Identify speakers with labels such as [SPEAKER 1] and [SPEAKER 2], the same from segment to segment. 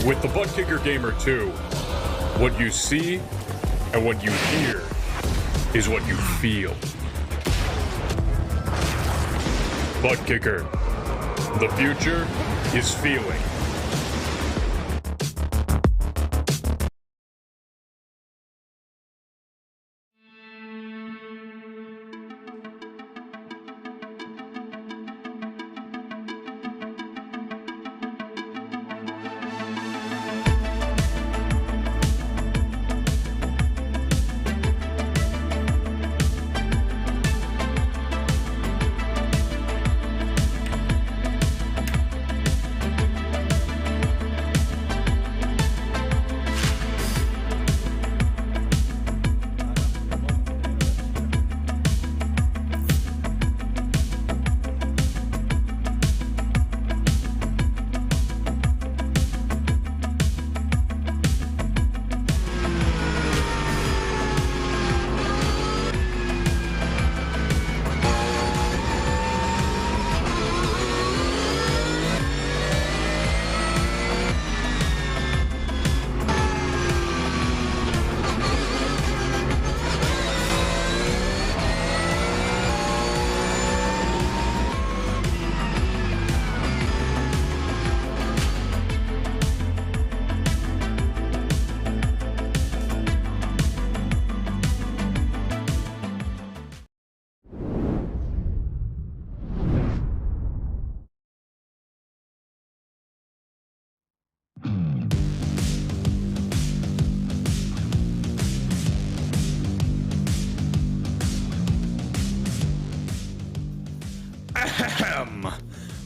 [SPEAKER 1] With the Butt Kicker Gamer 2, what you see and what you hear is what you feel. Butt Kicker. The future is feeling.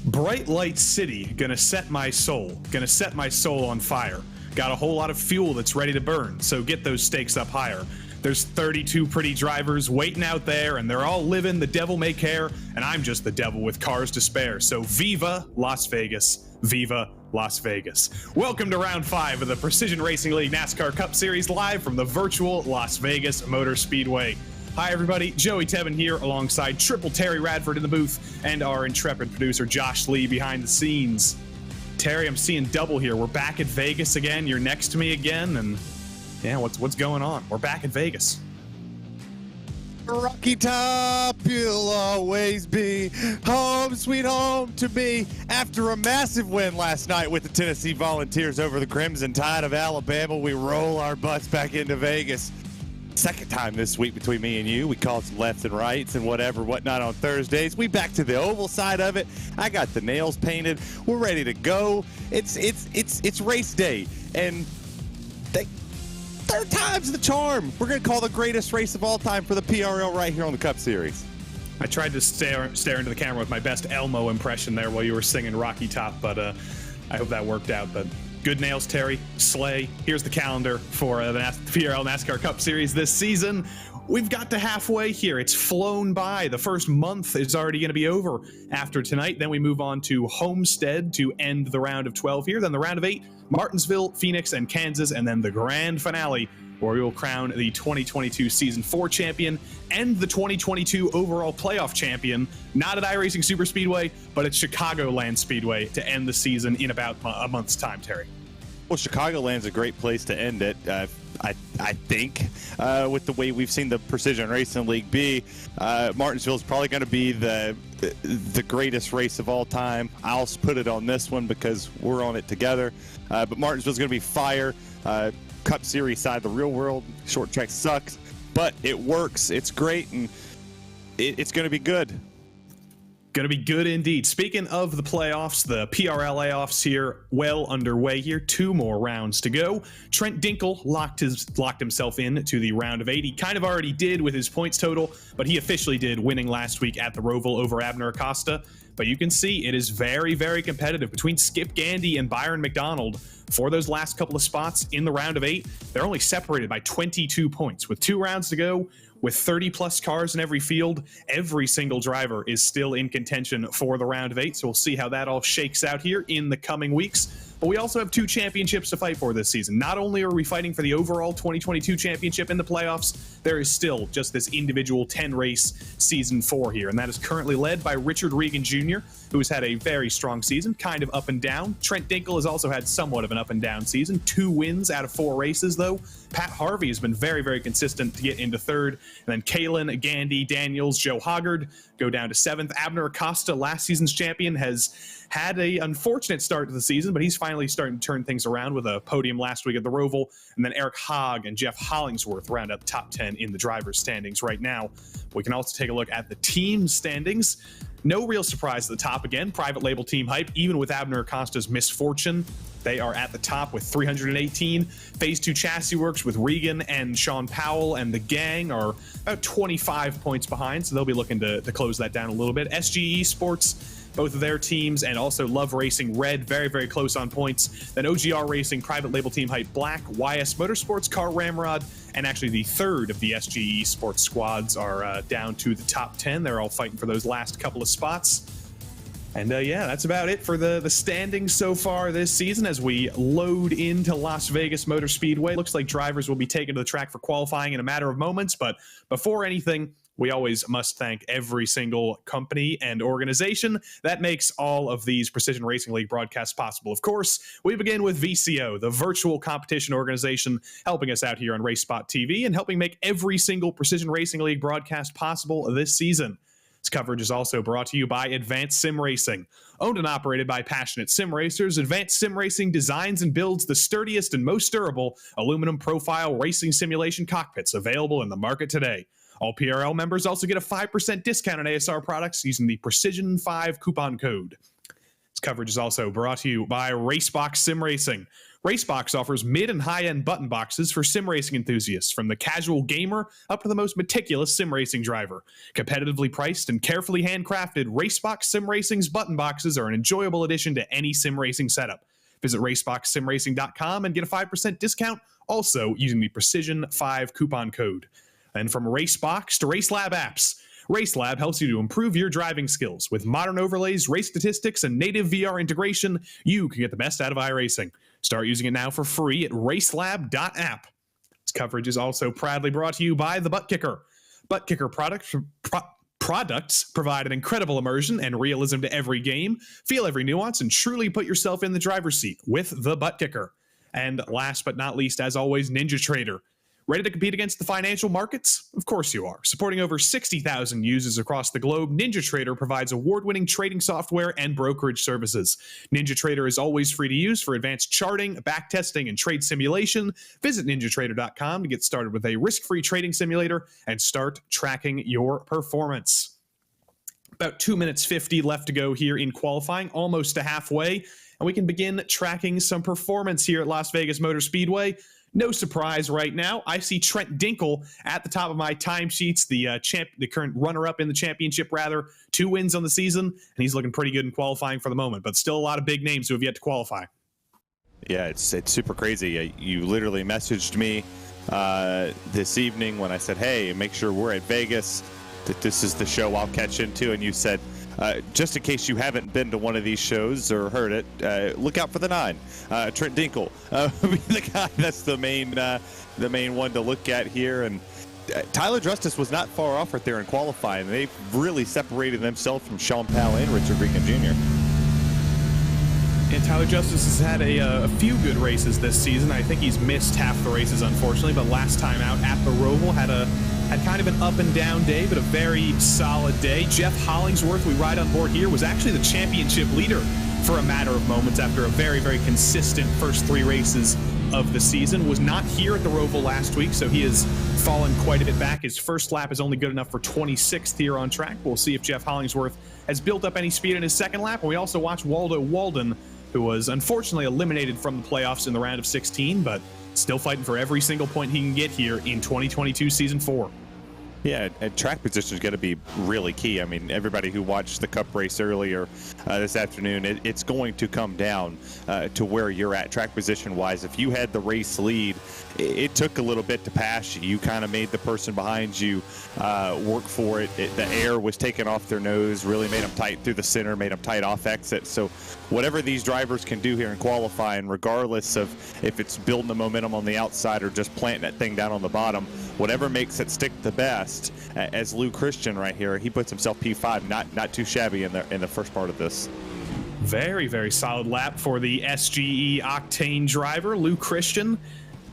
[SPEAKER 2] Bright Light City, gonna set my soul on fire. Got a whole lot of fuel that's ready to burn, so get those stakes up higher. There's 32 pretty drivers waiting out there, and they're all living the devil may care, and I'm just the devil with cars to spare. So viva Las Vegas, viva Las Vegas. Welcome to round 5 of the Precision Racing League NASCAR Cup Series, live from the virtual Las Vegas Motor Speedway. Hi everybody, Joey Tebben here alongside Triple Terry Radford in the booth and our intrepid producer Josh Lee behind the scenes. Terry, I'm seeing double here. We're back at Vegas again. You're next to me again, and yeah, what's going on? We're back at Vegas.
[SPEAKER 3] Rocky Top, you'll always be home, sweet home to me. After a massive win last night with the Tennessee Volunteers over the Crimson Tide of Alabama, we roll our butts back into Vegas. Second time this week between me and you. We called some lefts and rights and whatnot on Thursdays. We back to the oval side of it. I got the nails painted. We're ready to go. It's race day, and third time's the charm. We're gonna call the greatest race of all time for the PRL right here on the Cup Series.
[SPEAKER 2] I tried to stare into the camera with my best Elmo impression there while you were singing Rocky Top, but I hope that worked out. But good nails, Terry. Slay. Here's the calendar for the PRL NASCAR Cup Series this season. We've got to halfway here. It's flown by. The first month is already going to be over after tonight. Then we move on to Homestead to end the round of 12 here. Then the round of 8, Martinsville, Phoenix, and Kansas. And then the grand finale, where we will crown the 2022 Season 4 champion and the 2022 overall playoff champion, not at iRacing Superspeedway, but at Chicagoland Speedway to end the season in about a month's time, Terry.
[SPEAKER 3] Well, Chicagoland's a great place to end it. I think with the way we've seen the Precision Racing League be, Martinsville's probably going to be the greatest race of all time. I'll put it on this one because we're on it together. But Martinsville's going to be fire. Cup Series side, the real world, short track sucks, but it works. It's great, and it's going to be good.
[SPEAKER 2] Going to be good indeed. Speaking of the playoffs, the PRL layoffs here well underway here. 2 more rounds to go. Trent Dinkle locked himself in to the round of 8. He kind of already did with his points total, but he officially did, winning last week at the Roval over Abner Acosta. But you can see it is very, very competitive between Skip Gandy and Byron McDonald for those last couple of spots in the round of 8. They're only separated by 22 points with 2 rounds to go. With 30 plus cars in every field, every single driver is still in contention for the round of 8. So we'll see how that all shakes out here in the coming weeks. but we also have 2 championships to fight for this season. Not only are we fighting for the overall 2022 championship in the playoffs, there is still just this individual 10-race Season 4 here, and that is currently led by Richard Regan Jr., who has had a very strong season, kind of up and down. Trent Dinkle has also had somewhat of an up and down season, 2 wins out of 4 races, though. Pat Harvey has been very, very consistent to get into 3rd, and then Kalen, Gandy, Daniels, Joe Hoggard go down to 7th. Abner Acosta, last season's champion, has had a unfortunate start to the season, but he's finally starting to turn things around with a podium last week at the Roval. And then Eric Haag and Jeff Hollingsworth round up the top 10 in the driver's standings right now. We can also take a look at the team standings. No real surprise at the top again. Private label team hype, even with Abner Acosta's misfortune, they are at the top with 318. Phase 2 Chassis Works with Regan and Sean Powell and the gang are about 25 points behind, so they'll be looking to close that down a little bit. SGE Sports, both of their teams, and also Love Racing Red, very, very close on points. Then OGR Racing, Private Label Team Hype Black, YS Motorsports, Car Ramrod, and actually the 3rd of the SGE Sports squads are down to the top 10. They're all fighting for those last couple of spots. And yeah, that's about it for the standings so far this season as we load into Las Vegas Motor Speedway. Looks like drivers will be taken to the track for qualifying in a matter of moments, but before anything, we always must thank every single company and organization that makes all of these Precision Racing League broadcasts possible. Of course, we begin with VCO, the virtual competition organization, helping us out here on RaceSpotTV and helping make every single Precision Racing League broadcast possible this season. This coverage is also brought to you by Advanced Sim Racing. Owned and operated by passionate sim racers, Advanced Sim Racing designs and builds the sturdiest and most durable aluminum profile racing simulation cockpits available in the market today. All PRL members also get a 5% discount on ASR products using the Precision5 coupon code. This coverage is also brought to you by Racebox Sim Racing. Racebox offers mid and high-end button boxes for sim racing enthusiasts, from the casual gamer up to the most meticulous sim racing driver. Competitively priced and carefully handcrafted, Racebox Sim Racing's button boxes are an enjoyable addition to any sim racing setup. Visit raceboxsimracing.com and get a 5% discount, also using the Precision5 coupon code. And from Racebox to RaceLab apps, RaceLab helps you to improve your driving skills. With modern overlays, race statistics, and native VR integration, you can get the best out of iRacing. Start using it now for free at racelab.app. This coverage is also proudly brought to you by the Butt Kicker. Butt Kicker products provide an incredible immersion and realism to every game. Feel every nuance and truly put yourself in the driver's seat with the Butt Kicker. And last but not least, as always, Ninja Trader. Ready to compete against the financial markets? Of course you are. Supporting over 60,000 users across the globe, Ninja Trader provides award-winning trading software and brokerage services. Ninja Trader is always free to use for advanced charting, backtesting, and trade simulation. Visit ninjatrader.com to get started with a risk-free trading simulator and start tracking your performance. About 2 minutes 50 left to go here in qualifying, almost to halfway, and we can begin tracking some performance here at Las Vegas Motor Speedway. No surprise right now. I see Trent Dinkle at the top of my timesheets, the current runner-up in the championship, 2 wins on the season, and he's looking pretty good in qualifying for the moment, but still a lot of big names who have yet to qualify.
[SPEAKER 3] Yeah, it's super crazy. You literally messaged me this evening when I said, hey, make sure we're at Vegas, that this is the show I'll catch into, and you said, just in case you haven't been to one of these shows or heard it, look out for the 9. Trent Dinkle, the guy that's the main one to look at here. And Tyler Justice was not far off right there in qualifying. They've really separated themselves from Sean Powell and Richard Regan Jr.
[SPEAKER 2] And Tyler Justice has had a few good races this season. I think he's missed half the races, unfortunately, but last time out at the Roval had kind of an up and down day, but a very solid day. Jeff Hollingsworth, we ride on board here, was actually the championship leader for a matter of moments after a very, very consistent first 3 races of the season. Was not here at the Roval last week, so he has fallen quite a bit back. His first lap is only good enough for 26th here on track. We'll see if Jeff Hollingsworth has built up any speed in his second lap. And we also watch Waldo Walden, who was unfortunately eliminated from the playoffs in the round of 16, but still fighting for every single point he can get here in 2022 Season 4.
[SPEAKER 3] Yeah, and track position is going to be really key. I mean, everybody who watched the Cup race earlier this afternoon, it's going to come down to where you're at track position-wise. If you had the race lead it took a little bit to pass you. You kind of made the person behind you work for it. The air was taken off their nose, really made them tight through the center, made them tight off exit. So whatever these drivers can do here in qualifying, regardless of if it's building the momentum on the outside or just planting that thing down on the bottom, whatever makes it stick the best, as Lou Christian right here, he puts himself P5, not too shabby in the first part of this.
[SPEAKER 2] Very, very solid lap for the SGE Octane driver, Lou Christian.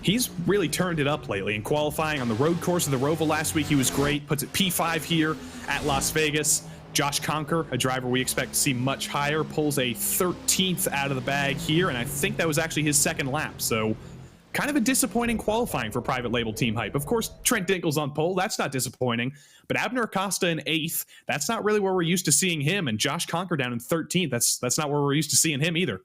[SPEAKER 2] He's really turned it up lately in qualifying on the road course of the Roval last week. He was great, puts it P5 here at Las Vegas. Josh Conker, a driver we expect to see much higher, pulls a 13th out of the bag here, and I think that was actually his second lap. So kind of a disappointing qualifying for private label team hype. Of course, Trent Dinkel's on pole. That's not disappointing. But Abner Acosta in 8th, that's not really where we're used to seeing him. And Josh Conker down in 13th, that's not where we're used to seeing him either.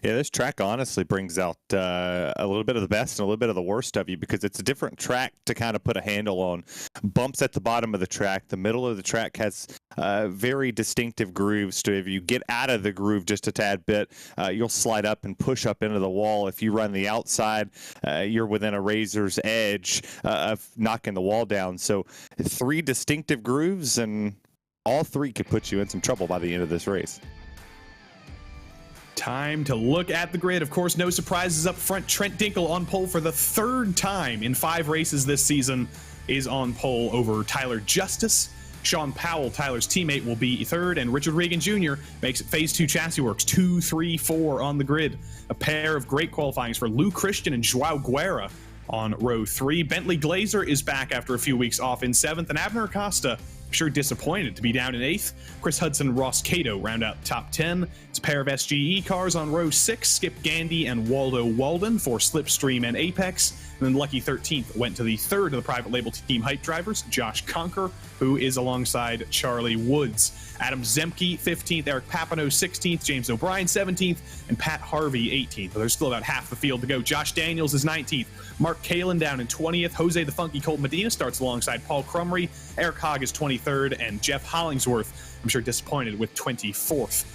[SPEAKER 3] Yeah, this track honestly brings out a little bit of the best and a little bit of the worst of you, because it's a different track to kind of put a handle on. Bumps at the bottom of the track. The middle of the track has very distinctive grooves. So if you get out of the groove just a tad bit, you'll slide up and push up into the wall. If you run the outside, you're within a razor's edge of knocking the wall down. So 3 distinctive grooves, and all 3 could put you in some trouble by the end of this race.
[SPEAKER 2] Time to look at the grid. Of course, no surprises up front. Trent Dinkel on pole for the 3rd time in 5 races this season is on pole over Tyler Justice. Sean Powell, Tyler's teammate, will be 3rd, and Richard Regan Jr. makes it Phase 2 Chassis Works 2, 3, 4 on the grid. A pair of great qualifyings for Lou Christian and Joao Guerra on row 3. Bentley Glazer is back after a few weeks off in 7th, and Abner Acosta, sure disappointed to be down in 8th. Chris Hudson and Ross Cato round out the top 10. It's a pair of SGE cars on row 6, Skip Gandy and Waldo Walden for Slipstream and Apex. And then Lucky 13th went to the 3rd of the private label team hype drivers, Josh Conker, who is alongside Charlie Woods. Adam Zemke 15th, Eric Papineau 16th, James O'Brien 17th, and Pat Harvey 18th. But there's still about half the field to go. Josh Daniels is 19th. Mark Kalin down in 20th. Jose the Funky Colt Medina starts alongside Paul Crumry. Eric Hogg is 23rd, and Jeff Hollingsworth, I'm sure disappointed, with 24th.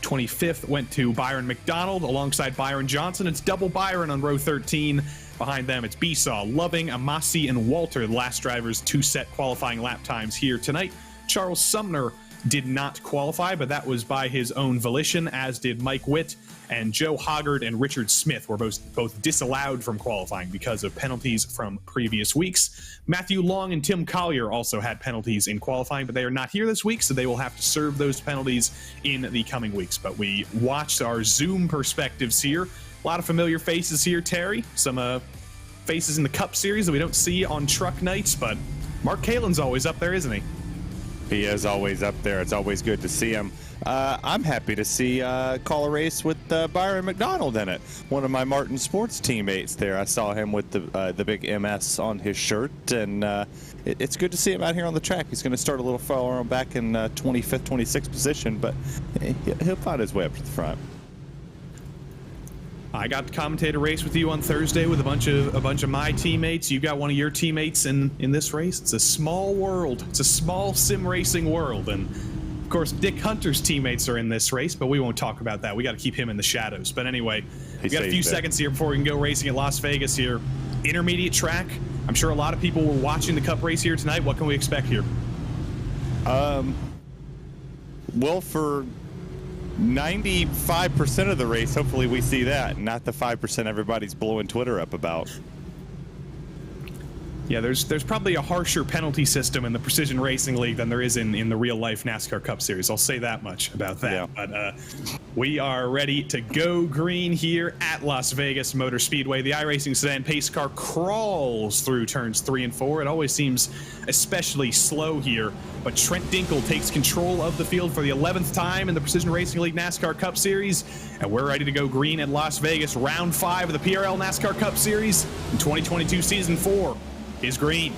[SPEAKER 2] 25th went to Byron McDonald alongside Byron Johnson. It's double Byron on row 13. Behind them, it's Besaw, Loving, Amasi, and Walter, the last drivers to set qualifying lap times here tonight. Charles Sumner did not qualify, but that was by his own volition, as did Mike Witt, and Joe Hoggard and Richard Smith were both disallowed from qualifying because of penalties from previous weeks. Matthew Long and Tim Collier also had penalties in qualifying, but they are not here this week, so they will have to serve those penalties in the coming weeks. But we watched our Zoom perspectives here. A lot of familiar faces here, Terry. Some faces in the Cup Series that we don't see on truck nights, but Mark Kalin's always up there, isn't he?
[SPEAKER 3] He is always up there. It's always good to see him. I'm happy to see call a race with Byron McDonald in it. One of my Martin Sports teammates there. I saw him with the big MS on his shirt, and it's good to see him out here on the track. He's going to start a little far back in 25th, 26th position, but he'll find his way up to the front.
[SPEAKER 2] I got to commentate a race with you on Thursday with a bunch of my teammates. You got one of your teammates in this race. It's a small world. It's a small sim racing world, and of course Dick Hunter's teammates are in this race, but we won't talk about that. We got to keep him in the shadows. But anyway, we got a few seconds here before we can go racing at Las Vegas here. Intermediate track. I'm sure a lot of people were watching the Cup race here tonight. What can we expect here?
[SPEAKER 3] Well, for 95% of the race, hopefully we see that, not the 5% everybody's blowing Twitter up about.
[SPEAKER 2] Yeah, there's probably a harsher penalty system in the Precision Racing League than there is in the real-life NASCAR Cup Series. I'll say that much about that. Yeah. But we are ready to go green here at Las Vegas Motor Speedway. The iRacing sedan pace car crawls through turns 3 and 4. It always seems especially slow here, but Trent Dinkel takes control of the field for the 11th time in the Precision Racing League NASCAR Cup Series, and we're ready to go green at Las Vegas. Round 5 of the PRL NASCAR Cup Series in 2022 Season 4 is green.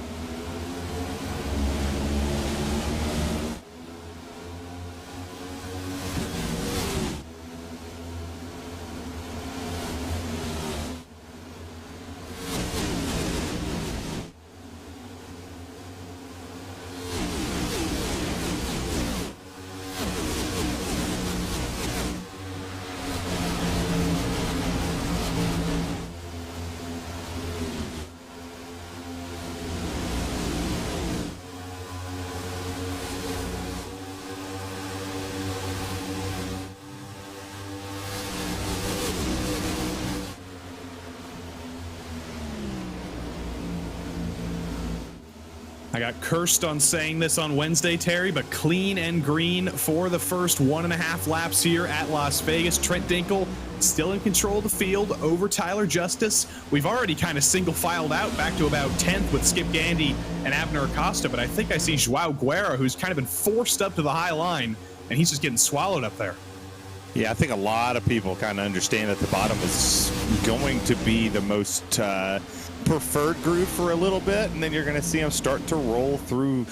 [SPEAKER 2] I got cursed on saying this on Wednesday, Terry, but clean and green for the first 1.5 laps here at Las Vegas. Trent Dinkel still in control of the field over Tyler Justice. We've already kind of single filed out back to about 10th with Skip Gandy and Abner Acosta, but I think I see Joao Guerra, who's kind of been forced up to the high line, and he's just getting swallowed up there.
[SPEAKER 3] Yeah, I think a lot of people kind of understand that the bottom is going to be the most preferred groove for a little bit, and then you're going to see them start to roll through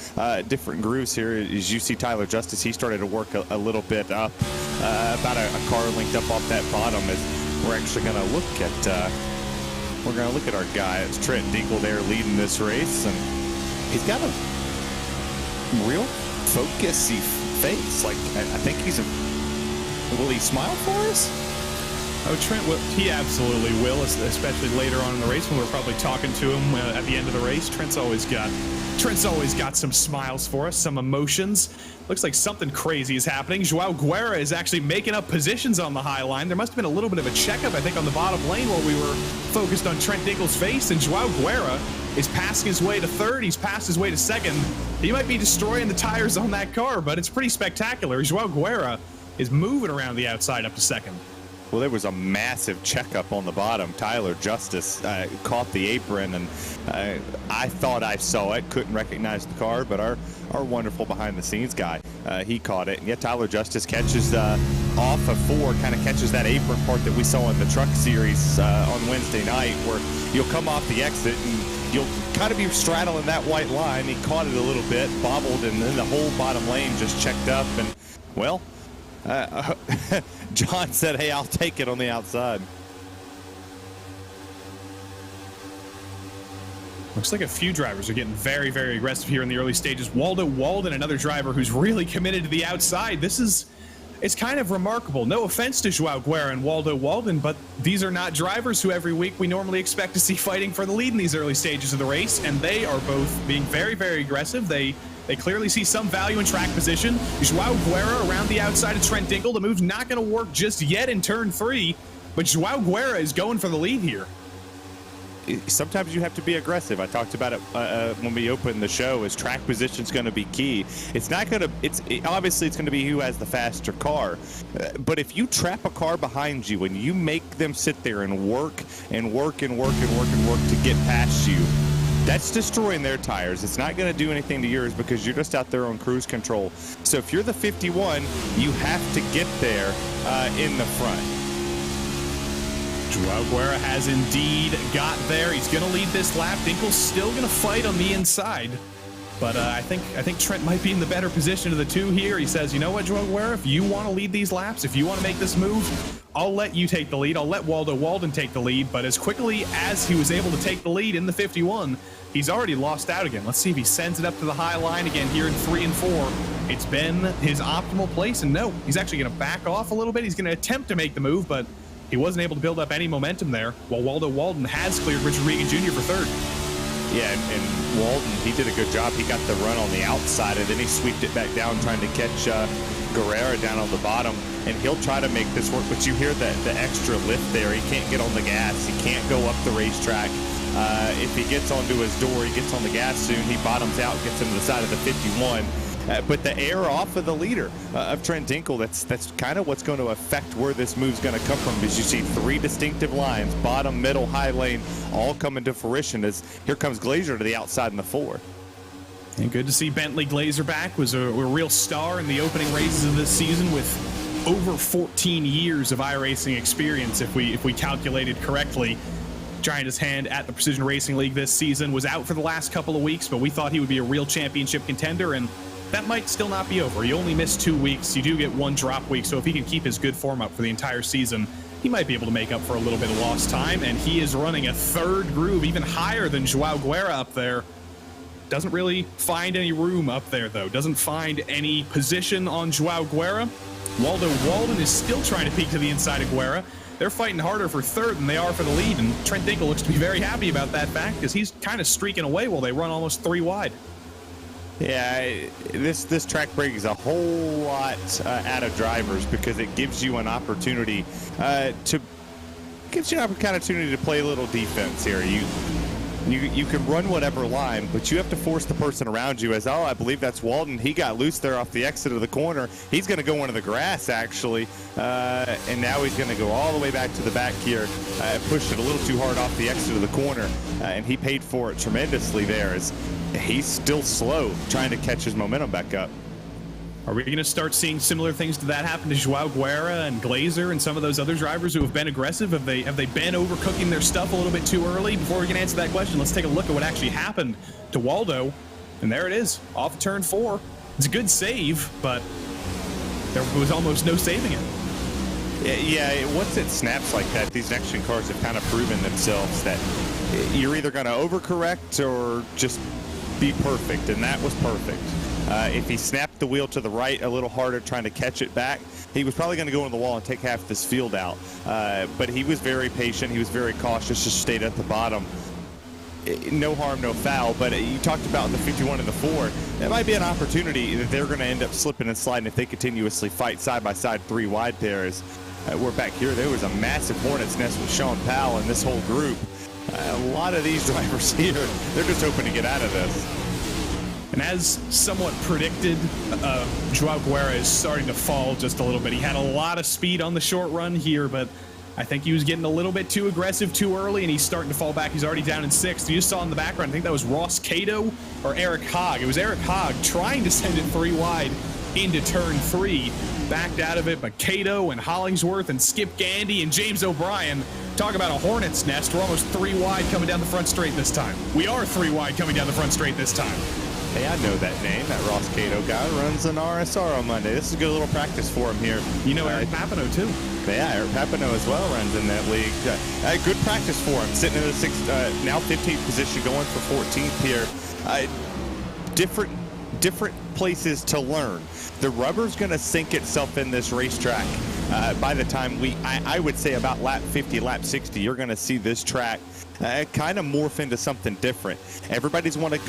[SPEAKER 3] different grooves here. As you see Tyler Justice, he started to work a little bit up, about a car length up off that bottom. As we're actually going to look at our guy. It's Trent Dinkel there leading this race, and he's got a real focusy face. Like I think he's will he smile for us?
[SPEAKER 2] Oh, Trent, he absolutely will, especially later on in the race when we're probably talking to him at the end of the race. Trent's always got some smiles for us, some emotions. Looks like something crazy is happening. Joao Guerra is actually making up positions on the high line. There must have been a little bit of a checkup, I think, on the bottom lane while we were focused on Trent Dinkel's face, and Joao Guerra is passing his way to third. He's passed his way to second. He might be destroying the tires on that car, but it's pretty spectacular. Joao Guerra is moving around the outside up to second.
[SPEAKER 3] Well, there was a massive checkup on the bottom. Tyler Justice caught the apron, and I thought I saw it. Couldn't recognize the car, but our wonderful behind-the-scenes guy, he caught it. And yet Tyler Justice catches off of 4, kind of catches that apron part that we saw in the truck series on Wednesday night, where you'll come off the exit and you'll kind of be straddling that white line. He caught it a little bit, bobbled, and then the whole bottom lane just checked up, and, well, John said, hey, I'll take it on the outside.
[SPEAKER 2] Looks like a few drivers are getting very, very aggressive here in the early stages. Waldo Walden, another driver who's really committed to the outside. It's kind of remarkable. No offense to Joao Guerra and Waldo Walden, but these are not drivers who every week we normally expect to see fighting for the lead in these early stages of the race, and they are both being very, very aggressive. They clearly see some value in track position. Joao Guerra around the outside of Trent Dinkel. The move's not going to work just yet in turn 3, but Joao Guerra is going for the lead here.
[SPEAKER 3] Sometimes you have to be aggressive. I talked about it when we opened the show. Is track position is going to be key. It's not going to. Obviously it's going to be who has the faster car. But if you trap a car behind you and you make them sit there and work and work and work and work and work to get past you, that's destroying their tires. It's not going to do anything to yours because you're just out there on cruise control. So if you're the 51, you have to get there in the front.
[SPEAKER 2] Joao Guerra has indeed got there. He's going to lead this lap. Dinkel's still going to fight on the inside. But I think Trent might be in the better position of the two here. He says, you know what, Joao Guerra, if you want to lead these laps, if you want to make this move, I'll let you take the lead. I'll let Waldo Walden take the lead. But as quickly as he was able to take the lead in the 51, he's already lost out again. Let's see if he sends it up to the high line again here in 3 and 4. It's been his optimal place, and no, he's actually going to back off a little bit. He's going to attempt to make the move, but he wasn't able to build up any momentum there, while Waldo Walden has cleared Richard Regan Jr. for third.
[SPEAKER 3] Yeah, and Walden, he did a good job. He got the run on the outside, and then he sweeped it back down, trying to catch Guerrera down on the bottom, and he'll try to make this work. But you hear the extra lift there. He can't get on the gas. He can't go up the racetrack. If he gets onto his door, he gets on the gas soon. He bottoms out, gets into the side of the 51. But the air off of the leader of Trent Dinkel, that's kind of what's going to affect where this move's going to come from, because you see 3 distinctive lines, bottom, middle, high lane, all coming to fruition as here comes Glazer to the outside in the 4.
[SPEAKER 2] And good to see Bentley Glazer back. Was a real star in the opening races of this season with over 14 years of iRacing experience, if we calculated correctly. Trying his hand at the Precision Racing League this season, was out for the last couple of weeks, but we thought he would be a real championship contender, and that might still not be over. He only missed 2 weeks. You do get 1 drop week, so if he can keep his good form up for the entire season, he might be able to make up for a little bit of lost time, and he is running a 3rd groove, even higher than Joao Guerra up there. Doesn't really find any room up there, though. Doesn't find any position on Joao Guerra. Waldo Walden is still trying to peek to the inside of Guerra. They're fighting harder for 3rd than they are for the lead, and Trent Dinkel looks to be very happy about that fact, because he's kind of streaking away while they run almost 3 wide.
[SPEAKER 3] Yeah, this track brings a whole lot out of drivers, because it gives you an opportunity to play a little defense here. You can run whatever line, but you have to force the person around you. As I believe that's Walden. He got loose there off the exit of the corner. He's going to go into the grass, actually, and now he's going to go all the way back to the back here. Pushed it a little too hard off the exit of the corner, and he paid for it tremendously there, as he's still slow trying to catch his momentum back up.
[SPEAKER 2] Are we going to start seeing similar things to that happen to Joao Guerra and Glazer and some of those other drivers who have been aggressive? Have they been overcooking their stuff a little bit too early? Before we can answer that question, let's take a look at what actually happened to Waldo. And there it is, off of turn 4. It's a good save, but there was almost no saving it.
[SPEAKER 3] Yeah, once it snaps like that, these next-gen cars have kind of proven themselves that you're either going to overcorrect or just be perfect, and that was perfect. If he snapped the wheel to the right a little harder trying to catch it back, he was probably going to go into the wall and take half this field out. But he was very patient. He was very cautious, just stayed at the bottom. No harm, no foul. But you talked about the 51 and the 4. That might be an opportunity that they're going to end up slipping and sliding if they continuously fight side by side 3 wide pairs. We're back here. There was a massive hornet's nest with Sean Powell and this whole group. A lot of these drivers here, they're just hoping to get out of this.
[SPEAKER 2] And as somewhat predicted, Joao Guerra is starting to fall just a little bit. He had a lot of speed on the short run here, but I think he was getting a little bit too aggressive too early, and he's starting to fall back. He's already down in 6th. You just saw in the background, I think that was Ross Cato or Eric Hogg. It was Eric Hogg trying to send it 3 wide into turn 3. Backed out of it, but Cato and Hollingsworth and Skip Gandy and James O'Brien, talk about a hornet's nest. We're almost 3 wide coming down the front straight this time. We are 3 wide coming down the front straight this time.
[SPEAKER 3] Hey, I know that name. That Ross Cato guy runs an RSR on Monday. This is a good little practice for him here.
[SPEAKER 2] You know Eric Papineau, too.
[SPEAKER 3] Yeah, Eric Papineau as well runs in that league. Good practice for him. Sitting in the 6th, now 15th position, going for 14th here. Different places to learn. The rubber's going to sink itself in this racetrack. By the time I would say about lap 50, lap 60, you're going to see this track kind of morph into something different. Everybody's going to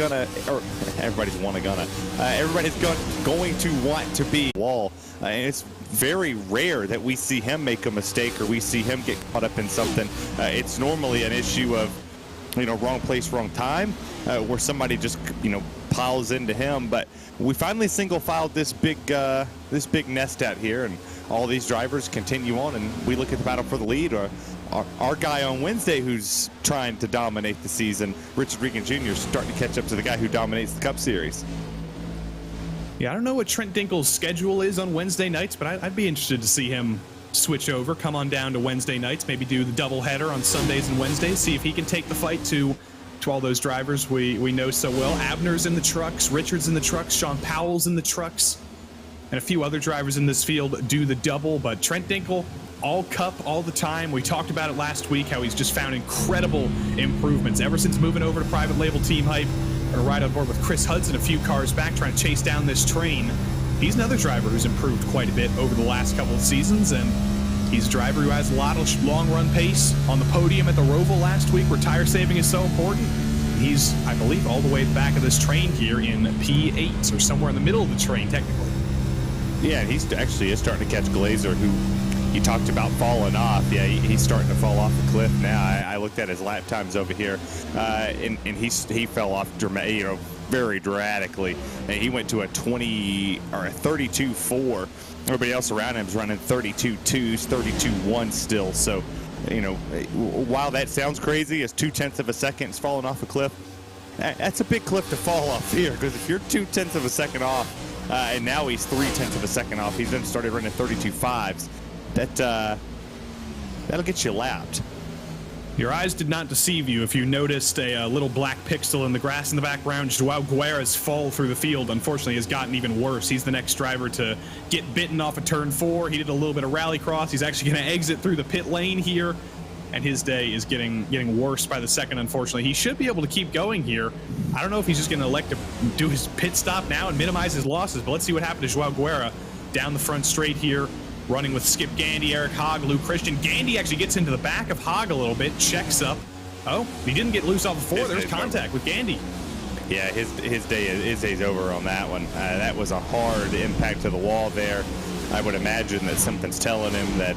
[SPEAKER 3] want to be wall. And it's very rare that we see him make a mistake or we see him get caught up in something. It's normally an issue of, wrong place, wrong time, where somebody just, piles into him. But we finally single filed this big nest out here, and all these drivers continue on, and we look at the battle for the lead. Our guy on Wednesday who's trying to dominate the season, Richard Regan Jr., starting to catch up to the guy who dominates the Cup Series.
[SPEAKER 2] Yeah, I don't know what Trent Dinkel's schedule is on Wednesday nights, but I'd be interested to see him switch over, come on down to Wednesday nights, maybe do the doubleheader on Sundays and Wednesdays, see if he can take the fight to all those drivers we know so well. Abner's in the trucks, Richard's in the trucks, Sean Powell's in the trucks, and a few other drivers in this field do the double. But Trent Dinkel, all Cup all the time. We talked about it last week, how he's just found incredible improvements ever since moving over to private label Team Hype. Gonna ride on board with Chris Hudson a few cars back, trying to chase down this train. He's another driver who's improved quite a bit over the last couple of seasons, and he's a driver who has a lot of long run pace. On the podium at the Roval last week, where tire saving is so important, he's, I believe, all the way at the back of this train here in P8, or somewhere in the middle of the train technically.
[SPEAKER 3] Yeah, and he's actually starting to catch Glazer, who you talked about falling off. Yeah, he's starting to fall off the cliff now. I looked at his lap times over here, and he fell off very dramatically. And he went to a 32.4. Everybody else around him is running 32.2s, 32.1 still. So, while that sounds crazy, as 0.2 of a second is falling off a cliff, that's a big cliff to fall off here. Because if you're 0.2 of a second off, and now he's 0.3 of a second off, he's then started running 32.5s. That'll get you lapped.
[SPEAKER 2] Your eyes did not deceive you if you noticed a little black pixel in the grass in the background. Joao Guerra's fall through the field, unfortunately, has gotten even worse. He's the next driver to get bitten off of turn 4. He did a little bit of rallycross. He's actually going to exit through the pit lane here, and his day is getting worse by the second, unfortunately. He should be able to keep going here. I don't know if he's just going to elect to do his pit stop now and minimize his losses, but let's see what happened to Joao Guerra down the front straight here, running with Skip Gandy, Eric Hogg, Lou Christian. Gandy actually gets into the back of Hogg a little bit, checks up. Oh, he didn't get loose off the 4. There's contact with Gandy.
[SPEAKER 3] Yeah, his day's over on that one. That was a hard impact to the wall there. I would imagine that something's telling him that,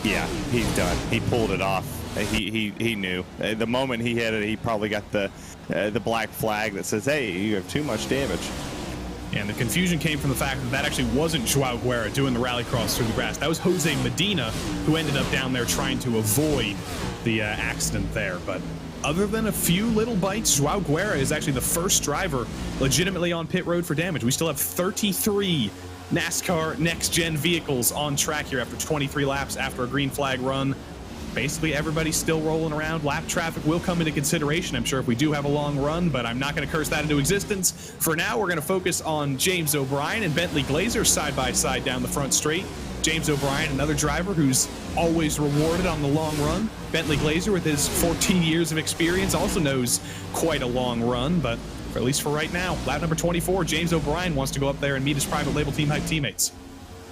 [SPEAKER 3] yeah, he's done. He pulled it off. He knew. The moment he hit it, he probably got the black flag that says, hey, you have too much damage.
[SPEAKER 2] And the confusion came from the fact that that actually wasn't Joao Guerra doing the rallycross through the grass. That was Jose Medina, who ended up down there trying to avoid the accident there. But other than a few little bites, Joao Guerra is actually the first driver legitimately on pit road for damage. We still have 33 NASCAR next-gen vehicles on track here after 23 laps after a green flag run. Basically, everybody's still rolling around. Lap traffic will come into consideration, I'm sure, if we do have a long run, but I'm not going to curse that into existence. For now, we're going to focus on James O'Brien and Bentley Glazer side by side down the front straight. James O'Brien, another driver who's always rewarded on the long run. Bentley Glazer, with his 14 years of experience, also knows quite a long run, but at least for right now, lap number 24, James O'Brien wants to go up there and meet his private label team hype teammates.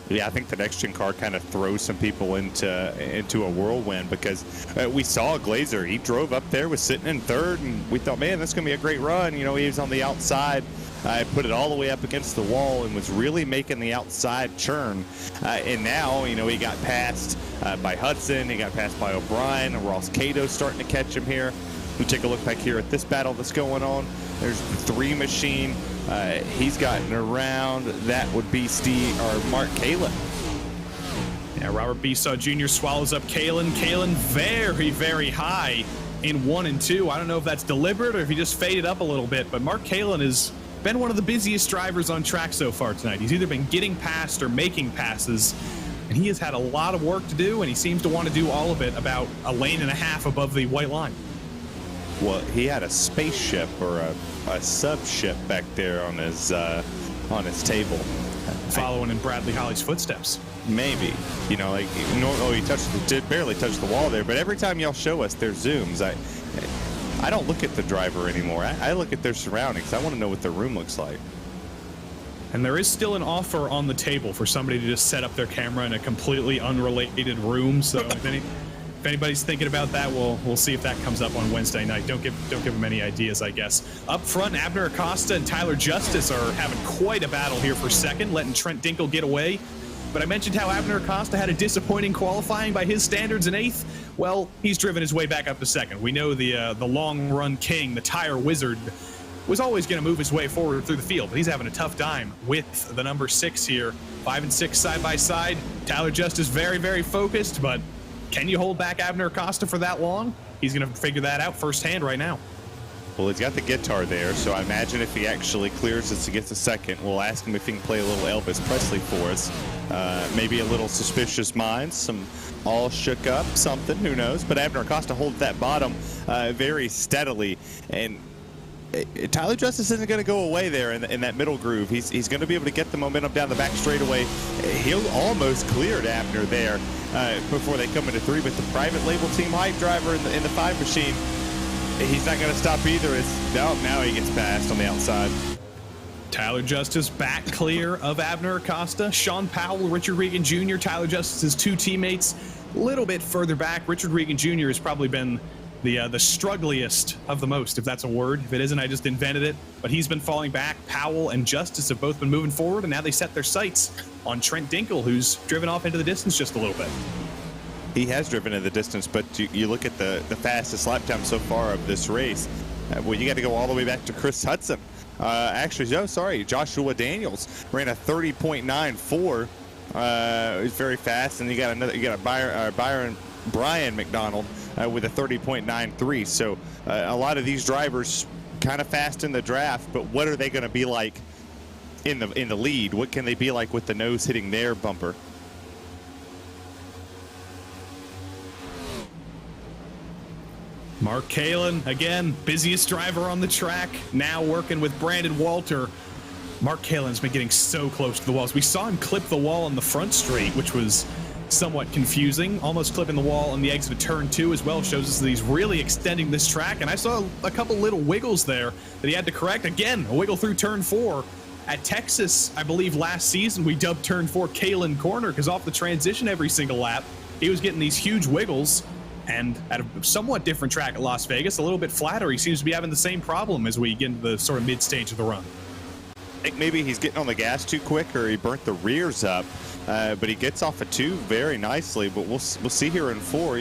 [SPEAKER 3] Yeah, I think the next-gen car kind of throws some people into a whirlwind, because we saw Glazer. He drove up there, was sitting in third, and we thought, man, that's going to be a great run. You know, he was on the outside, put it all the way up against the wall, and was really making the outside churn. And now, you know, he got passed by Hudson. He got passed by O'Brien. And Ross Cato's starting to catch him here. We take a look back here at this battle that's going on. There's Three Machine. He's gotten around. That would be Mark Kalin.
[SPEAKER 2] Yeah, Robert Besaw Jr. swallows up Kalin. Kalin very, very high in 1 and 2. I don't know if that's deliberate or if he just faded up a little bit, but Mark Kalin has been one of the busiest drivers on track so far tonight. He's either been getting past or making passes, and he has had a lot of work to do, and he seems to want to do all of it about a lane and a half above the white line.
[SPEAKER 3] Well, he had a spaceship or a sub-ship back there on his table.
[SPEAKER 2] Following in Bradley Holly's footsteps.
[SPEAKER 3] Maybe. You know, like, he did barely touch the wall there, but every time y'all show us their zooms, I don't look at the driver anymore. I look at their surroundings. I want to know what their room looks like.
[SPEAKER 2] And there is still an offer on the table for somebody to just set up their camera in a completely unrelated room, so if anybody's thinking about that, we'll see if that comes up on Wednesday night. Don't give them any ideas, I guess. Up front, Abner Acosta and Tyler Justice are having quite a battle here for second, letting Trent Dinkle get away. But I mentioned how Abner Acosta had a disappointing qualifying by his standards in 8th. Well, he's driven his way back up to 2nd. We know the long run king, the tire wizard, was always going to move his way forward through the field, but he's having a tough time with the number 6 here. 5 and 6 side by side. Tyler Justice very, very focused, but can you hold back Abner Acosta for that long? He's going to figure that out firsthand right now.
[SPEAKER 3] Well, he's got the guitar there, so I imagine if he actually clears this to get to 2nd, we'll ask him if he can play a little Elvis Presley for us. Maybe a little Suspicious Minds, some All Shook Up, something, who knows. But Abner Acosta holds that bottom very steadily, and Tyler Justice isn't going to go away there in that middle groove. He's going to be able to get the momentum down the back straightaway. He'll almost cleared Abner there before they come into 3, but the private label team hype driver in the 5 machine, he's not going to stop either. Now he gets passed on the outside.
[SPEAKER 2] Tyler Justice back clear of Abner Acosta. Sean Powell, Richard Regan Jr., Tyler Justice's 2 teammates, a little bit further back. Richard Regan Jr. has probably been the struggliest of the most, if that's a word. If it isn't, I just invented it. But he's been falling back. Powell and Justice have both been moving forward, and now they set their sights on Trent Dinkle, who's driven off into the distance just a little bit.
[SPEAKER 3] He has driven in the distance, but you look at the fastest lap time so far of this race. Well, you got to go all the way back to Chris Hudson. Joshua Daniels ran a 30.94. He's very fast, and you got Brian McDonald with a 30.93. So a lot of these drivers kind of fast in the draft, but what are they going to be like in the lead? What can they be like with the nose hitting their bumper?
[SPEAKER 2] Mark Kalin, again, busiest driver on the track, now working with Brandon Walter. Mark Kalin's been getting so close to the walls. We saw him clip the wall on the front straight, which was somewhat confusing, almost clipping the wall on the exit of turn 2 as well. Shows us that he's really extending this track, and I saw a couple little wiggles there that he had to correct. Again, a wiggle through turn 4. At Texas, I believe last season, we dubbed turn 4 Kalin Corner, because off the transition every single lap, he was getting these huge wiggles. And at a somewhat different track at Las Vegas, a little bit flatter, he seems to be having the same problem as we get into the sort of mid-stage of the run.
[SPEAKER 3] I think maybe he's getting on the gas too quick, or he burnt the rears up, but he gets off of 2 very nicely. But we'll see here in 4.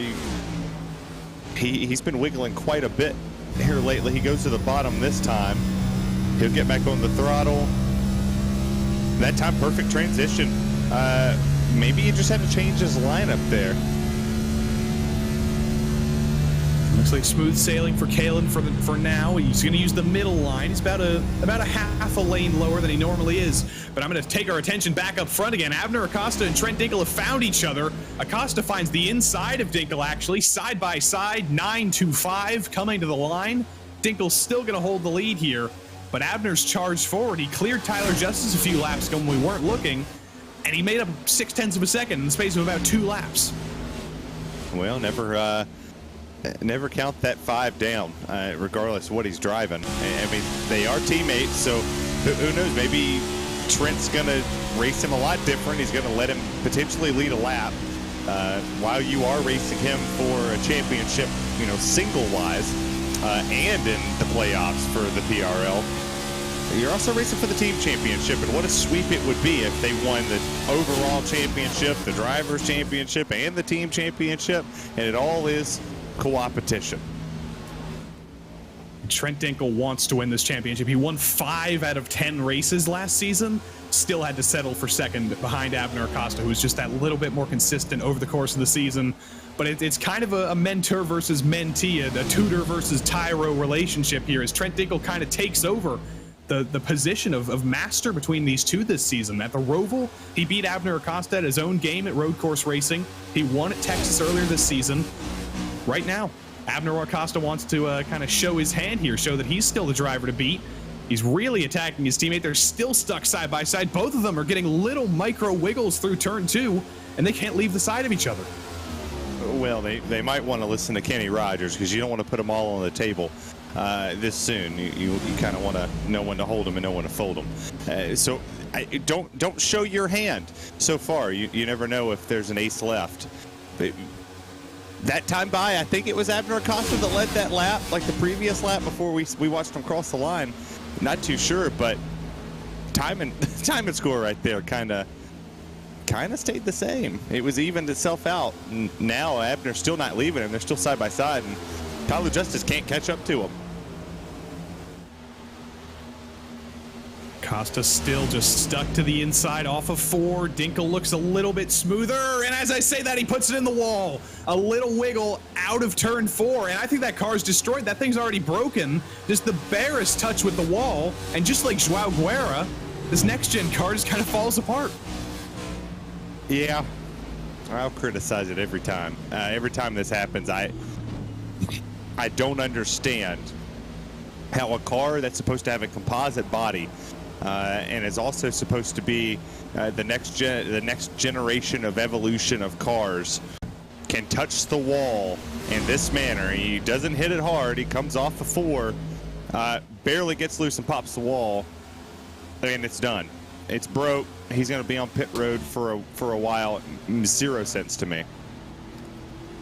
[SPEAKER 3] he's been wiggling quite a bit here lately. He goes to the bottom this time. He'll get back on the throttle. That time, perfect transition. Maybe he just had to change his lineup there.
[SPEAKER 2] Looks like smooth sailing for Kalen for now. He's going to use the middle line. He's about a half a lane lower than he normally is. But I'm going to take our attention back up front again. Abner Acosta and Trent Dinkle have found each other. Acosta finds the inside of Dinkle, actually, side by side, 9-5 coming to the line. Dinkle's still going to hold the lead here, but Abner's charged forward. He cleared Tyler Justice a few laps ago when we weren't looking, and he made up 0.6 of a second in the space of about 2 laps.
[SPEAKER 3] Well, never count that 5 down, regardless of what he's driving. I mean, they are teammates, so who knows? Maybe Trent's going to race him a lot different. He's going to let him potentially lead a lap while you are racing him for a championship, you know, single-wise, and in the playoffs for the PRL. You're also racing for the team championship, and what a sweep it would be if they won the overall championship, the drivers' championship, and the team championship, and it all is co-opetition.
[SPEAKER 2] Trent Dinkle wants to win this championship. He won 5 out of 10 races last season, still had to settle for second behind Abner Acosta, who's just that little bit more consistent over the course of the season. But it's kind of a mentor versus mentee, a tutor versus tyro relationship here, as Trent Dinkle kind of takes over the position of master between these two this season. At the Roval, he beat Abner Acosta at his own game at road course racing. He won at Texas earlier this season. Right now, Abner Acosta wants to kind of show his hand here, show that he's still the driver to beat. He's really attacking his teammate. They're still stuck side by side. Both of them are getting little micro wiggles through turn 2, and they can't leave the side of each other.
[SPEAKER 3] Well, they might want to listen to Kenny Rogers, because you don't want to put them all on the table this soon. You kind of want to know when to hold them and know when to fold them. So don't show your hand so far. You never know if there's an ace left. But that time by, I think it was Abner Acosta that led that lap, like the previous lap before we watched him cross the line. Not too sure, but time and score right there kind of stayed the same. It was evened itself out. And now Abner's still not leaving him. They're still side by side, and Tyler Justice can't catch up to him.
[SPEAKER 2] Acosta still just stuck to the inside off of 4. Dinkle looks a little bit smoother, and as I say that, he puts it in the wall. A little wiggle out of turn 4, and I think that car's destroyed. That thing's already broken. Just the barest touch with the wall, and just like Joao Guerra, this next-gen car just kind of falls apart.
[SPEAKER 3] Yeah, I'll criticize it every time. Every time this happens, I don't understand how a car that's supposed to have a composite body and is also supposed to be the next generation of evolution of cars can touch the wall in this manner. He doesn't hit it hard. He comes off a 4, barely gets loose and pops the wall, and it's done. It's broke. He's going to be on pit road for a while. 0 sense to me.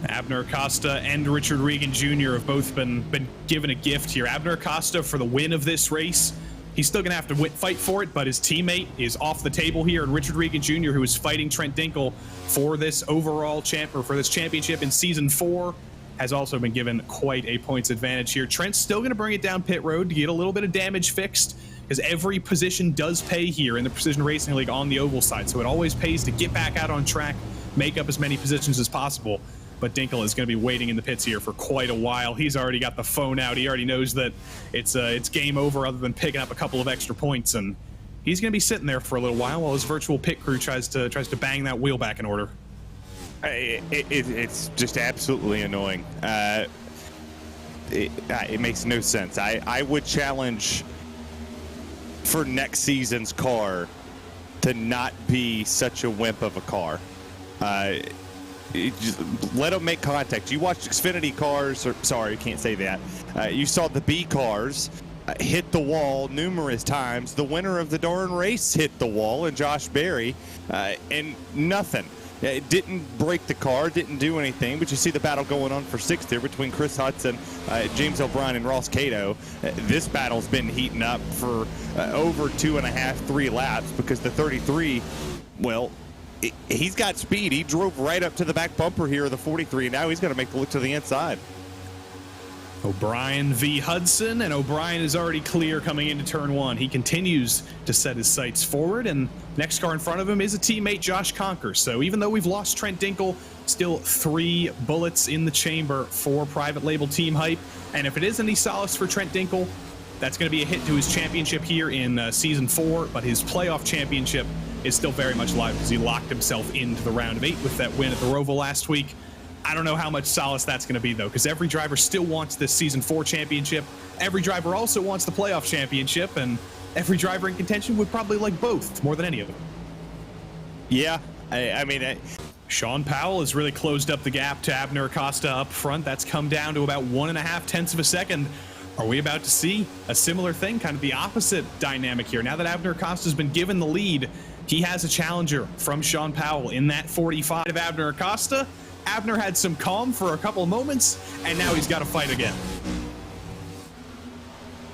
[SPEAKER 2] Abner Acosta and Richard Regan Jr. have both been given a gift here. Abner Acosta for the win of this race. He's still going to have to fight for it, but his teammate is off the table here, and Richard Regan Jr., who is fighting Trent Dinkle for this overall for this championship in season 4, has also been given quite a points advantage here. Trent's still going to bring it down pit road to get a little bit of damage fixed, because every position does pay here in the Precision Racing League on the oval side, so it always pays to get back out on track, make up as many positions as possible. But Dinkle is going to be waiting in the pits here for quite a while. He's already got the phone out. He already knows that it's game over other than picking up a couple of extra points, and he's going to be sitting there for a little while his virtual pit crew tries to bang that wheel back in order.
[SPEAKER 3] It's just absolutely annoying. It makes no sense. I would challenge for next season's car to not be such a wimp of a car. Just let them make contact. You watched Xfinity cars, or sorry, can't say that. You saw the B cars hit the wall numerous times. The winner of the darn race hit the wall, and Josh Berry, and nothing. It didn't break the car, didn't do anything, but you see the battle going on for 6th here between Chris Hudson, James O'Brien, and Ross Cato. This battle's been heating up for over 2.5, 3 laps, because the 33, well, he's got speed. He drove right up to the back bumper here of the 43, and now he's going to make the look to the inside.
[SPEAKER 2] O'Brien v. Hudson, and O'Brien is already clear coming into turn one. He continues to set his sights forward, and next car in front of him is a teammate, Josh Conker. So even though we've lost Trent Dinkle, still 3 bullets in the chamber for private label team hype. And if it is any solace for Trent Dinkle, that's going to be a hit to his championship here in Season 4, but his playoff championship is still very much alive because he locked himself into the round of 8 with that win at the Roval last week. I don't know how much solace that's going to be, though, because every driver still wants this Season 4 championship. Every driver also wants the playoff championship, and every driver in contention would probably like both more than any of them.
[SPEAKER 3] Yeah, I mean...
[SPEAKER 2] Sean Powell has really closed up the gap to Abner Acosta up front. That's come down to about 1.5 tenths of a second. Are we about to see a similar thing, kind of the opposite dynamic here? Now that Abner Acosta's been given the lead, he has a challenger from Sean Powell in that 45 of Abner Acosta. Abner had some calm for a couple of moments, and now he's got to fight again.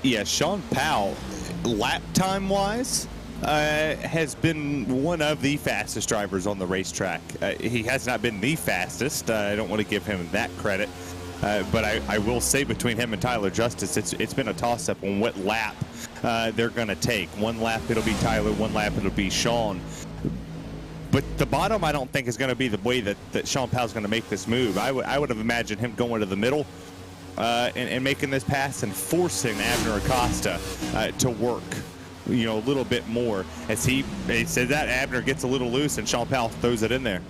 [SPEAKER 3] Yeah, Sean Powell, lap time-wise, has been one of the fastest drivers on the racetrack. He has not been the fastest. I don't want to give him that credit. But I will say between him and Tyler Justice, it's been a toss-up on what lap they're going to take. One lap it'll be Tyler, one lap it'll be Sean. But the bottom, I don't think, is going to be the way that Sean Powell's going to make this move. I would have imagined him going to the middle and making this pass and forcing Abner Acosta to work, you know, a little bit more. As he said that, Abner gets a little loose and Sean Powell throws it in there.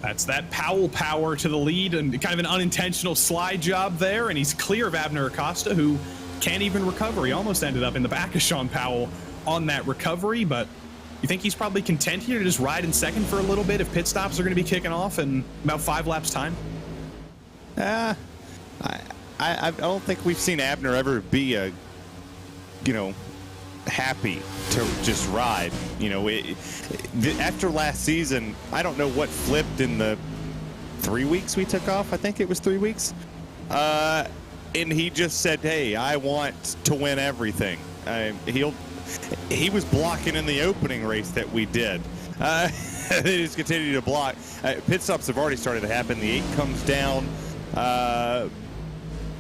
[SPEAKER 2] That's that Powell power to the lead, and kind of an unintentional slide job there, and he's clear of Abner Acosta, who can't even recover. He almost ended up in the back of Sean Powell on that recovery, but you think he's probably content here to just ride in second for a little bit if pit stops are going to be kicking off in about 5 laps time?
[SPEAKER 3] I don't think we've seen Abner ever be a, you know, happy to just ride. You know, after last season, I don't know what flipped in the 3 weeks we took off. I think it was 3 weeks. And he just said, hey, I want to win everything. He was blocking in the opening race that we did. They just continue to block. Pit stops have already started to happen. The 8 comes down.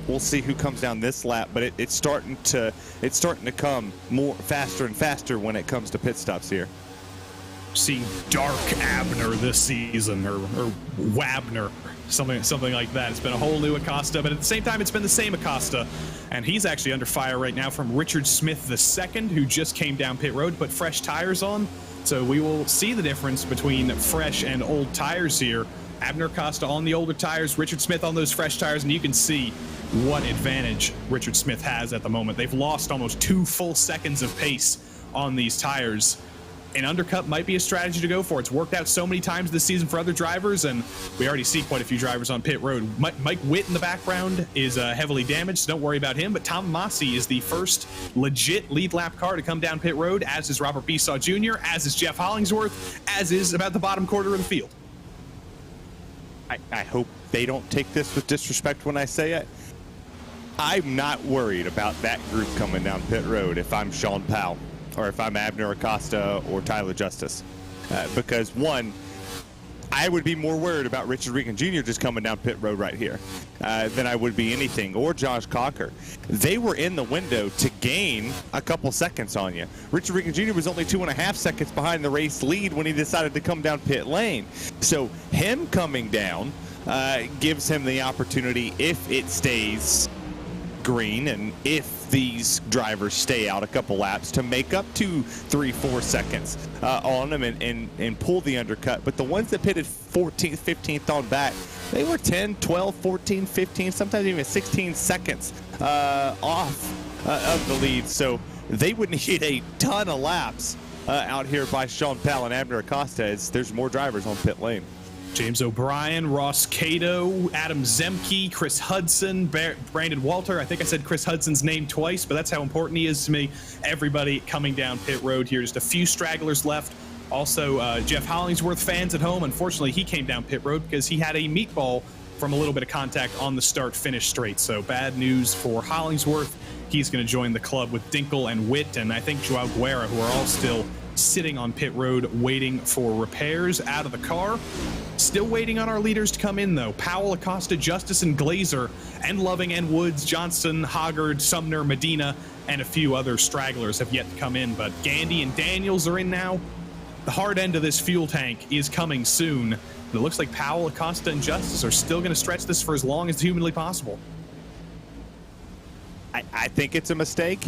[SPEAKER 3] We'll see who comes down this lap, but it's starting to come more faster and faster when it comes to pit stops here.
[SPEAKER 2] Seeing Dark Abner this season, or Wabner, something like that. It's been a whole new Acosta, but at the same time, it's been the same Acosta, and he's actually under fire right now from Richard Smith II, who just came down pit road, put fresh tires on. So we will see the difference between fresh and old tires here. Abner Acosta on the older tires, Richard Smith on those fresh tires, and you can see what advantage Richard Smith has at the moment. They've lost almost 2 full seconds of pace on these tires. An undercut might be a strategy to go for. It's worked out so many times this season for other drivers, and we already see quite a few drivers on pit road. Mike Witt in the background is heavily damaged, so don't worry about him, but Tom Massey is the first legit lead lap car to come down pit road, as is Robert Besaw Jr., as is Jeff Hollingsworth, as is about the bottom quarter of the field.
[SPEAKER 3] I hope they don't take this with disrespect when I say it. I'm not worried about that group coming down pit road if I'm Sean Powell, or if I'm Abner Acosta or Tyler Justice. Because, one, I would be more worried about Richard Regan Jr. just coming down pit road right here than I would be anything, or Josh Cocker. They were in the window to gain a couple seconds on you. Richard Regan Jr. was only 2.5 seconds behind the race lead when he decided to come down pit lane. So him coming down gives him the opportunity, if it stays green and if these drivers stay out a couple laps, to make up 2, 3, 4 seconds on them and pull the undercut. But the ones that pitted 14th, 15th on back, they were 10, 12, 14, 15, sometimes even 16 seconds off of the lead. So they would need a ton of laps out here by Sean Powell and Abner Acosta, as there's more drivers on pit lane.
[SPEAKER 2] James O'Brien, Ross Cato, Adam Zemke, Chris Hudson, Brandon Walter. I think I said Chris Hudson's name twice, but that's how important he is to me. Everybody coming down pit road here. Just a few stragglers left. Also, Jeff Hollingsworth fans at home. Unfortunately, he came down pit road because he had a meatball from a little bit of contact on the start-finish straight. So bad news for Hollingsworth. He's going to join the club with Dinkle and Witt, and I think Joao Guerra, who are all still sitting on pit road waiting for repairs out of the car. Still waiting on our leaders to come in, though. Powell, Acosta, Justice, and Glazer, and Loving, and Woods, Johnson, Hoggard, Sumner, Medina, and a few other stragglers have yet to come in, but Gandy and Daniels are in now. The hard end of this fuel tank is coming soon. It looks like Powell, Acosta, and Justice are still going to stretch this for as long as humanly possible.
[SPEAKER 3] I think it's a mistake.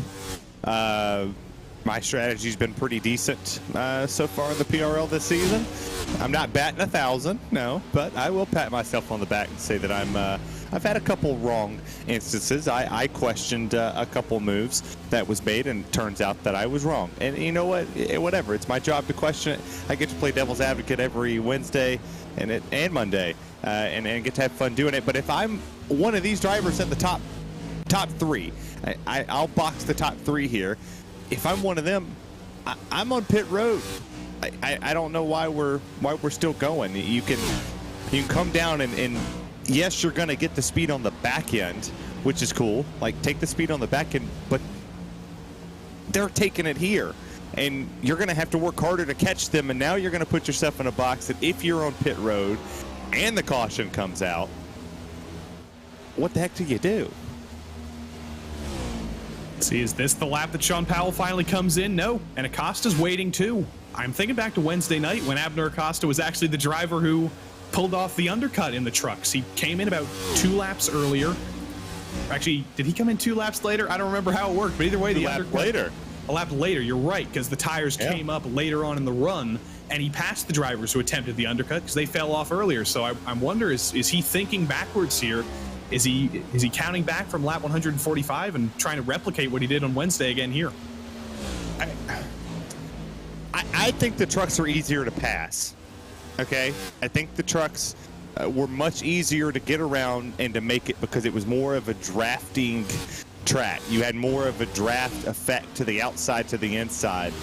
[SPEAKER 3] My strategy's been pretty decent so far in the PRL this season. I'm not batting 1,000, no, but I will pat myself on the back and say that I've had a couple wrong instances. I questioned a couple moves that was made, and it turns out that I was wrong. And you know what? Whatever. It's my job to question it. I get to play devil's advocate every Wednesday and Monday, and get to have fun doing it. But if I'm one of these drivers at the top three, I'll box the top three here. If I'm one of them, I'm on pit road. I don't know why we're still going. You can come down and yes, you're gonna get the speed on the back end, which is cool. Like, take the speed on the back end, but they're taking it here, and you're gonna have to work harder to catch them. And now you're gonna put yourself in a box that if you're on pit road and the caution comes out, what the heck do you do?
[SPEAKER 2] See, is this the lap that Sean Powell finally comes in? No, and Acosta's waiting too. I'm thinking back to Wednesday night when Abner Acosta was actually the driver who pulled off the undercut in the trucks. He came in about 2 laps earlier. Actually, did he come in 2 laps later? I don't remember how it worked, but either way, the undercut. A lap later, you're right, because the tires came up later on in the run, and he passed the drivers who attempted the undercut because they fell off earlier. So I wonder, is he thinking backwards here? Is he counting back from lap 145 and trying to replicate what he did on Wednesday again here?
[SPEAKER 3] I think the trucks are easier to pass. Okay, I think the trucks were much easier to get around and to make it because it was more of a drafting track. You had more of a draft effect to the outside to the inside.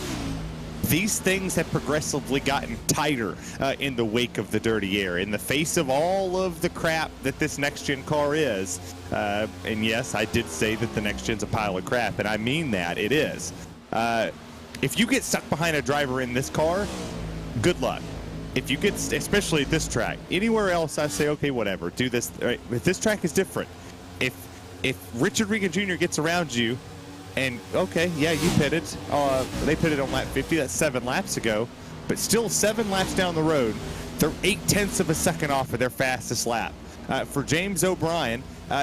[SPEAKER 3] These things have progressively gotten tighter in the wake of the dirty air. In the face of all of the crap that this next-gen car is, and yes, I did say that the next-gen's a pile of crap, and I mean that, it is. If you get stuck behind a driver in this car, good luck. If you get, especially at this track, anywhere else, I say, okay, whatever, do this. Right? But this track is different. If Richard Regan Jr. gets around you, and okay, yeah, you pitted. They pitted on lap 50. That's 7 laps ago, but still 7 laps down the road, they're 0.8 of a second off of their fastest lap. For James O'Brien,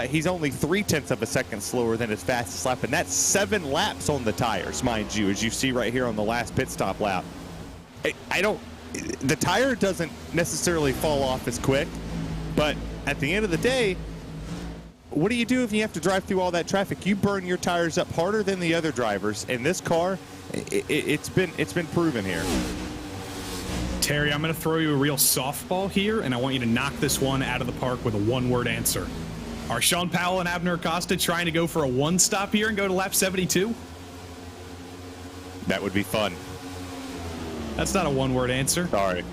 [SPEAKER 3] he's only 0.3 of a second slower than his fastest lap, and that's 7 laps on the tires, mind you, as you see right here on the last pit stop lap. The tire doesn't necessarily fall off as quick, but at the end of the day, what do you do if you have to drive through all that traffic? You burn your tires up harder than the other drivers. In this car, it's been proven here.
[SPEAKER 2] Terry, I'm going to throw you a real softball here, and I want you to knock this one out of the park with a 1-word answer. Are Sean Powell and Abner Acosta trying to go for a 1-stop here and go to lap 72?
[SPEAKER 3] That would be fun.
[SPEAKER 2] That's not a 1-word answer.
[SPEAKER 3] Sorry,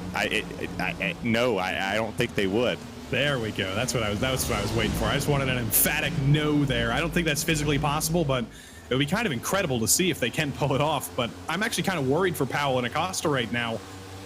[SPEAKER 3] no, I don't think they would.
[SPEAKER 2] There we go. That was what I was waiting for. I just wanted an emphatic no there. I don't think that's physically possible, but it would be kind of incredible to see if they can pull it off. But I'm actually kind of worried for Powell and Acosta right now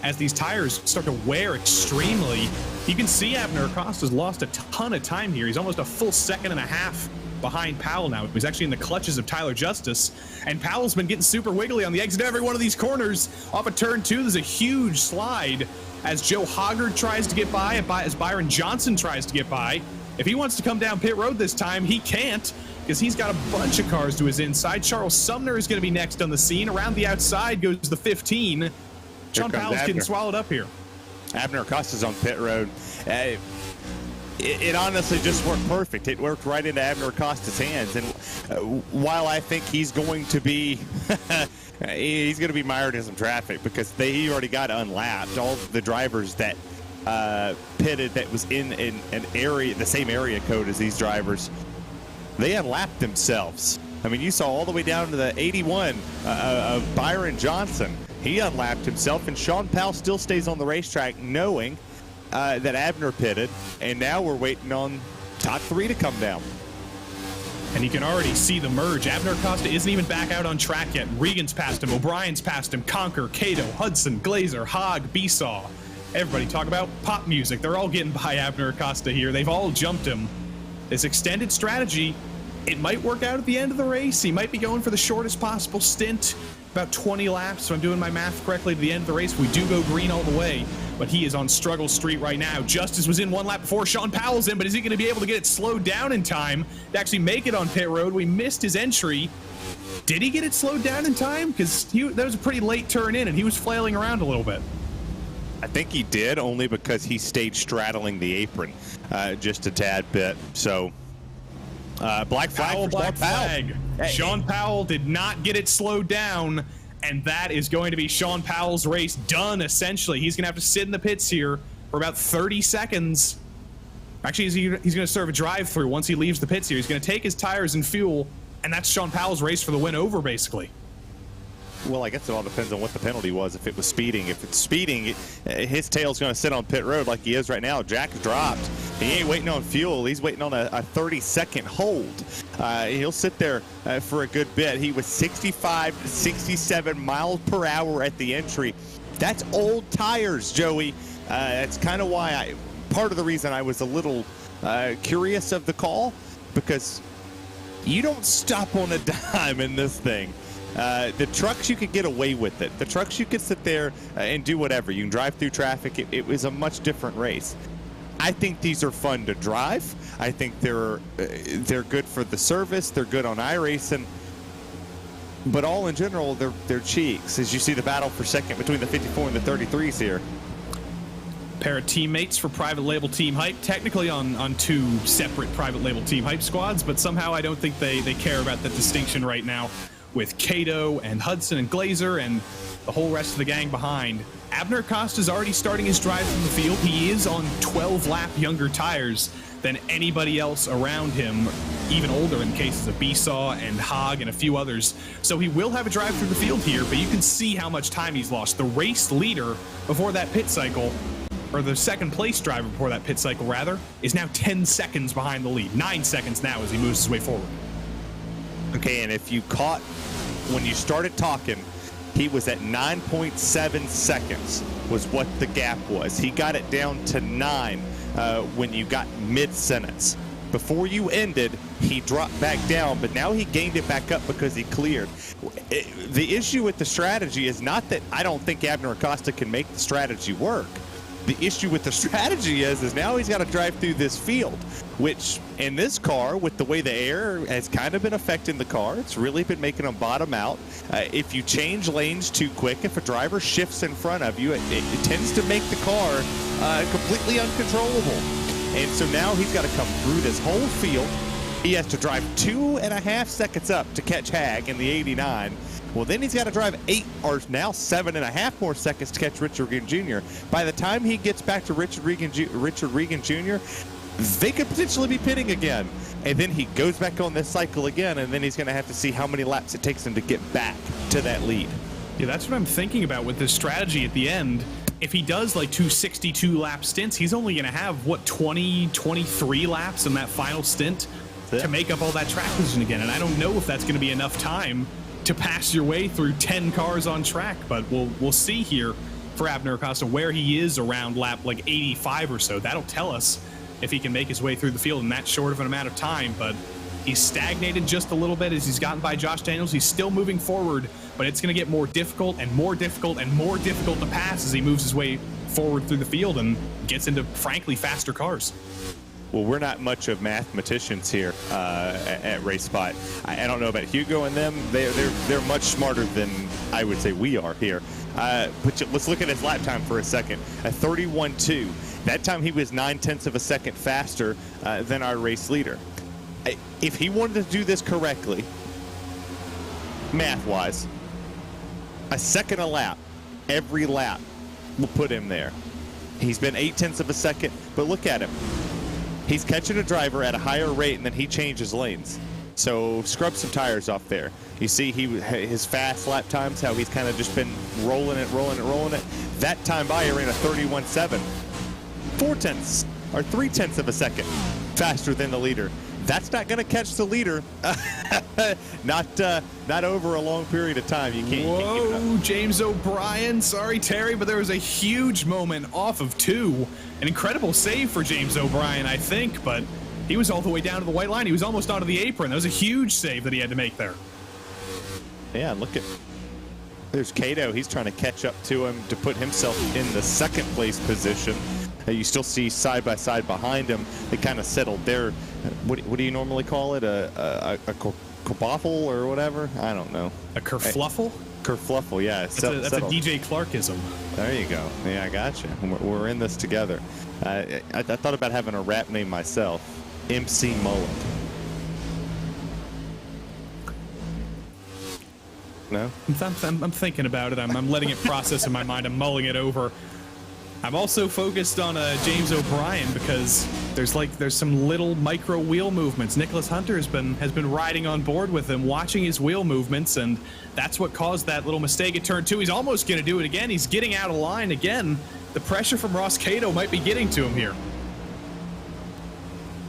[SPEAKER 2] as these tires start to wear extremely. You can see Abner Acosta's lost a ton of time here. He's almost a full 1.5 seconds behind Powell now. He's actually in the clutches of Tyler Justice, and Powell's been getting super wiggly on the exit of every one of these corners. Off of turn 2, there's a huge slide as Joe Hoggard tries to get by, as Byron Johnson tries to get by. If he wants to come down pit road this time, he can't, because he's got a bunch of cars to his inside. Charles Sumner is going to be next on the scene. Around the outside goes the 15. Sean Powell's getting swallowed up here.
[SPEAKER 3] Abner Acosta's on pit road. It honestly just worked perfect. It worked right into Abner Acosta's hands. And while I think he's going to be mired in some traffic because he already got unlapped. All the drivers that pitted that was in an area, the same area code as these drivers, they unlapped themselves. I mean, you saw all the way down to the 81 of Byron Johnson. He unlapped himself, and Sean Powell still stays on the racetrack knowing that Abner pitted, and now we're waiting on top 3 to come down.
[SPEAKER 2] And you can already see the merge. Abner Acosta isn't even back out on track yet. Regan's past him, O'Brien's past him, Conker, Cato, Hudson, Glazer, Hogg, Besaw. Everybody talk about pop music. They're all getting by Abner Acosta here. They've all jumped him. This extended strategy, it might work out at the end of the race. He might be going for the shortest possible stint, about 20 laps, so I'm doing my math correctly. To the end of the race, we do go green all the way, but he is on struggle street right now. Justice was in 1 lap before Sean Powell's in, but is he going to be able to get it slowed down in time to actually make it on pit road? We missed his entry. Did he get it slowed down in time? Because that was a pretty late turn in, and he was flailing around a little bit.
[SPEAKER 3] I think he did, only because he stayed straddling the apron just a tad bit. So, black flag for
[SPEAKER 2] Black
[SPEAKER 3] Sean Powell.
[SPEAKER 2] flag. Sean Powell did not get it slowed down, and that is going to be Sean Powell's race done, essentially. He's going to have to sit in the pits here for about 30 seconds. Actually, he's going to serve a drive-through once he leaves the pits here. He's going to take his tires and fuel, and that's Sean Powell's race for the win over, basically.
[SPEAKER 3] Well, I guess it all depends on what the penalty was. If it was speeding, if it's speeding, his tail's going to sit on pit road like he is right now. Jack dropped. He ain't waiting on fuel. He's waiting on a 30-second hold. He'll sit there for a good bit. He was 65 to 67 miles per hour at the entry. That's old tires, Joey. That's kind of why part of the reason I was a little curious of the call, because you don't stop on a dime in this thing. The trucks, you could get away with it. The trucks, you could sit there and do whatever. You can drive through traffic. It was a much different race. I think these are fun to drive. I think they're good for the service. They're good on iRacing. But all in general, they're cheeks. As you see the battle for second between the 54 and the 33s here.
[SPEAKER 2] Pair of teammates for private label team hype, technically on 2 separate private label team hype squads, but somehow I don't think they care about that distinction right now, with Cato and Hudson and Glazer and the whole rest of the gang behind. Abner Acosta's already starting his drive from the field. He is on 12-lap younger tires than anybody else around him, even older in cases of Besaw and Hogg and a few others. So he will have a drive through the field here, but you can see how much time he's lost. The race leader before that pit cycle, or the second place driver before that pit cycle rather, is now 10 seconds behind the lead. 9 seconds now as he moves his way forward.
[SPEAKER 3] Okay, and if you caught when you started talking, he was at 9.7 seconds was what the gap was. He got it down to 9 when you got mid-sentence. Before you ended, he dropped back down, but now he gained it back up because he cleared. The issue with the strategy is not that I don't think Abner Acosta can make the strategy work. The issue with the strategy is now he's got to drive through this field, which in this car, with the way the air has kind of been affecting the car, it's really been making them bottom out. If you change lanes too quick, if a driver shifts in front of you, it tends to make the car completely uncontrollable. And so now he's got to come through this whole field. He has to drive 2.5 seconds up to catch Hag in the 89. Well, then he's got to drive 8 or now 7.5 more seconds to catch Richard Regan Jr. By the time he gets back to Richard Regan Jr., they could potentially be pitting again. And then he goes back on this cycle again, and then he's going to have to see how many laps it takes him to get back to that lead.
[SPEAKER 2] Yeah, that's what I'm thinking about with this strategy at the end. If he does like 2 62-lap stints, he's only going to have, what, 20, 23 laps in that final stint to make up all that track position again. And I don't know if that's going to be enough time to pass your way through 10 cars on track, but we'll see here for Abner Acosta where he is around lap like 85 or so. That'll tell us if he can make his way through the field in that short of an amount of time, but he's stagnated just a little bit as he's gotten by Josh Daniels. He's still moving forward, but it's going to get more difficult and more difficult and more difficult to pass as he moves his way forward through the field and gets into, frankly, faster cars.
[SPEAKER 3] Well, we're not much of mathematicians here at RaceSpot. I don't know about Hugo and them. They're much smarter than I would say we are here. But let's look at his lap time for a second. A 31.2. That time he was 0.9 of a second faster than our race leader. If he wanted to do this correctly, math-wise, a second a lap, every lap will put him there. He's been 0.8 of a second, but look at him. He's catching a driver at a higher rate, and then he changes lanes. So scrub some tires off there. You see his fast lap times, how he's kind of just been rolling it. That time by ran a 31.7. 0.4 or 0.3 of a second faster than the leader. That's not going to catch the leader. Not over a long period of time. You can't.
[SPEAKER 2] Whoa, James O'Brien. Sorry, Terry, but there was a huge moment off of 2. An incredible save for James O'Brien, I think, but he was all the way down to the white line. He was almost onto the apron. That was a huge save that he had to make there.
[SPEAKER 3] Yeah, look at. There's Cato. He's trying to catch up to him to put himself in the second place position. You still see side by side behind him. They kind of settled there. What do you normally call it? A kerfuffle or whatever? I don't know.
[SPEAKER 2] A kerfluffle?
[SPEAKER 3] Kerfluffle, yeah.
[SPEAKER 2] That's a DJ Clarkism.
[SPEAKER 3] There you go. Yeah, I gotcha. We're in this together. I thought about having a rap name myself. MC Mullet. No?
[SPEAKER 2] I'm thinking about it. I'm letting it process in my mind. I'm mulling it over. I'm also focused on James O'Brien because there's some little micro wheel movements. Nicholas Hunter has been riding on board with him, watching his wheel movements, and that's what caused that little mistake at turn 2. He's almost going to do it again. He's getting out of line again. The pressure from Ross Cato might be getting to him here.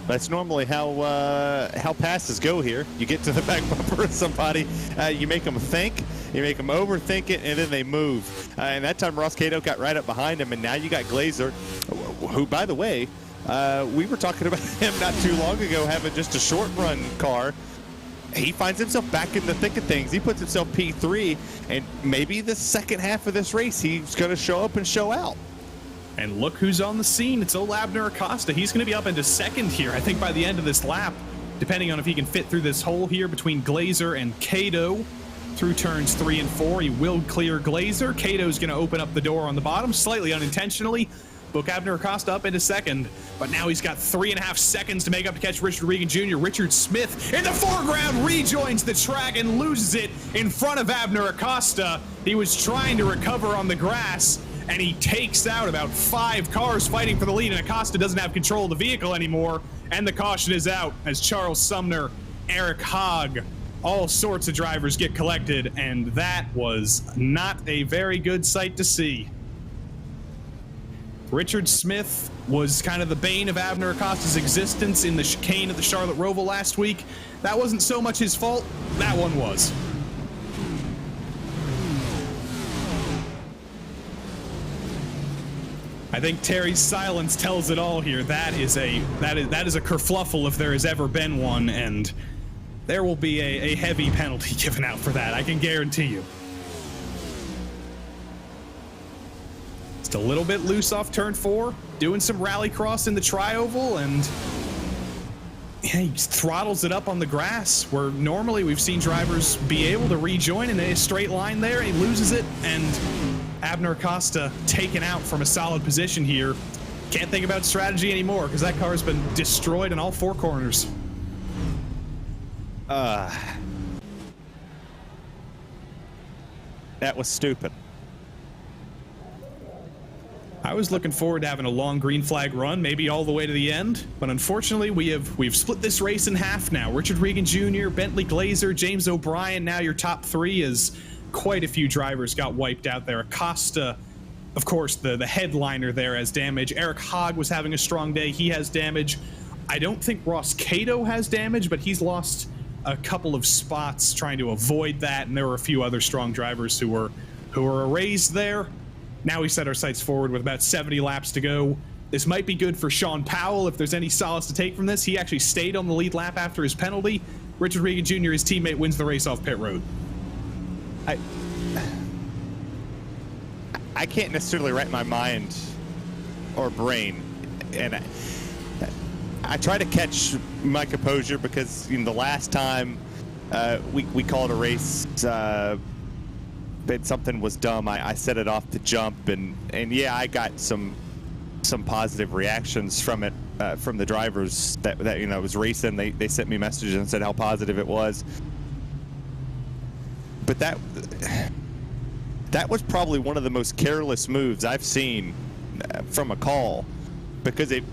[SPEAKER 3] That's normally how passes go here. You get to the back bumper of somebody, you make them think, you make them overthink it, and then they move. And that time Ross Cato got right up behind him, and now you got Glazer, who, by the way, we were talking about him not too long ago having just a short run car. He finds himself back in the thick of things. He puts himself P3, and maybe the second half of this race he's going to show up and show out.
[SPEAKER 2] And look who's on the scene. It's old Abner Acosta. He's going to be up into second here, I think, by the end of this lap, depending on if he can fit through this hole here between Glazer and Cato through turns 3 and 4. He will clear Glazer. Cato's going to open up the door on the bottom, slightly unintentionally. Book Abner Acosta up into second, but now he's got 3.5 seconds to make up to catch Richard Regan Jr. Richard Smith in the foreground rejoins the track and loses it in front of Abner Acosta. He was trying to recover on the grass, and he takes out about 5 cars fighting for the lead, and Acosta doesn't have control of the vehicle anymore, and the caution is out as Charles Sumner, Eric Hogg, all sorts of drivers get collected, and that was not a very good sight to see. Richard Smith was kind of the bane of Abner Acosta's existence in the chicane at the Charlotte Roval last week. That wasn't so much his fault. That one was. I think Terry's silence tells it all here. That is a kerfluffle if there has ever been one, and there will be a heavy penalty given out for that. I can guarantee you. Just a little bit loose off turn 4, doing some rallycross in the tri-oval, and he throttles it up on the grass, where normally we've seen drivers be able to rejoin in a straight line there. He loses it, and Abner Acosta taken out from a solid position here. Can't think about strategy anymore because that car has been destroyed in all 4 corners.
[SPEAKER 3] That was stupid.
[SPEAKER 2] I was looking forward to having a long green flag run, maybe all the way to the end, but unfortunately we've split this race in half now. Richard Regan Jr., Bentley Glazer, James O'Brien, now your top 3 is quite a few drivers got wiped out there. Acosta, of course, the headliner there has damage. Eric Hogg was having a strong day. He has damage. I don't think Ross Cato has damage, but he's lost a couple of spots trying to avoid that, and there were a few other strong drivers who were erased there. Now we set our sights forward with about 70 laps to go. This might be good for Sean Powell if there's any solace to take from this. He actually stayed on the lead lap after his penalty. Richard Regan Jr., his teammate, wins the race off pit road.
[SPEAKER 3] I can't necessarily wrap my mind or brain, and I try to catch my composure because the last time we called a race that something was dumb, I set it off the jump, and yeah, I got some positive reactions from it from the drivers that was racing. They sent me messages and said how positive it was. But that was probably one of the most careless moves I've seen from a call, because if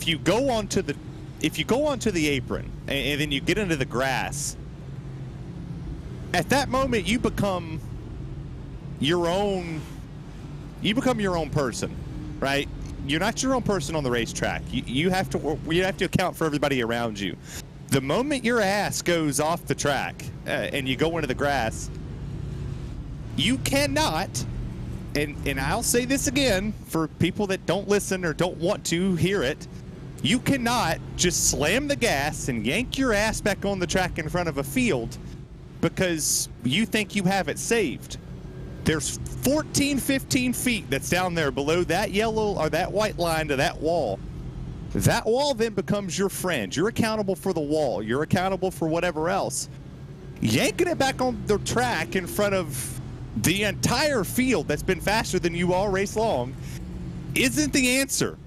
[SPEAKER 3] you go onto the apron and then you get into the grass, at that moment you become your own person, right? you're not your own person on the racetrack. You have to account for everybody around you. The moment your ass goes off the track and you go into the grass, you cannot, and I'll say this again for people that don't listen or don't want to hear it, you cannot just slam the gas and yank your ass back on the track in front of a field because you think you have it saved. There's 14, 15 feet that's down there below that yellow or that white line to that wall. That wall then becomes your friend. You're accountable for the wall. You're accountable for whatever else. Yanking it back on the track in front of the entire field that's been faster than you all race long isn't the answer.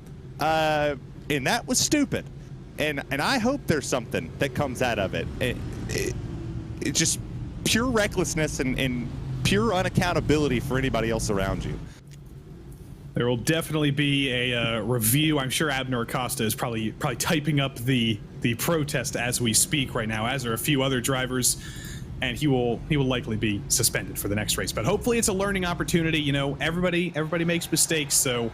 [SPEAKER 3] And that was stupid. And I hope there's something that comes out of it. It's just pure recklessness and pure unaccountability for anybody else around you.
[SPEAKER 2] There will definitely be a review. I'm sure Abner Acosta is probably typing up the protest as we speak right now, as are a few other drivers, and he will likely be suspended for the next race. But hopefully it's a learning opportunity. You know, everybody makes mistakes, so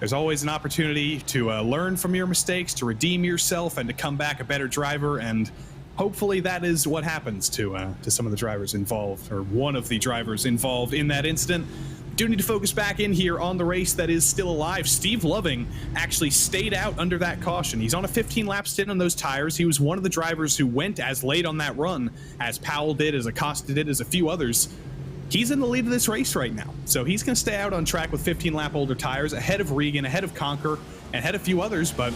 [SPEAKER 2] there's always an opportunity to learn from your mistakes, to redeem yourself, and to come back a better driver. And hopefully that is what happens to some of the drivers involved, or one of the drivers involved in that incident. Do need to focus back in here on the race that is still alive. Steve Loving actually stayed out under that caution. He's on a 15-lap stint on those tires. He was one of the drivers who went as late on that run as Powell did, as Acosta did, as a few others. He's in the lead of this race right now, so he's going to stay out on track with 15-lap older tires, ahead of Regan, ahead of Conker, and ahead of a few others. But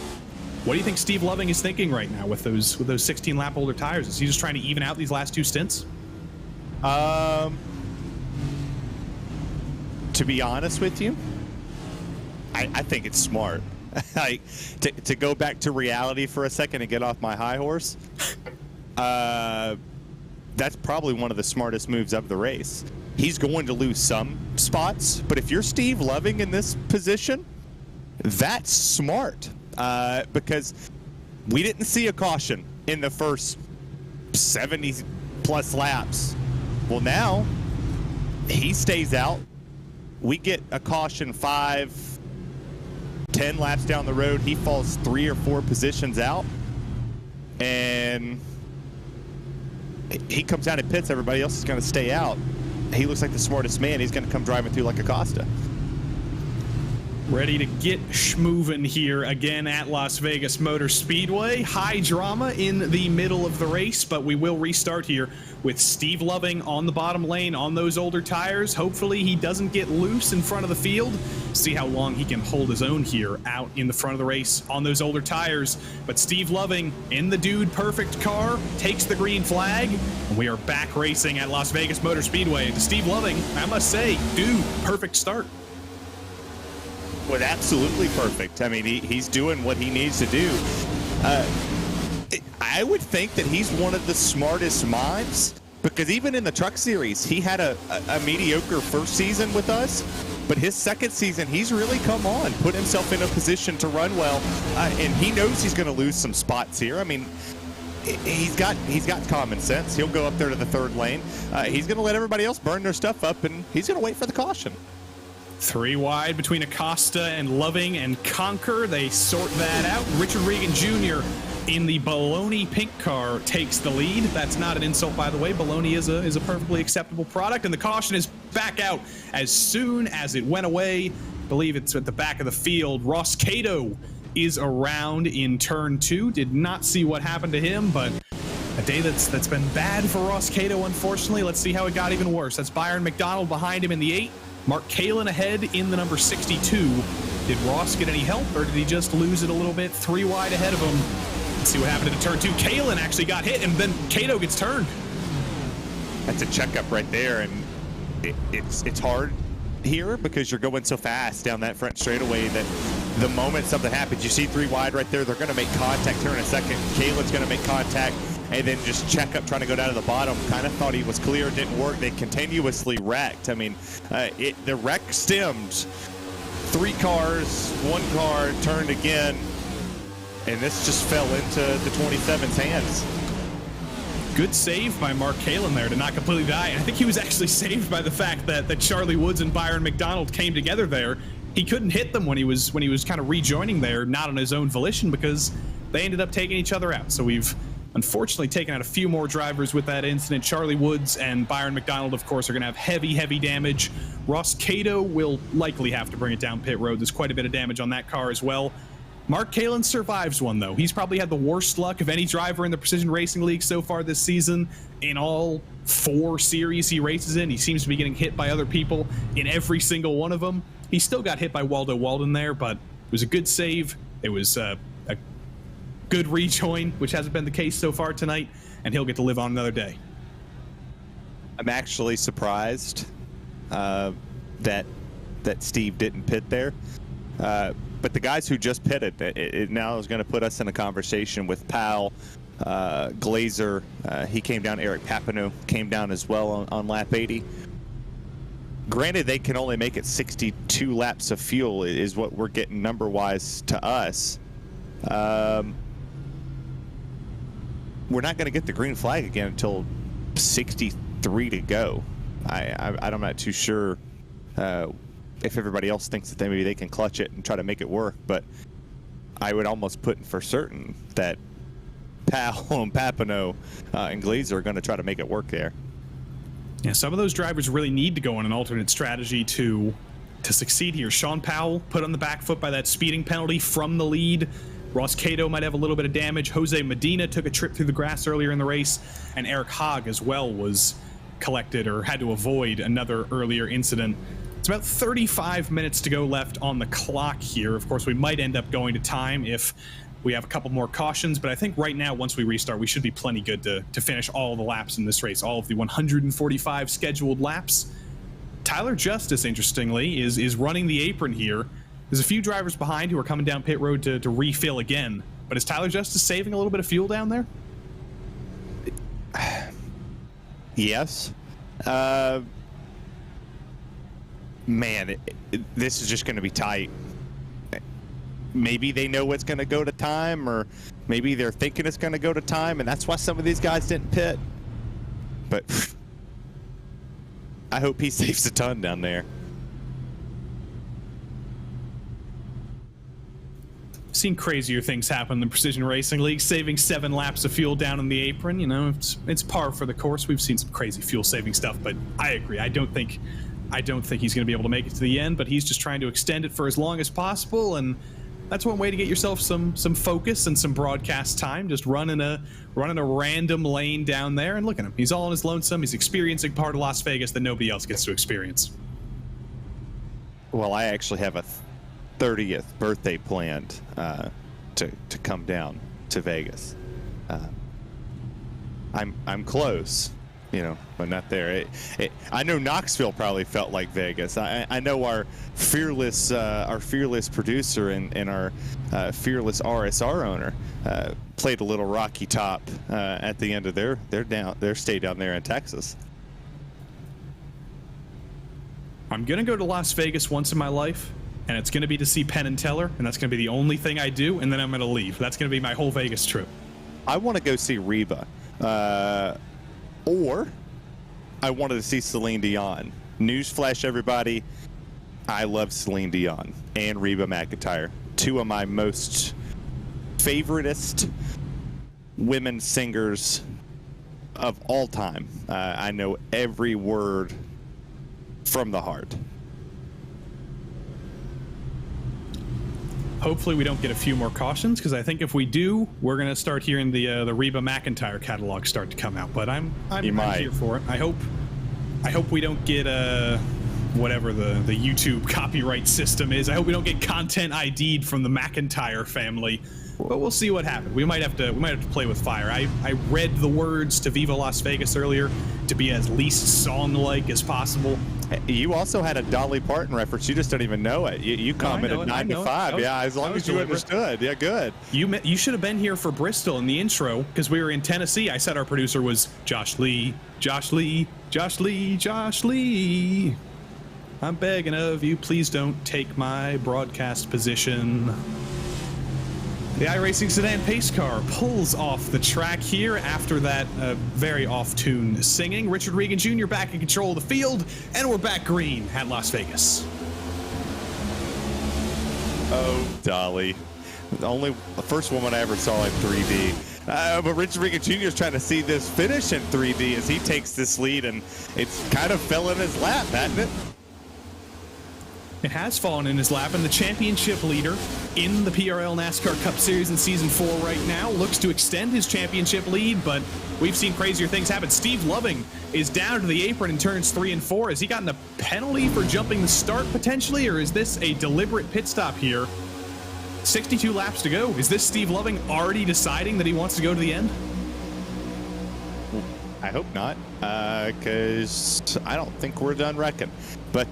[SPEAKER 2] what do you think Steve Loving is thinking right now with those 16-lap older tires? Is he just trying to even out these last two stints?
[SPEAKER 3] To be honest with you, I think it's smart. To go back to reality for a second and get off my high horse, that's probably one of the smartest moves of the race. He's going to lose some spots, but if you're Steve Loving in this position, that's smart, because we didn't see a caution in the first 70-plus laps. Well, now he stays out. We get a caution 5, 10 laps down the road. He falls 3 or 4 positions out, and he comes out and pits. Everybody else is going to stay out. He looks like the smartest man. He's going to come driving through like Acosta.
[SPEAKER 2] Ready to get schmovin' here again at Las Vegas Motor Speedway. High drama in the middle of the race, but we will restart here with Steve Loving on the bottom lane on those older tires. Hopefully he doesn't get loose in front of the field. See how long he can hold his own here out in the front of the race on those older tires. But Steve Loving in the Dude Perfect car takes the green flag, and we are back racing at Las Vegas Motor Speedway. To Steve Loving, I must say, Dude Perfect start.
[SPEAKER 3] Was absolutely perfect. I mean, he's doing what he needs to do. I would think that he's one of the smartest minds, because even in the Truck Series, he had a mediocre first season with us, but his second season, he's really come on, put himself in a position to run well, and he knows he's going to lose some spots here. I mean, he's got common sense. He'll go up there to the third lane. He's going to let everybody else burn their stuff up, and he's going to wait for the caution.
[SPEAKER 2] 3 wide between Acosta and Loving and Conker. They sort that out. Richard Regan Jr. in the Baloney pink car takes the lead. That's not an insult, by the way. Baloney is a perfectly acceptable product, and the caution is back out as soon as it went away. I believe it's at the back of the field. Ross Cato is around in turn 2. Did not see what happened to him, but a day that's been bad for Ross Cato, unfortunately. Let's see how it got even worse. That's Byron McDonald behind him in the 8. Mark Kalin ahead in the number 62. Did Ross get any help, or did he just lose it a little bit? 3 wide ahead of him. Let's see what happened in turn 2. Kalin actually got hit, and then Cato gets turned.
[SPEAKER 3] That's a checkup right there, and it's hard here because you're going so fast down that front straightaway that the moment something happens, you see 3 wide right there, they're going to make contact here in a second. Kalin's going to make contact, and then just check up, trying to go down to the bottom. Kind of thought he was clear, didn't work. They continuously wrecked. I mean, the wreck stemmed. 3 cars, 1 car turned again, and this just fell into the 27's hands.
[SPEAKER 2] Good save by Mark Kalin there to not completely die. And I think he was actually saved by the fact that Charlie Woods and Byron McDonald came together there. he couldn't hit them when he was kind of rejoining there, not on his own volition, because they ended up taking each other out. So we've unfortunately taken out a few more drivers with that incident. Charlie Woods and Byron McDonald, of course, are going to have heavy damage. Ross Cato will likely have to bring it down pit road. There's quite a bit of damage on that car as well. Mark Kalin survives one, though. He's probably had the worst luck of any driver in the Precision Racing League so far this season. In all 4 series he races in, he seems to be getting hit by other people in every single one of them. He still got hit by Waldo Walden there, but it was a good save. It was a good rejoin, which hasn't been the case so far tonight, and he'll get to live on another day.
[SPEAKER 3] I'm actually surprised that Steve didn't pit there. But the guys who just pitted, it now is going to put us in a conversation with Powell, Glazer. He came down. Eric Papineau came down as well on lap 80. Granted, they can only make it 62 laps of fuel is what we're getting number-wise to us. We're not going to get the green flag again until 63 to go. I'm not too sure if everybody else thinks that maybe they can clutch it and try to make it work, but I would almost put for certain that Powell and Papineau and Glazer are going to try to make it work there.
[SPEAKER 2] Yeah, some of those drivers really need to go on an alternate strategy to succeed here. Sean Powell put on the back foot by that speeding penalty from the lead. Ross Cato might have a little bit of damage. Jose Medina took a trip through the grass earlier in the race, and Eric Haag as well was collected or had to avoid another earlier incident. It's about 35 minutes to go left on the clock here. Of course, we might end up going to time if we have a couple more cautions, but I think right now, once we restart, we should be plenty good to finish all the laps in this race, all of the 145 scheduled laps. Tyler Justice, interestingly, is running the apron here. There's a few drivers behind who are coming down pit road to refill again, but is Tyler Justice saving a little bit of fuel down there?
[SPEAKER 3] Yes. Man, this is just going to be tight. Maybe they know it's going to go to time, or maybe they're thinking it's going to go to time, and that's why some of these guys didn't pit. But I hope he saves a ton down there.
[SPEAKER 2] Seen crazier things happen in the Precision Racing League, saving 7 laps of fuel down in the apron. You know, it's par for the course. We've seen some crazy fuel-saving stuff, but I agree. I don't think he's going to be able to make it to the end, but he's just trying to extend it for as long as possible, and that's one way to get yourself some focus and some broadcast time. Just running a random lane down there, and look at him. He's all on his lonesome. He's experiencing part of Las Vegas that nobody else gets to experience.
[SPEAKER 3] Well, I actually have a 30th birthday planned to come down to Vegas. I'm close, you know, but not there. I know Knoxville probably felt like Vegas. I know our fearless producer and our fearless RSR owner played a little Rocky Top at the end of their stay down there in Texas.
[SPEAKER 2] I'm gonna go to Las Vegas once in my life, and it's gonna be to see Penn and Teller, and that's gonna be the only thing I do, and then I'm gonna leave. That's gonna be my whole Vegas trip.
[SPEAKER 3] I want to go see Reba, or I wanted to see Celine Dion. Newsflash, everybody, I love Celine Dion and Reba McEntire, 2 of my most favoritist women singers of all time. I know every word from the heart.
[SPEAKER 2] Hopefully we don't get a few more cautions, because I think if we do, we're going to start hearing the Reba McEntire catalog start to come out. But I'm here for it. I hope we don't get whatever the YouTube copyright system is. I hope we don't get content ID'd from the McEntire family. But we'll see what happens. We might have to play with fire. I read the words to Viva Las Vegas earlier to be as least song-like as possible.
[SPEAKER 3] You also had a Dolly Parton reference. You just don't even know it. You commented 9 to 5. Yeah, as long as you understood. Yeah, good.
[SPEAKER 2] You should have been here for Bristol in the intro, because we were in Tennessee. I said our producer was Josh Lee. Josh Lee. Josh Lee. Josh Lee. I'm begging of you, please don't take my broadcast position. The iRacing sedan pace car pulls off the track here after that very off-tune singing. Richard Regan Jr. back in control of the field, and we're back green at Las Vegas.
[SPEAKER 3] Oh, Dolly. The first woman I ever saw in 3D. But Richard Regan Jr. is trying to see this finish in 3D as he takes this lead, and it's kind of fell in his lap, hasn't it?
[SPEAKER 2] It has fallen in his lap, and the championship leader in the PRL NASCAR Cup Series in Season 4 right now looks to extend his championship lead, but we've seen crazier things happen. Steve Loving is down to the apron in turns 3 and 4. Has he gotten a penalty for jumping the start potentially, or is this a deliberate pit stop here? 62 laps to go. Is this Steve Loving already deciding that he wants to go to the end?
[SPEAKER 3] I hope not, because I don't think we're done wrecking. But,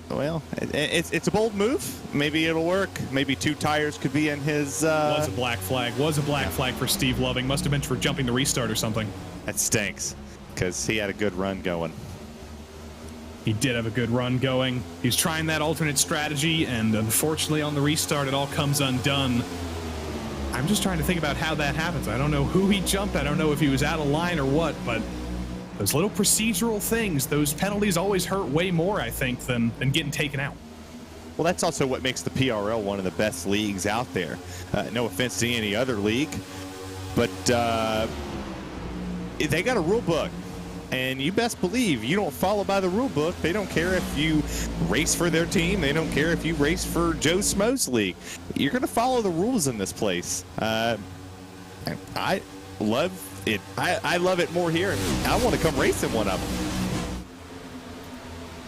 [SPEAKER 3] well, it's a bold move. Maybe it'll work. Maybe 2 tires could be in his...
[SPEAKER 2] Was a black flag. Was a black flag for Steve Loving. Must have been for jumping the restart or something.
[SPEAKER 3] That stinks, because he had a good run going.
[SPEAKER 2] He did have a good run going. He's trying that alternate strategy, and unfortunately on the restart, it all comes undone. I'm just trying to think about how that happens. I don't know who he jumped. I don't know if he was out of line or what, but those little procedural things, those penalties always hurt way more, I think, than getting taken out.
[SPEAKER 3] Well, that's also what makes the PRL one of the best leagues out there. No offense to any other league, but they got a rule book. And you best believe you don't follow by the rule book. They don't care if you race for their team. They don't care if you race for Joe Smo's league. You're going to follow the rules in this place. I love it. I love it more here. I want to come race in one of them.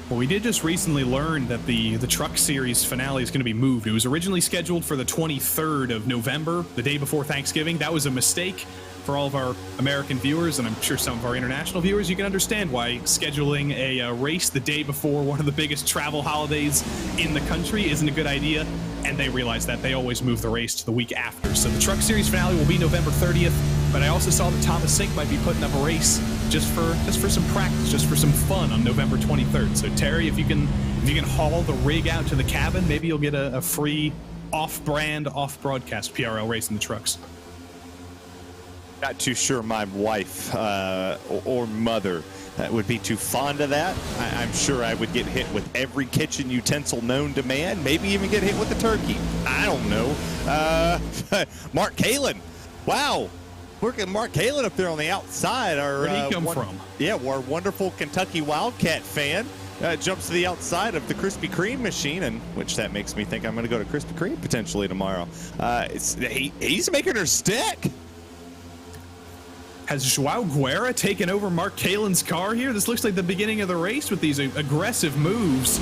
[SPEAKER 2] Well, we did just recently learn that the Truck Series finale is going to be moved. It was originally scheduled for the 23rd of November, the day before Thanksgiving. That was a mistake. For all of our American viewers, and I'm sure some of our international viewers, you can understand why scheduling a race the day before one of the biggest travel holidays in the country isn't a good idea, and they realize that. They always move the race to the week after. So the Truck Series finale will be November 30th, but I also saw that Thomas Sink might be putting up a race just for some practice, just for some fun on November 23rd. So Terry, if you can haul the rig out to the cabin, maybe you'll get a free off-brand, off-broadcast PRL race in the trucks.
[SPEAKER 3] Not too sure my wife or mother would be too fond of that. I'm sure I would get hit with every kitchen utensil known to man, maybe even get hit with a turkey. I don't know. Mark Kalin. Wow. Look at Mark Kalin up there on the outside.
[SPEAKER 2] Where did he come from?
[SPEAKER 3] Yeah, our wonderful Kentucky Wildcat fan. Jumps to the outside of the Krispy Kreme machine, and which that makes me think I'm going to go to Krispy Kreme potentially tomorrow. He's making her stick.
[SPEAKER 2] Has Joao Guerra taken over Mark Kalin's car here? This looks like the beginning of the race with these aggressive moves.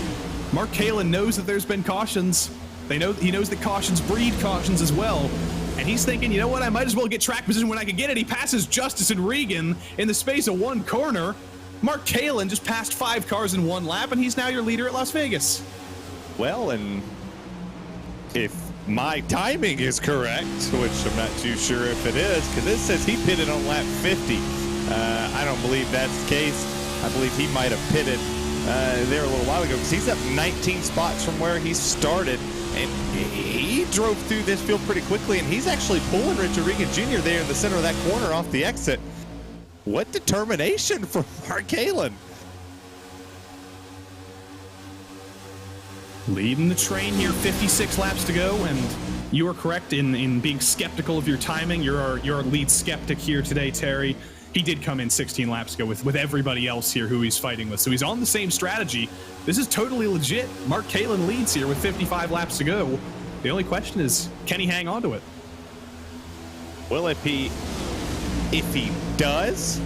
[SPEAKER 2] Mark Kalin knows that there's been cautions. He knows that cautions breed cautions as well. And he's thinking, you know what, I might as well get track position when I can get it. He passes Justice and Regan in the space of one corner. Mark Kalin just passed 5 cars in 1 lap, and he's now your leader at Las Vegas.
[SPEAKER 3] Well, and if my timing is correct, which I'm not too sure if it is, because it says he pitted on lap 50. I don't believe that's the case. I believe he might have pitted there a little while ago, because he's up 19 spots from where he started, and he drove through this field pretty quickly, and he's actually pulling Richard Regan Jr. there in the center of that corner off the exit. What determination from Mark Kalin.
[SPEAKER 2] Leading the train here, 56 laps to go, and you are correct in being skeptical of your timing. You're our lead skeptic here today, Terry. He did come in 16 laps ago with everybody else here who he's fighting with, so he's on the same strategy. This is totally legit. Mark Kalin leads here with 55 laps to go. The only question is, can he hang on to it?
[SPEAKER 3] Well, if he does,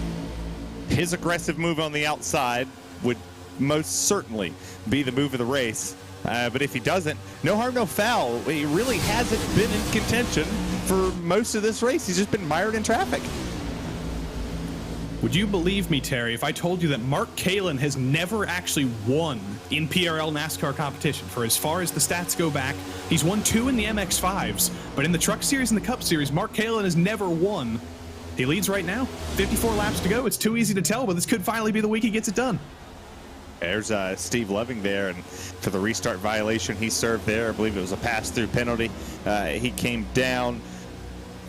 [SPEAKER 3] his aggressive move on the outside would most certainly be the move of the race. But if he doesn't, no harm, no foul. He really hasn't been in contention for most of this race. He's just been mired in traffic.
[SPEAKER 2] Would you believe me, Terry, if I told you that Mark Kalin has never actually won in PRL NASCAR competition? For as far as the stats go back, he's won 2 in the MX-5s, but in the Truck Series and the Cup Series, Mark Kalin has never won. He leads right now. 54 laps to go. It's too easy to tell, but this could finally be the week he gets it done.
[SPEAKER 3] There's Steve Loving there, and for the restart violation he served there, I believe it was a pass-through penalty. He came down.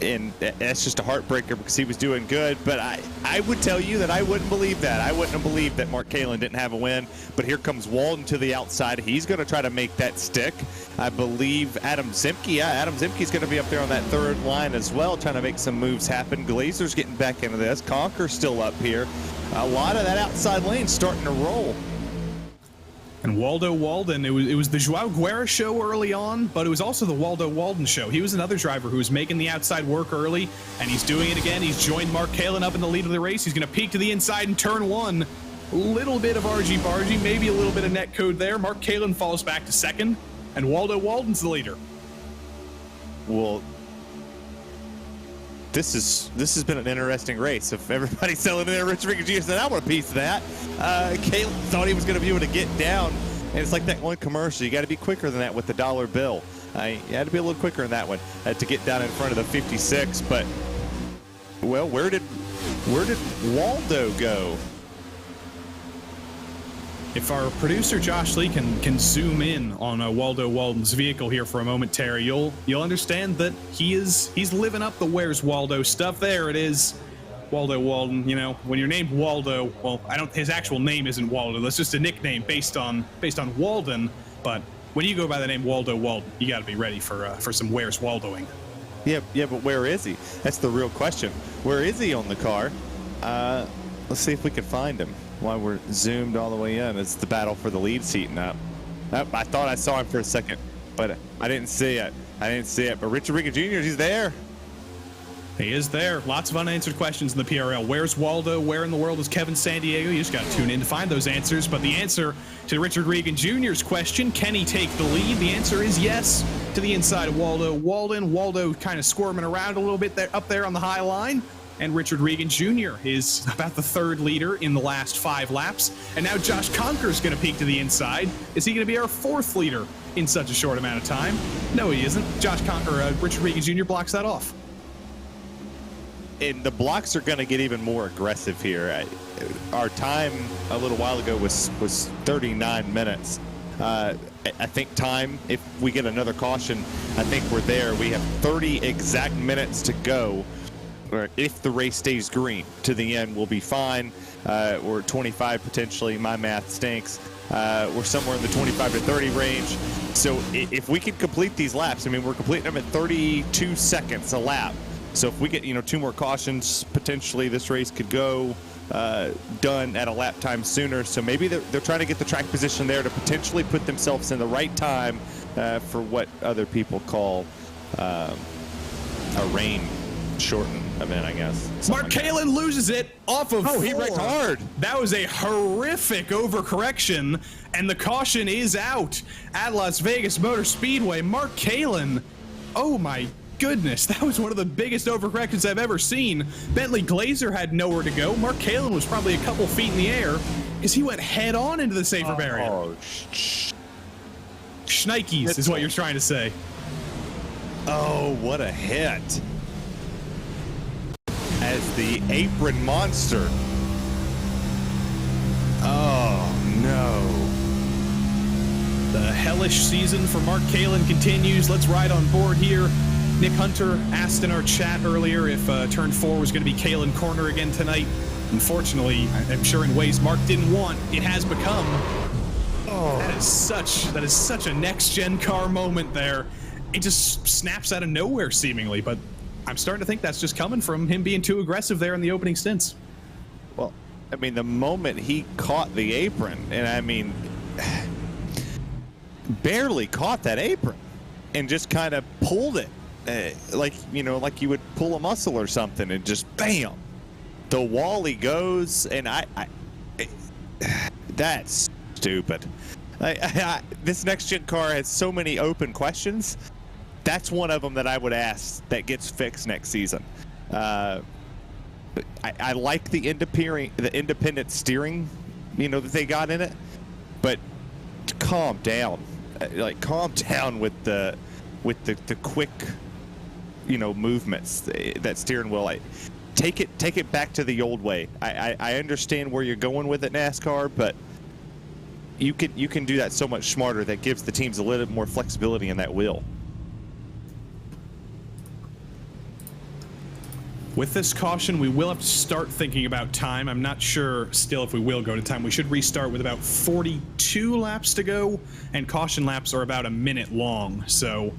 [SPEAKER 3] and that's just a heartbreaker because he was doing good. But I would tell you that I wouldn't believe that. I wouldn't have believed that Mark Kalin didn't have a win. But here comes Walden to the outside. He's going to try to make that stick. I believe Adam Zemke. Yeah, Adam Zemke's going to be up there on that third line as well, trying to make some moves happen. Glazer's getting back into this. Conker's still up here. A lot of that outside lane starting to roll.
[SPEAKER 2] And Waldo Walden, it was the Joao Guerra show early on, but it was also the Waldo Walden show. He was another driver who was making the outside work early, and he's doing it again. He's joined Mark Kalin up in the lead of the race. He's going to peek to the inside in turn one. Little bit of argy-bargy, maybe a little bit of net code there. Mark Kalin falls back to second, and Waldo Walden's the leader.
[SPEAKER 3] Well, this has been an interesting race. If everybody's selling in there, Rich Ricky Jr. said, I want a piece of that. Kalin thought he was going to be able to get down, and it's like that one commercial. You got to be quicker than that with the dollar bill. You had to be a little quicker in that one to get down in front of the 56. But well, where did Waldo go?
[SPEAKER 2] If our producer Josh Lee can zoom in on Waldo Walden's vehicle here for a moment, Terry, you'll understand that he's living up the Where's Waldo stuff. There it is, Waldo Walden. You know, when you're named Waldo, well, his actual name isn't Waldo. That's just a nickname based on Walden. But when you go by the name Waldo Walden, you got to be ready for some Where's Waldoing.
[SPEAKER 3] Yeah, but where is he? That's the real question. Where is he on the car? Let's see if we can find him. While we're zoomed all the way in, it's the battle for the lead heating up. I thought I saw him for a second, but I didn't see it. But Richard Ricky Jr., he's there.
[SPEAKER 2] He is there. Lots of unanswered questions in the PRL. Where's Waldo? Where in the world is Kevin San Diego? You just got to tune in to find those answers. But the answer to Richard Regan Jr.'s question, can he take the lead? The answer is yes to the inside of Waldo Walden. Waldo kind of squirming around a little bit there, up there on the high line. And Richard Regan Jr. is about the third leader in the last 5 laps. And now Josh Conker is going to peek to the inside. Is he going to be our 4th leader in such a short amount of time? No, he isn't. Josh Conker, Richard Regan Jr. blocks that off.
[SPEAKER 3] And the blocks are going to get even more aggressive here. Our time a little while ago was 39 minutes. I think time, if we get another caution, I think we're there. We have 30 exact minutes to go. If the race stays green to the end, we'll be fine. Or 25 potentially. My math stinks. We're somewhere in the 25 to 30 range. So if we can complete these laps, I mean, we're completing them at 32 seconds a lap. So if we get 2 more cautions, potentially this race could go done at a lap time sooner. So maybe they're trying to get the track position there to potentially put themselves in the right time for what other people call a rain shortened event, I guess.
[SPEAKER 2] Mark Kalin loses it off of 4.
[SPEAKER 3] He wrecked hard.
[SPEAKER 2] That was a horrific overcorrection, and the caution is out at Las Vegas Motor Speedway. Mark Kalin, oh my goodness, that was one of the biggest overcorrections I've ever seen. Bentley Glazer had nowhere to go. Mark Kalin was probably a couple feet in the air as he went head on into the safer barrier.
[SPEAKER 3] Oh,
[SPEAKER 2] Schnikes is what you're trying to say.
[SPEAKER 3] Oh, what a hit. As the apron monster. Oh, no.
[SPEAKER 2] The hellish season for Mark Kalin continues. Let's ride on board here. Nick Hunter asked in our chat earlier if turn 4 was going to be Kalin Corner again tonight. Unfortunately, I'm sure in ways Mark didn't want, it has become. Oh, that is such a next-gen car moment there. It just snaps out of nowhere, seemingly, but I'm starting to think that's just coming from him being too aggressive there in the opening stints.
[SPEAKER 3] Well, I mean, the moment he caught the apron, and I mean, barely caught that apron and just kind of pulled it like you would pull a muscle or something, and just bam, the wall he goes. And that's stupid. This next gen car has so many open questions. That's one of them that I would ask that gets fixed next season. I like the independent steering, that they got in it, but calm down. Calm down with the quick, movements. That steering wheel. Take it back to the old way. I understand where you're going with it, NASCAR, but you can do that so much smarter. That gives the teams a little bit more flexibility in that wheel.
[SPEAKER 2] With this caution, we will have to start thinking about time. I'm not sure still if we will go to time. We should restart with about 42 laps to go, and caution laps are about a minute long. So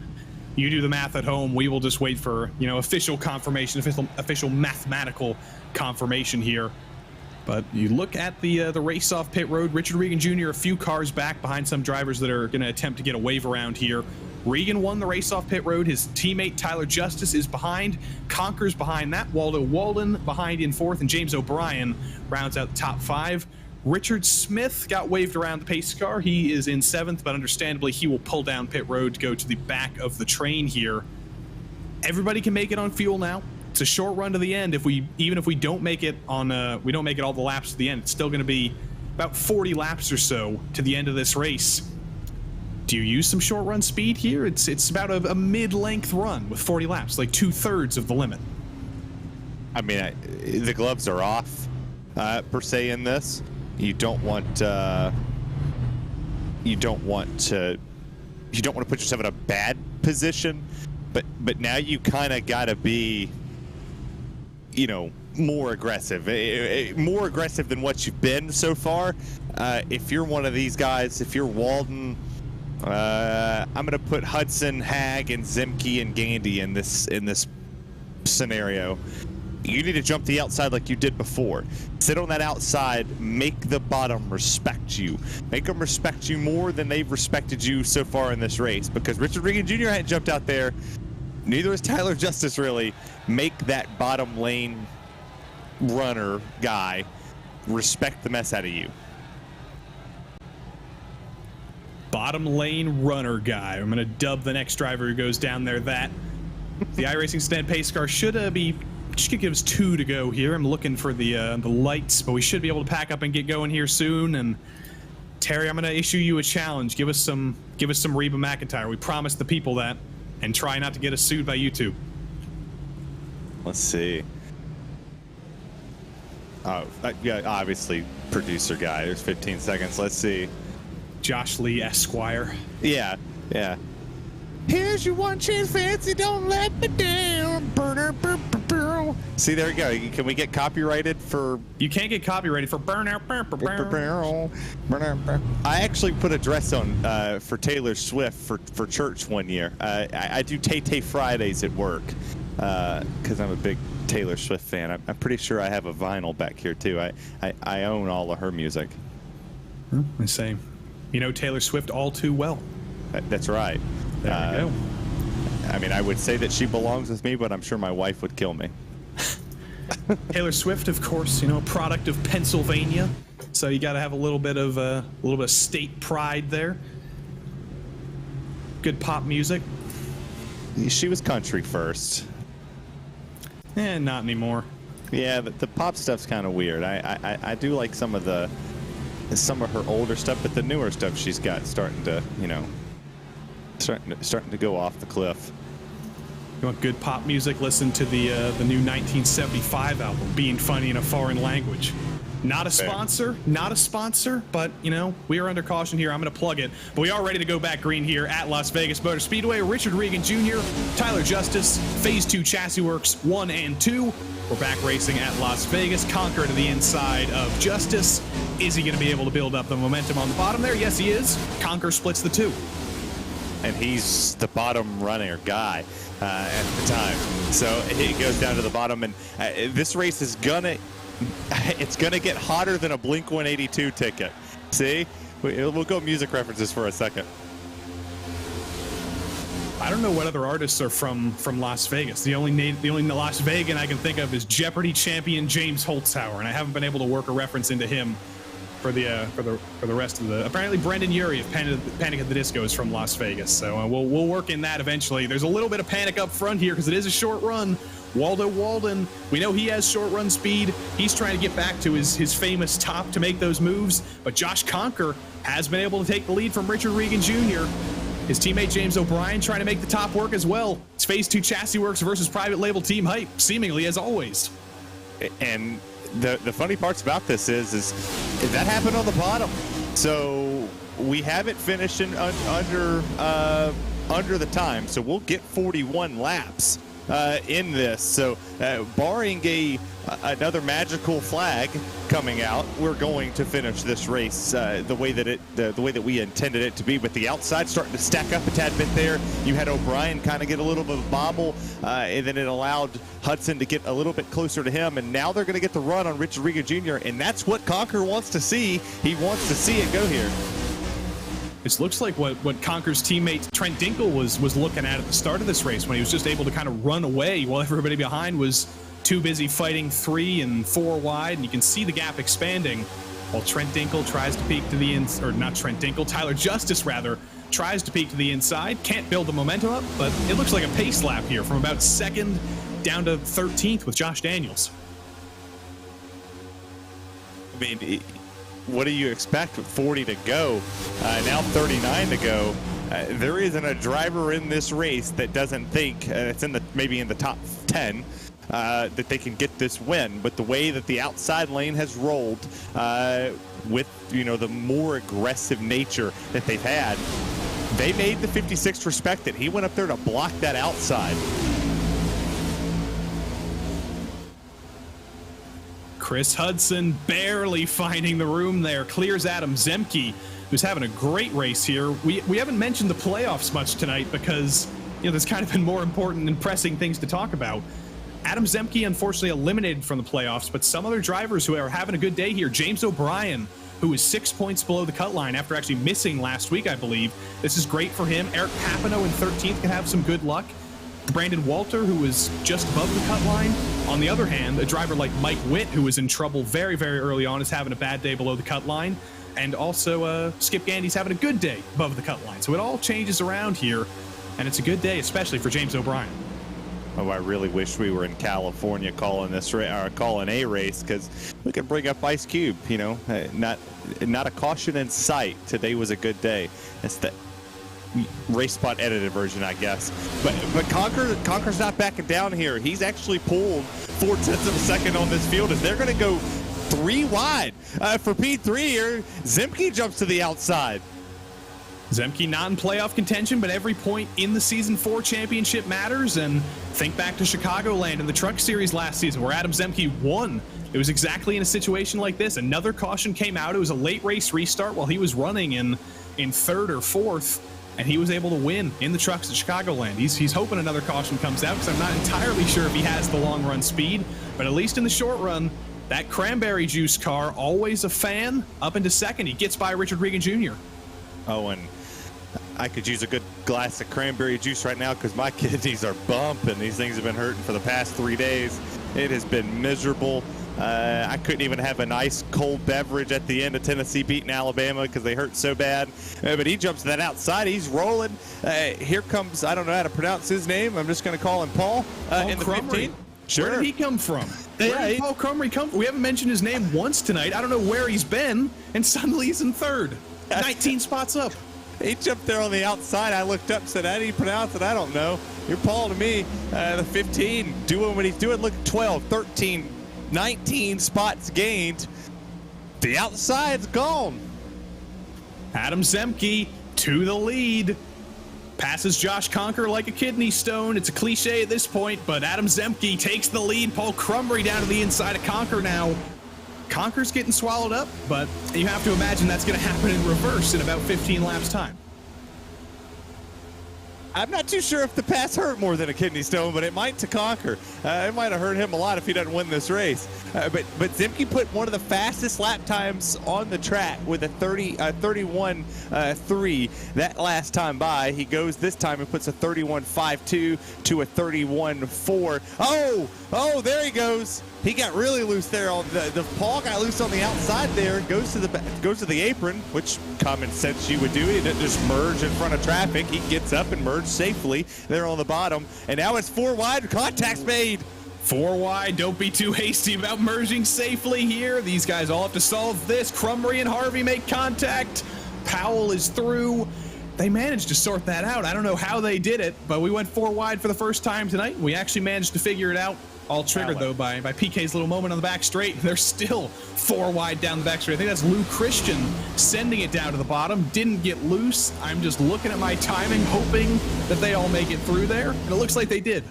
[SPEAKER 2] you do the math at home. We will just wait for, you know, official confirmation, official mathematical confirmation here. But you look at the race off pit road. Richard Regan Jr. a few cars back behind some drivers that are going to attempt to get a wave around here. Regan won the race off pit road. His teammate Tyler Justice is behind. Conker's behind that. Waldo Walden behind in fourth, and James O'Brien rounds out the top 5. Richard Smith got waved around the pace car. He is in 7th, but understandably he will pull down pit road to go to the back of the train here. Everybody can make it on fuel now. It's a short run to the end. Even if we don't make it on, we don't make it all the laps to the end, it's still going to be about 40 laps or so to the end of this race. Do you use some short run speed here? It's about a mid-length run with 40 laps, like 2/3 of the limit.
[SPEAKER 3] I mean, the gloves are off per se in this. You don't want to put yourself in a bad position, but now you kind of got to be, you know, more aggressive than what you've been so far. If you're one of these guys, if you're Walden, I'm going to put Hudson, Hag, and Zemke and Gandy in this scenario. You need to jump the outside like you did before. Sit on that outside. Make the bottom respect you. Make them respect you more than they've respected you so far in this race. Because Richard Regan Jr. hadn't jumped out there. Neither is Tyler Justice, really. Make that bottom lane runner guy respect the mess out of you.
[SPEAKER 2] Bottom lane runner guy. I'm going to dub the next driver who goes down there that. The iRacing stand pace car should give us 2 to go here. I'm looking for the lights, but we should be able to pack up and get going here soon. And Terry, I'm going to issue you a challenge. Give us some Reba McEntire. We promised the people that, and try not to get us sued by YouTube.
[SPEAKER 3] Let's see. Oh, yeah, obviously producer guy. There's 15 seconds. Let's see.
[SPEAKER 2] Josh Lee Esquire.
[SPEAKER 3] Yeah. Here's your one chance, fancy. Don't let me down. See, there you go. Can we get copyrighted for?
[SPEAKER 2] You can't get copyrighted for burnout.
[SPEAKER 3] I actually put a dress on for Taylor Swift for church one year. I do Tay Fridays at work because I'm a big Taylor Swift fan. I'm pretty sure I have a vinyl back here too. I own all of her music.
[SPEAKER 2] I say, you know Taylor Swift all too well.
[SPEAKER 3] That's right.
[SPEAKER 2] There we go.
[SPEAKER 3] I mean, I would say that she belongs with me, but I'm sure my wife would kill me.
[SPEAKER 2] Taylor Swift, of course, you know, a product of Pennsylvania, so you got to have a little bit of state pride there. Good pop music.
[SPEAKER 3] She was country first.
[SPEAKER 2] Not anymore.
[SPEAKER 3] Yeah, the pop stuff's kind of weird. I do like some of her older stuff, but the newer stuff she's got starting to go off the cliff.
[SPEAKER 2] You want good pop music? Listen to the new 1975 album, Being Funny in a Foreign Language. Not a sponsor, but, you know, we are under caution here. I'm going to plug it. But we are ready to go back green here at Las Vegas Motor Speedway. Richard Regan Jr., Tyler Justice, Phase 2 Chassis Works 1 and 2. We're back racing at Las Vegas. Conker to the inside of Justice. Is he going to be able to build up the momentum on the bottom there? Yes, he is. Conker splits the 2.
[SPEAKER 3] And he's the bottom runner guy at the time. So it goes down to the bottom, and this race is gonna get hotter than a Blink-182 ticket. See, we'll go music references for a second.
[SPEAKER 2] I don't know what other artists are from Las Vegas. The only Las Vegan I can think of is Jeopardy champion James Holzhauer, and I haven't been able to work a reference into him for the rest of the. Apparently, Brendan Urie of Panic at the Disco is from Las Vegas, so we'll work in that eventually. There's a little bit of panic up front here because it is a short run. Waldo Walden, we know he has short run speed. He's trying to get back to his famous top to make those moves, but Josh Conker has been able to take the lead from Richard Regan Jr. His teammate James O'Brien trying to make the top work as well. It's Phase 2 Chassis Works versus private label Team Hype, seemingly as always.
[SPEAKER 3] And the funny parts about this is that happened on the bottom. So we haven't finished under the time. So we'll get 41 laps in this. So barring another magical flag coming out, we're going to finish this race the way that we intended it to be, with the outside starting to stack up a tad bit there. You had O'Brien kind of get a little bit of a bobble, and then it allowed Hudson to get a little bit closer to him, and now they're going to get the run on Richard Riga Jr., and that's what Conker wants to see. He wants to see it go here.
[SPEAKER 2] This looks like what Conker's teammate Trent Dinkel was looking at the start of this race, when he was just able to kind of run away while everybody behind was too busy fighting 3 and 4 wide, and you can see the gap expanding while Trent Dinkel tries to peek to the inside, or not Trent Dinkel, Tyler Justice rather, tries to peek to the inside. Can't build the momentum up, but it looks like a pace lap here from about 2nd down to 13th with Josh Daniels.
[SPEAKER 3] I mean, what do you expect with 40 to go? Now 39 to go. There isn't a driver in this race that doesn't think it's maybe in the top 10 that they can get this win. But the way that the outside lane has rolled, with the more aggressive nature that they've had, they made the 56 respect it. He went up there to block that outside.
[SPEAKER 2] Chris Hudson barely finding the room there, clears Adam Zemke, who's having a great race here. We haven't mentioned the playoffs much tonight because there's kind of been more important and pressing things to talk about. Adam Zemke unfortunately eliminated from the playoffs, but some other drivers who are having a good day here. James O'Brien, who is 6 points below the cut line after actually missing last week, I believe. This is great for him. Eric Papineau in 13th can have some good luck. Brandon Walter, who is just above the cut line. On the other hand, a driver like Mike Witt, who was in trouble very, very early on, is having a bad day below the cut line. And also Skip Gandy's having a good day above the cut line. So it all changes around here, and it's a good day, especially for James O'Brien.
[SPEAKER 3] Oh, I really wish we were in California calling a race, because we could bring up Ice Cube. Not a caution in sight. Today was a good day. It's the race spot edited version, I guess. But Conker's not backing down here. He's actually pulled 0.4 of a second on this field as they're going to go 3 wide. For P3 here, Zemke jumps to the outside.
[SPEAKER 2] Zemke not in playoff contention, but every point in the Season 4 championship matters. And think back to Chicagoland in the Truck Series last season where Adam Zemke won. It was exactly in a situation like this. Another caution came out. It was a late race restart while he was running in 3rd or 4th. And he was able to win in the trucks at Chicagoland. He's hoping another caution comes out, because I'm not entirely sure if he has the long run speed, but at least in the short run, that cranberry juice car, always a fan, up into 2nd. He gets by Richard Regan Jr.
[SPEAKER 3] Oh, and I could use a good glass of cranberry juice right now because my kidneys are bumping. These things have been hurting for the past 3 days. It has been miserable. I couldn't even have a nice cold beverage at the end of Tennessee beating Alabama because they hurt so bad. But he jumps to that outside. He's rolling. Here comes, I don't know how to pronounce his name. I'm just going to call him Paul in the 15.
[SPEAKER 2] Sure. Where did he come from? Where did Paul Crumry come from? We haven't mentioned his name once tonight. I don't know where he's been, and suddenly he's in 3rd. 19 spots up.
[SPEAKER 3] He jumped there on the outside. I looked up and said, how do you pronounce it? I don't know. You're Paul to me. The 15, doing what he's doing. Look, 12, 13, 19 spots gained. The outside's gone.
[SPEAKER 2] Adam Zemke to the lead. Passes Josh Conker like a kidney stone. It's a cliche at this point, but Adam Zemke takes the lead. Paul Crumry down to the inside of Conker now. Conker's getting swallowed up, but you have to imagine that's going to happen in reverse in about 15 laps time.
[SPEAKER 3] I'm not too sure if the pass hurt more than a kidney stone, but it might to Conker. It might have hurt him a lot if he doesn't win this race. But Zemke put one of the fastest lap times on the track with a 31.3 that last time by. He goes this time and puts a 31.52 to a 31.4. Oh, there he goes. He got really loose there. The Paul got loose on the outside there. Goes to the apron, which common sense you would do. He didn't just merge in front of traffic. He gets up and merges safely there on the bottom. And now it's 4 wide. Contact's made.
[SPEAKER 2] 4 wide. Don't be too hasty about merging safely here. These guys all have to solve this. Crumry and Harvey make contact. Powell is through. They managed to sort that out. I don't know how they did it, but we went 4 wide for the first time tonight. We actually managed to figure it out. All triggered, though, by PK's little moment on the back straight. They're still 4 wide down the back straight. I think that's Lou Christian sending it down to the bottom. Didn't get loose. I'm just looking at my timing, hoping that they all make it through there. And it looks like they did.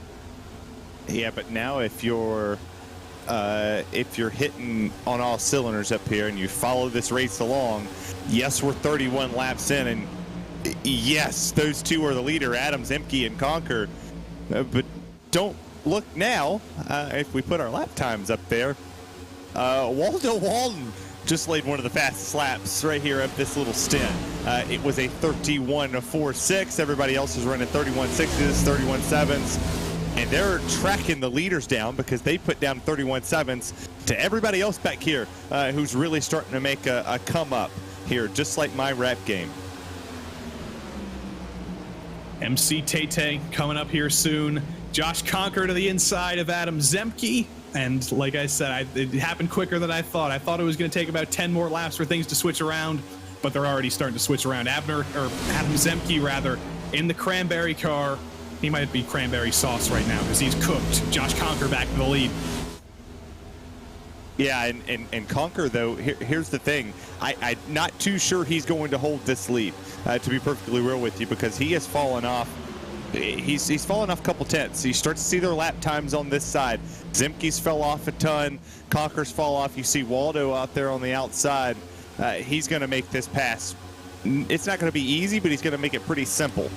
[SPEAKER 3] Yeah, but now if you're hitting on all cylinders up here and you follow this race along, yes, we're 31 laps in, and yes, those two are the leader, Adam Zemke and Conker. But don't look now. If we put our lap times up there, Waldo Walden just laid one of the fastest laps right here of this little stint. It was a 31.46. Everybody else is running 31.6s, 31.7s, and they're tracking the leaders down because they put down 31.7s to everybody else back here who's really starting to make a come up here, just like my rap game.
[SPEAKER 2] MC Tate coming up here soon. Josh Conker to the inside of Adam Zemke. And like I said, it happened quicker than I thought. I thought it was going to take about 10 more laps for things to switch around, but they're already starting to switch around. Adam Zemke, rather, in the cranberry car. He might be cranberry sauce right now because he's cooked. Josh Conker back to the lead.
[SPEAKER 3] Yeah, and Conker, though, here's the thing. I'm not too sure he's going to hold this lead, to be perfectly real with you, because he has fallen off. He's fallen off a couple tenths. You start to see their lap times on this side. Zemke's fell off a ton. Conker's fall off. You see Waldo out there on the outside. He's going to make this pass. It's not going to be easy, but he's going to make it pretty simple.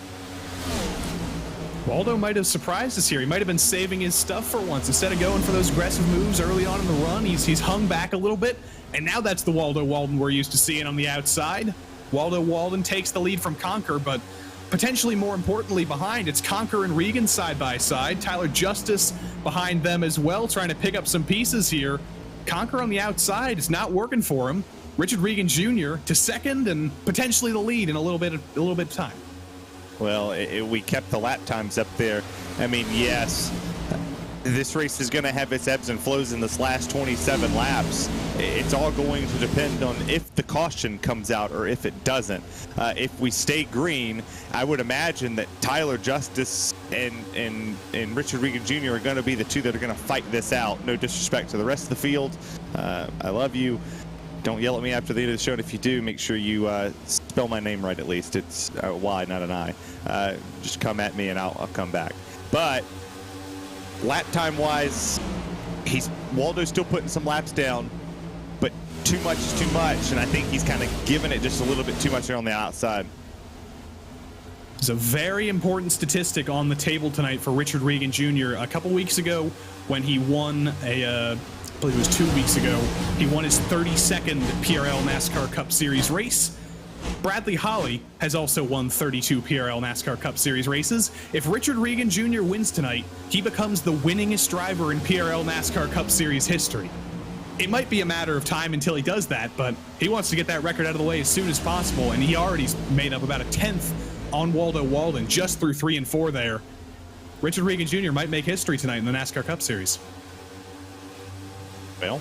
[SPEAKER 2] Waldo might have surprised us here. He might have been saving his stuff for once. Instead of going for those aggressive moves early on in the run, he's hung back a little bit. And now that's the Waldo Walden we're used to seeing on the outside. Waldo Walden takes the lead from Conker, but potentially more importantly behind, it's Conker and Regan side by side. Tyler Justice behind them as well, trying to pick up some pieces here. Conker on the outside is not working for him. Richard Regan Jr. to second and potentially the lead in a little bit of time.
[SPEAKER 3] Well, we kept the lap times up there. I mean, yes, this race is going to have its ebbs and flows in this last 27 laps. It's all going to depend on if the caution comes out or if it doesn't. If we stay green, I would imagine that Tyler Justice and Richard Regan Jr. are going to be the two that are going to fight this out. No disrespect to the rest of the field. I love you. Don't yell at me after the end of the show, and if you do, make sure you spell my name right at least. It's Y, not an I. Just come at me and I'll come back. But lap time wise, Waldo's still putting some laps down, but too much is too much, and I think he's kind of giving it just a little bit too much there on the outside.
[SPEAKER 2] It's a very important statistic on the table tonight for Richard Regan Jr. A couple weeks ago when he won I believe it was 2 weeks ago, he won his 32nd PRL NASCAR Cup Series race. Bradley Holly has also won 32 PRL NASCAR Cup Series races. If Richard Regan Jr. wins tonight, he becomes the winningest driver in PRL NASCAR Cup Series history. It might be a matter of time until he does that, but he wants to get that record out of the way as soon as possible, and he already made up about a 10th on Waldo Walden just through 3 and 4 there. Richard Regan Jr. might make history tonight in the NASCAR Cup Series.
[SPEAKER 3] Well,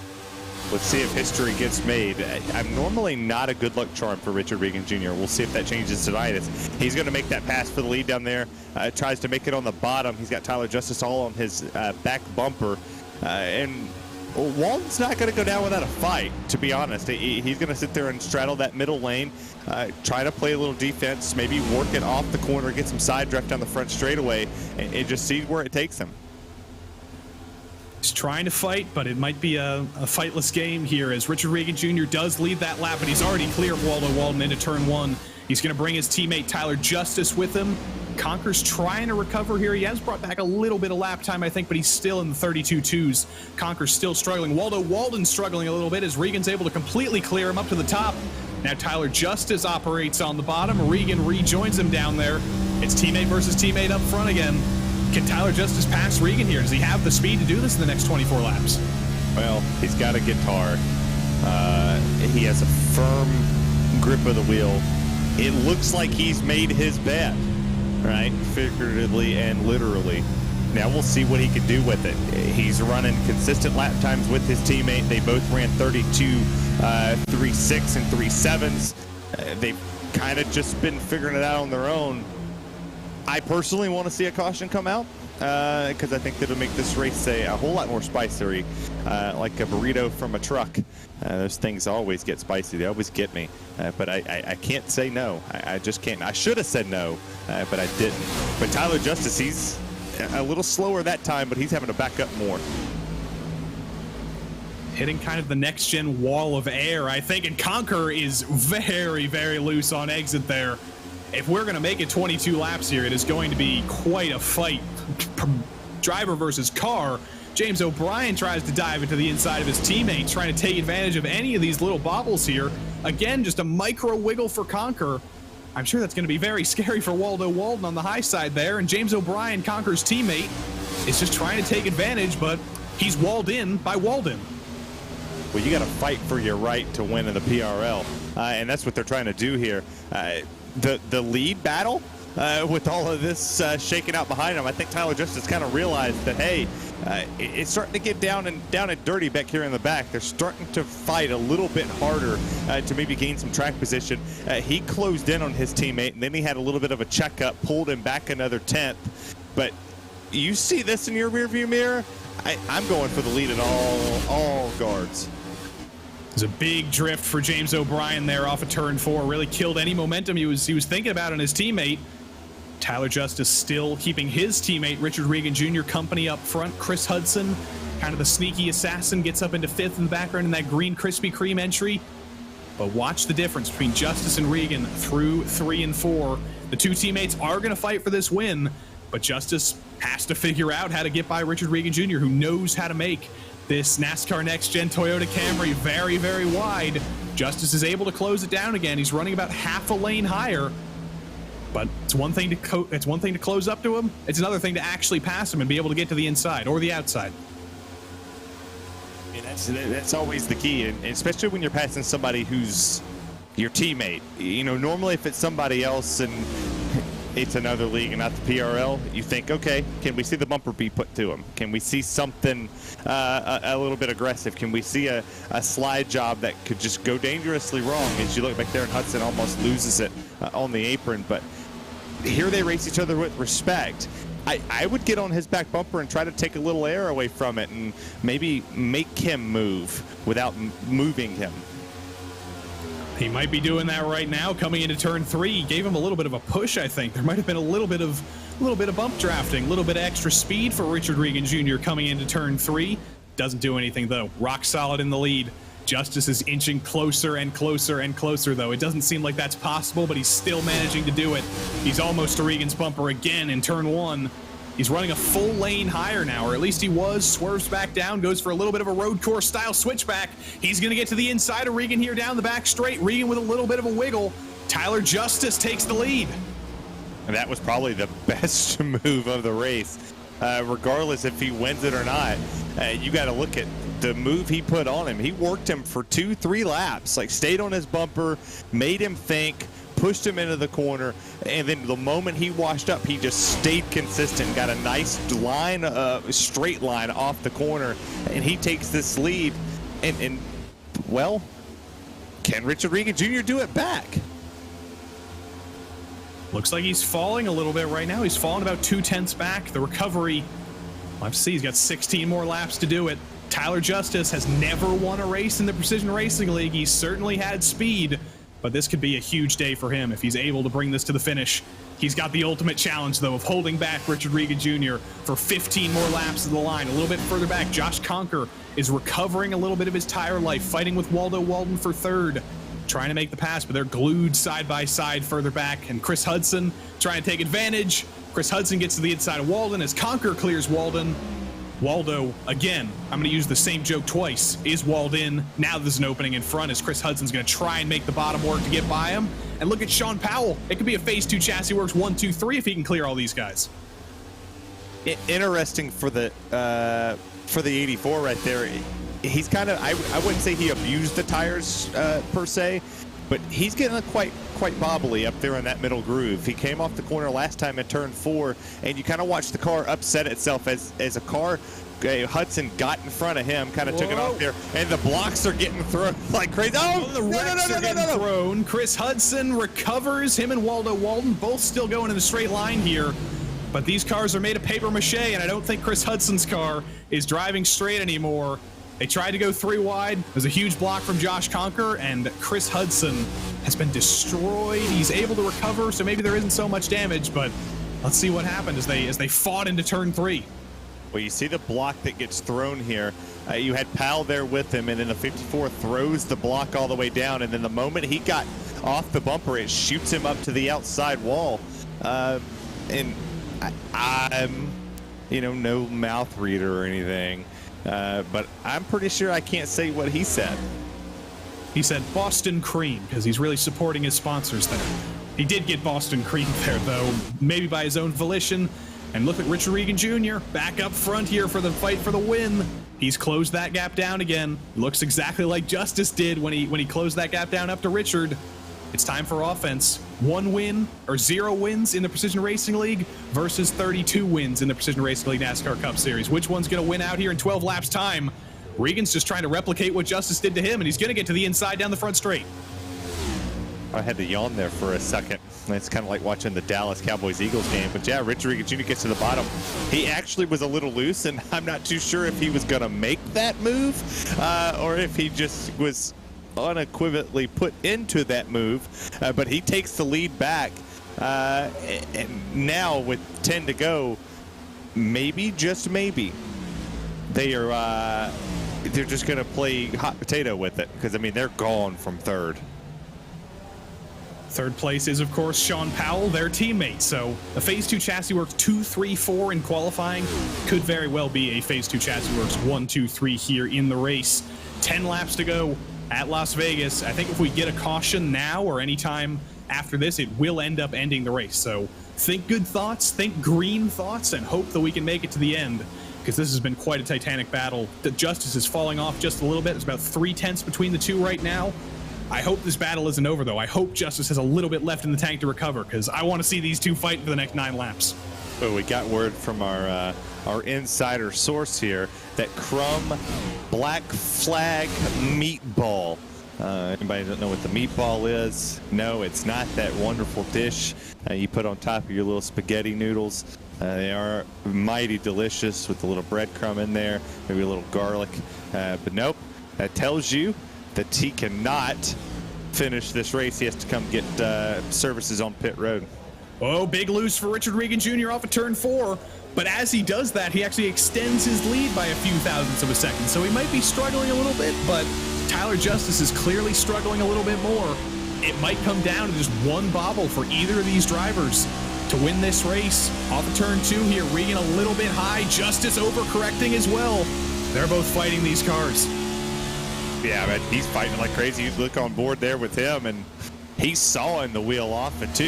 [SPEAKER 3] let's see if history gets made. I'm normally not a good luck charm for Richard Regan Jr. We'll see if that changes tonight. He's going to make that pass for the lead down there. Tries to make it on the bottom. He's got Tyler Justice all on his back bumper. And Walden's not going to go down without a fight, to be honest. He's going to sit there and straddle that middle lane, try to play a little defense, maybe work it off the corner, get some side drift down the front straightaway, and just see where it takes him.
[SPEAKER 2] He's trying to fight, but it might be a fightless game here as Richard Regan Jr. does lead that lap, but he's already clear of Waldo Walden into turn 1. He's going to bring his teammate Tyler Justice with him. Conker's trying to recover here. He has brought back a little bit of lap time, I think, but he's still in the 32.2s. Conker's still struggling. Waldo Walden's struggling a little bit as Regan's able to completely clear him up to the top. Now Tyler Justice operates on the bottom. Regan rejoins him down there. It's teammate versus teammate up front again. Can Tyler Justice pass Regan here? Does he have the speed to do this in the next 24 laps?
[SPEAKER 3] Well, he's got a guitar. He has a firm grip of the wheel. It looks like he's made his bet, right? Figuratively and literally. Now we'll see what he can do with it. He's running consistent lap times with his teammate. They both ran 32, 3.6 and 3.7s. They've kind of just been figuring it out on their own. I personally want to see a caution come out because I think that'll make this race a whole lot more spicy, like a burrito from a truck. Those things always get spicy. They always get me. But I can't say no. I just can't. I should have said no, but I didn't. But Tyler Justice, a little slower that time, but he's having to back up more.
[SPEAKER 2] Hitting kind of the next-gen wall of air, I think, and Conquer is very, very loose on exit there. If we're going to make it 22 laps here, it is going to be quite a fight. Driver versus car. James O'Brien tries to dive into the inside of his teammate, trying to take advantage of any of these little bobbles here. Again, just a micro wiggle for Conquer. I'm sure that's going to be very scary for Waldo Walden on the high side there, and James O'Brien, Conquer's teammate, is just trying to take advantage, but he's walled in by Walden.
[SPEAKER 3] Well, you got to fight for your right to win in the PRL, and that's what they're trying to do here. The lead battle, with all of this shaking out behind him, I think Tyler Justice kind of realized that, hey, it's starting to get down and dirty back here in the back. They're starting to fight a little bit harder to maybe gain some track position. He closed in on his teammate, and then he had a little bit of a checkup, pulled him back another 10th. But you see this in your rearview mirror? I'm going for the lead at all guards.
[SPEAKER 2] There's a big drift for James O'Brien there off of turn 4. Really killed any momentum he was thinking about on his teammate. Tyler Justice still keeping his teammate Richard Regan Jr. company up front. Chris Hudson, kind of the sneaky assassin, gets up into 5th in the background in that green Krispy Kreme entry. But watch the difference between Justice and Regan through 3 and 4. The two teammates are going to fight for this win, but Justice has to figure out how to get by Richard Regan Jr., who knows how to make this NASCAR Next Gen Toyota Camry very, very wide. Justice is able to close it down again. He's running about half a lane higher. But it's one thing to close up to him. It's another thing to actually pass him and be able to get to the inside or the outside.
[SPEAKER 3] And that's always the key, and especially when you're passing somebody who's your teammate. You know, normally if it's somebody else and it's another league and not the PRL, you think, okay, can we see the bumper be put to him? Can we see something a little bit aggressive? Can we see a slide job that could just go dangerously wrong? As you look back there, and Hudson almost loses it on the apron, but here they race each other with respect. I would get on his back bumper and try to take a little air away from it and maybe make him move without moving him.
[SPEAKER 2] He might be doing that right now. Coming into turn 3, he gave him a little bit of a push, I think. There might have been a little bit of bump drafting, a little bit of extra speed for Richard Regan Jr. coming into turn 3. Doesn't do anything, though. Rock solid in the lead. Justice is inching closer and closer and closer, though. It doesn't seem like that's possible, but he's still managing to do it. He's almost to Regan's bumper again in turn 1. He's running a full lane higher now, or at least he was. Swerves back down, goes for a little bit of a road course style switchback. He's going to get to the inside of Regan here down the back straight. Regan with a little bit of a wiggle. Tyler Justice takes the lead.
[SPEAKER 3] And that was probably the best move of the race. Regardless if he wins it or not, you got to look at the move he put on him. He worked him for 2-3 laps, like stayed on his bumper, made him think, pushed him into the corner, and then the moment he washed up, he just stayed consistent, got a nice line, straight line off the corner, and he takes this lead. And well, can Richard Regan Jr. do it back?
[SPEAKER 2] Looks like he's falling a little bit right now. He's falling about 2/10 back. The recovery, we'll have to see. He's got 16 more laps to do it. Tyler Justice has never won a race in the Precision Racing League. He's certainly had speed, but this could be a huge day for him if he's able to bring this to the finish. He's got the ultimate challenge, though, of holding back Richard Regan Jr. for 15 more laps of the line. A little bit further back, Josh Conquer is recovering a little bit of his tire life, fighting with Waldo Walden for 3rd. Trying to make the pass, but they're glued side by side further back. And Chris Hudson trying to take advantage. Chris Hudson gets to the inside of Walden as Conquer clears Walden. Waldo, again, I'm going to use the same joke twice, is walled in. Now there's an opening in front as Chris Hudson's going to try and make the bottom work to get by him. And look at Sean Powell. It could be a phase 2 chassis works 1, 2, 3 if he can clear all these guys.
[SPEAKER 3] Interesting for the 84 right there. He's kind of, I wouldn't say he abused the tires per se, but he's getting quite bobbly up there in that middle groove. He came off the corner last time in turn 4, and you kind of watch the car upset itself as a car. Hudson got in front of him, kind of took it off there, and the blocks are getting thrown like crazy. Oh,
[SPEAKER 2] the wrecks are getting thrown. Chris Hudson recovers. Him and Waldo Walden both still going in a straight line here. But these cars are made of paper mache, and I don't think Chris Hudson's car is driving straight anymore. They tried to go 3 wide. There's a huge block from Josh Conquer, and Chris Hudson has been destroyed. He's able to recover, so maybe there isn't so much damage, but Let's see what happened as they fought into turn 3.
[SPEAKER 3] Well, you see the block that gets thrown here. You had Powell there with him, and then the 54 throws the block all the way down, and then the moment he got off the bumper, it shoots him up to the outside wall. And I'm, no mouth reader or anything, but I'm pretty sure I can't say what he said.
[SPEAKER 2] He said Boston Cream because he's really supporting his sponsors there. He did get Boston Cream there, though, maybe by his own volition. And look at Richard Regan Jr. back up front here for the fight for the win. He's closed that gap down again. Looks exactly like Justice did when he closed that gap down up to Richard. It's time for offense. 1 win or 0 wins in the Precision Racing League versus 32 wins in the Precision Racing League NASCAR Cup Series. Which one's going to win out here in 12 laps time? Regan's just trying to replicate what Justice did to him, and he's going to get to the inside down the front straight.
[SPEAKER 3] I had to yawn there for a second. It's kind of like watching the Dallas Cowboys-Eagles game. But yeah, Richard Regan Jr. gets to the bottom. He actually was a little loose, and I'm not too sure if he was going to make that move or if he just was unequivocally put into that move. But he takes the lead back. And now with 10 to go, maybe, just maybe, they're just going to play hot potato with it. Because, I mean, they're gone from third.
[SPEAKER 2] Third place is, of course, Sean Powell, their teammate. So the Phase 2 chassis works 2, 3, 4 in qualifying. Could very well be a Phase 2 chassis works 1, 2, 3 here in the race. 10 laps to go at Las Vegas. I think if we get a caution now or anytime after this, it will end up ending the race. So think good thoughts, think green thoughts, and hope that we can make it to the end, because this has been quite a titanic battle. The Justice is falling off just a little bit. It's about 3/10 between the two right now. I hope this battle isn't over, though. I hope Justice has a little bit left in the tank to recover, because I want to see these two fight for the next 9 laps.
[SPEAKER 3] Well, we got word from our insider source here that Crumb Black Flag Meatball. Anybody don't know what the meatball is? No, it's not that wonderful dish you put on top of your little spaghetti noodles. They are mighty delicious with a little breadcrumb in there, maybe a little garlic. But nope, that tells you that he cannot finish this race. He has to come get services on pit road.
[SPEAKER 2] Oh, big loose for Richard Regan Jr. off of turn 4. But as he does that, he actually extends his lead by a few thousandths of a second. So he might be struggling a little bit, but Tyler Justice is clearly struggling a little bit more. It might come down to just one bobble for either of these drivers to win this race. Off of turn 2 here, Regan a little bit high, Justice overcorrecting as well. They're both fighting these cars.
[SPEAKER 3] Yeah, but he's fighting like crazy. You look on board there with him, and he's sawing the wheel off at 2.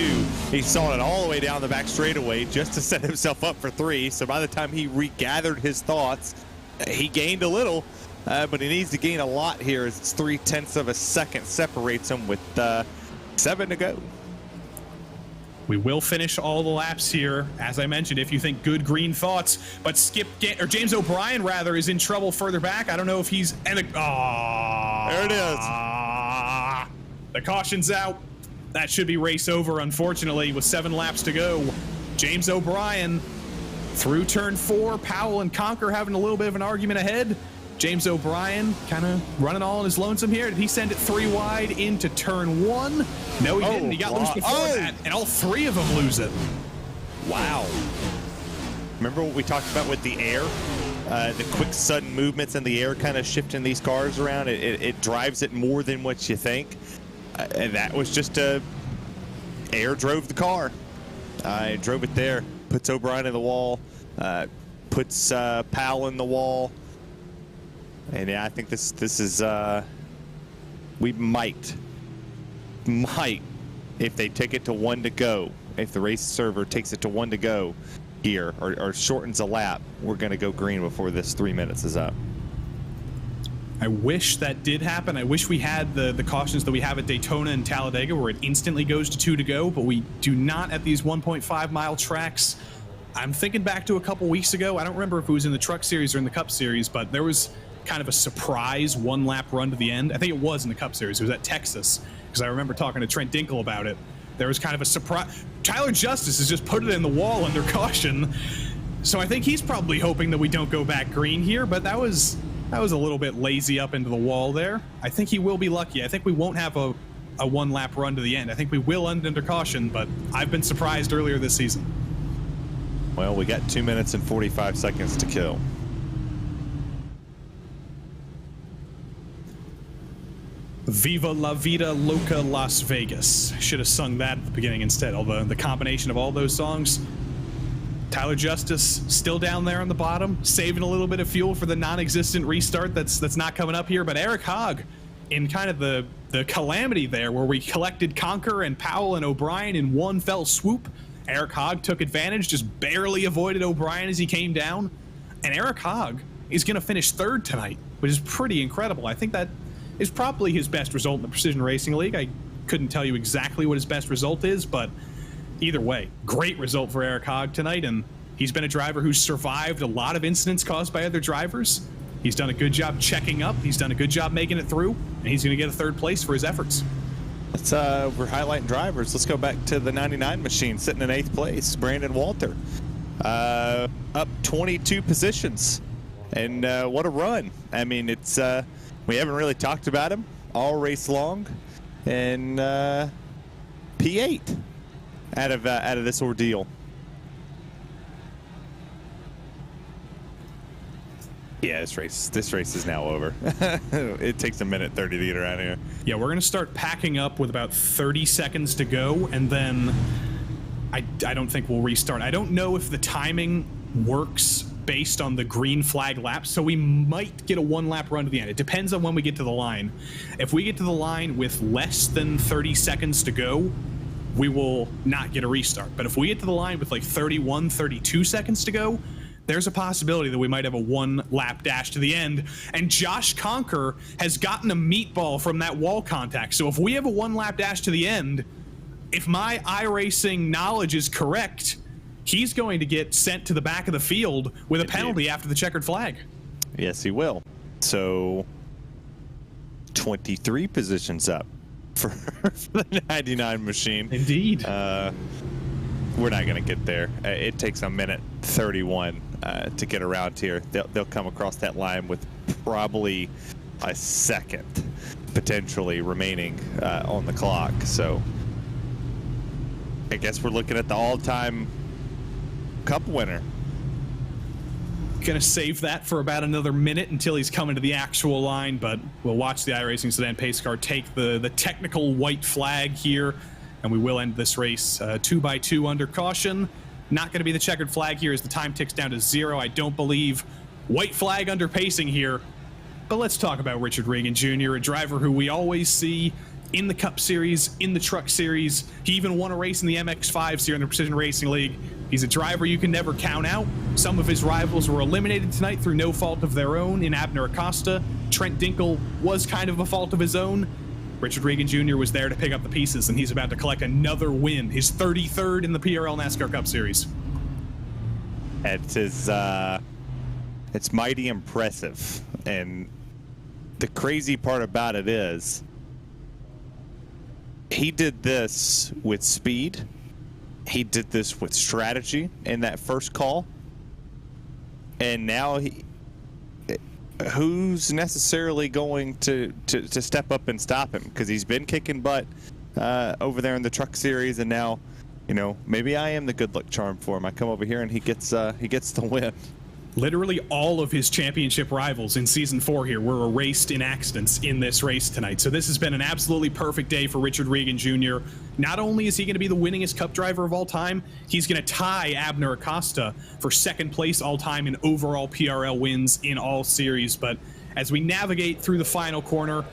[SPEAKER 3] He's sawing it all the way down the back straightaway just to set himself up for 3. So by the time he regathered his thoughts, he gained a little, but he needs to gain a lot here as it's 0.3 of a second separates him with 7 to go.
[SPEAKER 2] We will finish all the laps here, as I mentioned, if you think good green thoughts. But James O'Brien, rather, is in trouble further back. I don't know if he's... there
[SPEAKER 3] it is.
[SPEAKER 2] The caution's out. That should be race over, unfortunately, with 7 laps to go. James O'Brien through turn 4. Powell and Conker having a little bit of an argument ahead. James O'Brien kind of running all on his lonesome here. Did he send it 3 wide into turn 1? No, he didn't. He got loose before that, and all 3 of them lose it.
[SPEAKER 3] Wow. Remember what we talked about with the air? The quick sudden movements in the air kind of shifting these cars around. It drives it more than what you think. And that was just air drove the car. It drove it there. Puts O'Brien in the wall. Puts Powell in the wall. And yeah, I think this is we might if they take it to 1 to go, if the race server takes it to 1 to go here or shortens a lap, we're going to go green before this 3 minutes is up.
[SPEAKER 2] I wish that did happen. I wish we had the cautions that we have at Daytona and Talladega where it instantly goes to 2 to go, but we do not at these 1.5 mile tracks. I'm thinking back to a couple weeks ago. I don't remember if it was in the Truck Series or in the Cup Series, but there was kind of a surprise 1 lap run to the end. I think it was in the Cup Series. It was at Texas, because I remember talking to Trent Dinkle about it. There was kind of a surprise. Tyler Justice has just put it in the wall under caution, so I think he's probably hoping that we don't go back green here, but that was a little bit lazy up into the wall there. I think he will be lucky. I think we won't have a 1 lap run to the end. I think we will end under caution, but I've been surprised earlier this season.
[SPEAKER 3] Well, we got 2 minutes and 45 seconds to kill.
[SPEAKER 2] Viva la vida loca Las Vegas. Should have sung that at the beginning instead. Although the combination of all those songs. Tyler Justice still down there on the bottom, saving a little bit of fuel for the non-existent restart that's not coming up here. But Eric Hogg in kind of the calamity there where we collected Conker and Powell and O'Brien in one fell swoop. Eric Hogg took advantage, just barely avoided O'Brien as he came down. And Eric Hogg is going to finish third tonight, which is pretty incredible. I think that is probably his best result in the Precision Racing League. I couldn't tell you exactly what his best result is, but either way, great result for Eric Hogg tonight. And he's been a driver who's survived a lot of incidents caused by other drivers. He's done a good job checking up. He's done a good job making it through, and he's going to get a third place for his efforts.
[SPEAKER 3] Let's we're highlighting drivers. Let's go back to the 99 machine sitting in 8th place. Brandon Walter up 22 positions, and what a run. I mean, it's we haven't really talked about him all race long, and P8 out of this ordeal. Yeah, this race is now over. It takes a minute 30 to get around here.
[SPEAKER 2] Yeah, we're going to start packing up with about 30 seconds to go, and then I don't think we'll restart. I don't know if the timing works based on the green flag laps, so we might get a one-lap run to the end. It depends on when we get to the line. If we get to the line with less than 30 seconds to go, we will not get a restart. But if we get to the line with like 31, 32 seconds to go, there's a possibility that we might have a one-lap dash to the end. And Josh Conker has gotten a meatball from that wall contact. So if we have a one-lap dash to the end, if my iRacing knowledge is correct, he's going to get sent to the back of the field with a penalty after the checkered flag.
[SPEAKER 3] Yes, he will. So 23 positions up for the 99 machine.
[SPEAKER 2] Indeed.
[SPEAKER 3] We're not going to get there. It takes a minute 31 to get around here. They'll come across that line with probably a second potentially remaining on the clock. So I guess we're looking at the all-time Cup winner.
[SPEAKER 2] Gonna save that for about another minute until he's coming to the actual line, but we'll watch the iRacing Sedan pace car take the technical white flag here, and we will end this race 2x2 under caution. Not going to be the checkered flag here as the time ticks down to 0. I don't believe white flag under pacing here. But let's talk about Richard Regan Jr., a driver who we always see in the Cup Series, in the Truck Series. He even won a race in the MX-5s here in the Precision Racing League. He's a driver you can never count out. Some of his rivals were eliminated tonight through no fault of their own in Abner Acosta. Trent Dinkle was kind of a fault of his own. Richard Regan Jr. was there to pick up the pieces, and he's about to collect another win, his 33rd in the PRL NASCAR Cup Series.
[SPEAKER 3] It's mighty impressive, and the crazy part about it is he did this with speed. He did this with strategy in that first call, and now who's necessarily going to step up and stop him? Because he's been kicking butt over there in the Truck Series, and now, you know, maybe I am the good luck charm for him. I come over here and he gets the win.
[SPEAKER 2] Literally all of his championship rivals in Season 4 here were erased in accidents in this race tonight. So this has been an absolutely perfect day for Richard Regan Jr. Not only is he going to be the winningest Cup driver of all time, he's going to tie Abner Acosta for second place all time in overall PRL wins in all series. But as we navigate through the final corner,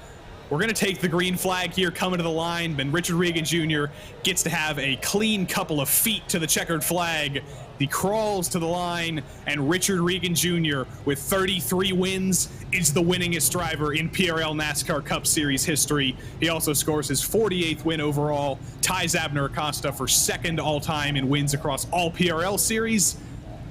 [SPEAKER 2] we're going to take the green flag here coming to the line, and Richard Regan Jr. gets to have a clean couple of feet to the checkered flag. He crawls to the line, and Richard Regan Jr., with 33 wins, is the winningest driver in PRL NASCAR Cup Series history. He also scores his 48th win overall, ties Abner Acosta for second all-time in wins across all PRL series.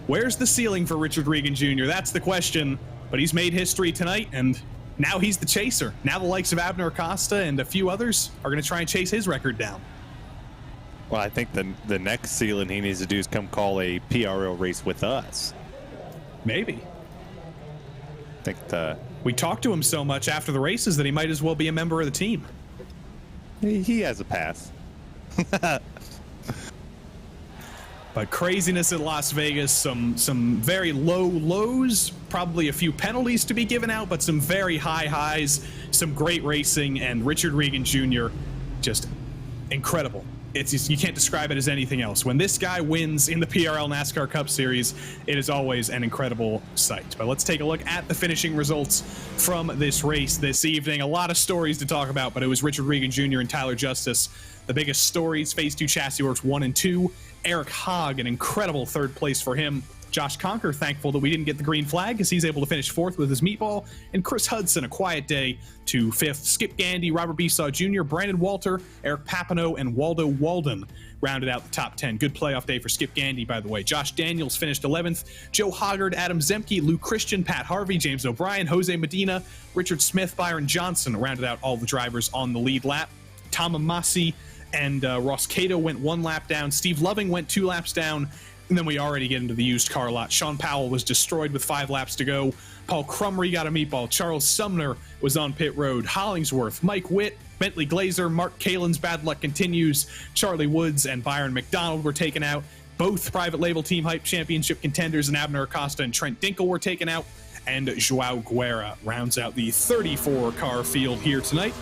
[SPEAKER 2] Where's the ceiling for Richard Regan Jr.? That's the question, but he's made history tonight, and now he's the chaser. Now the likes of Abner Acosta and a few others are going to try and chase his record down.
[SPEAKER 3] Well, I think the next ceiling he needs to do is come call a PRL race with us.
[SPEAKER 2] Maybe.
[SPEAKER 3] I think
[SPEAKER 2] we talked to him so much after the races that he might as well be a member of the team.
[SPEAKER 3] He has a pass.
[SPEAKER 2] But craziness at Las Vegas, some very low lows, probably a few penalties to be given out, but some very high highs, some great racing, and Richard Regan Jr. just incredible. It's just, you can't describe it as anything else. When this guy wins in the PRL NASCAR Cup Series, it is always an incredible sight. But let's take a look at the finishing results from this race this evening. A lot of stories to talk about, but it was Richard Regan Jr. and Tyler Justice. The biggest stories, Phase 2 Chassis Works 1 and 2. Eric Haag, an incredible third place for him. Josh Conker, thankful that we didn't get the green flag as he's able to finish fourth with his meatball. And Chris Hudson, a quiet day to fifth. Skip Gandy, Robert Besaw Jr., Brandon Walter, Eric Papineau, and Waldo Walden rounded out the top 10. Good playoff day for Skip Gandy, by the way. Josh Daniels finished 11th. Joe Hoggard, Adam Zemke, Lou Christian, Pat Harvey, James O'Brien, Jose Medina, Richard Smith, Byron Johnson rounded out all the drivers on the lead lap. Tom Amasi and Ross Cato went 1 lap down. Steve Loving went 2 laps down. And then we already get into the used car lot. Sean Powell was destroyed with 5 laps to go. Paul Crumry got a meatball. Charles Sumner was on pit road. Hollingsworth, Mike Witt, Bentley Glazer, Mark Kalin's bad luck continues. Charlie Woods and Byron McDonald were taken out. Both private label Team Hype Championship contenders and Abner Acosta and Trent Dinkel were taken out. And Joao Guerra rounds out the 34 car field here tonight.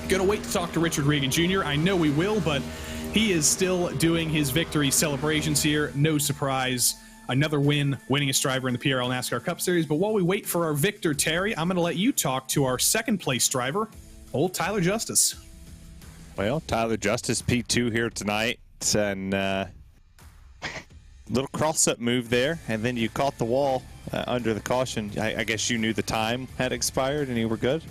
[SPEAKER 2] Gonna wait to talk to Richard Regan Jr. I know we will, but he is still doing his victory celebrations here. No surprise. Another win, winningest driver in the PRL NASCAR Cup Series. But while we wait for our victor, Terry, I'm going to let you talk to our second place driver, old Tyler Justice.
[SPEAKER 3] Well, Tyler Justice, P2 here tonight. And little cross-up move there. And then you caught the wall under the caution. I guess you knew the time had expired and you were good?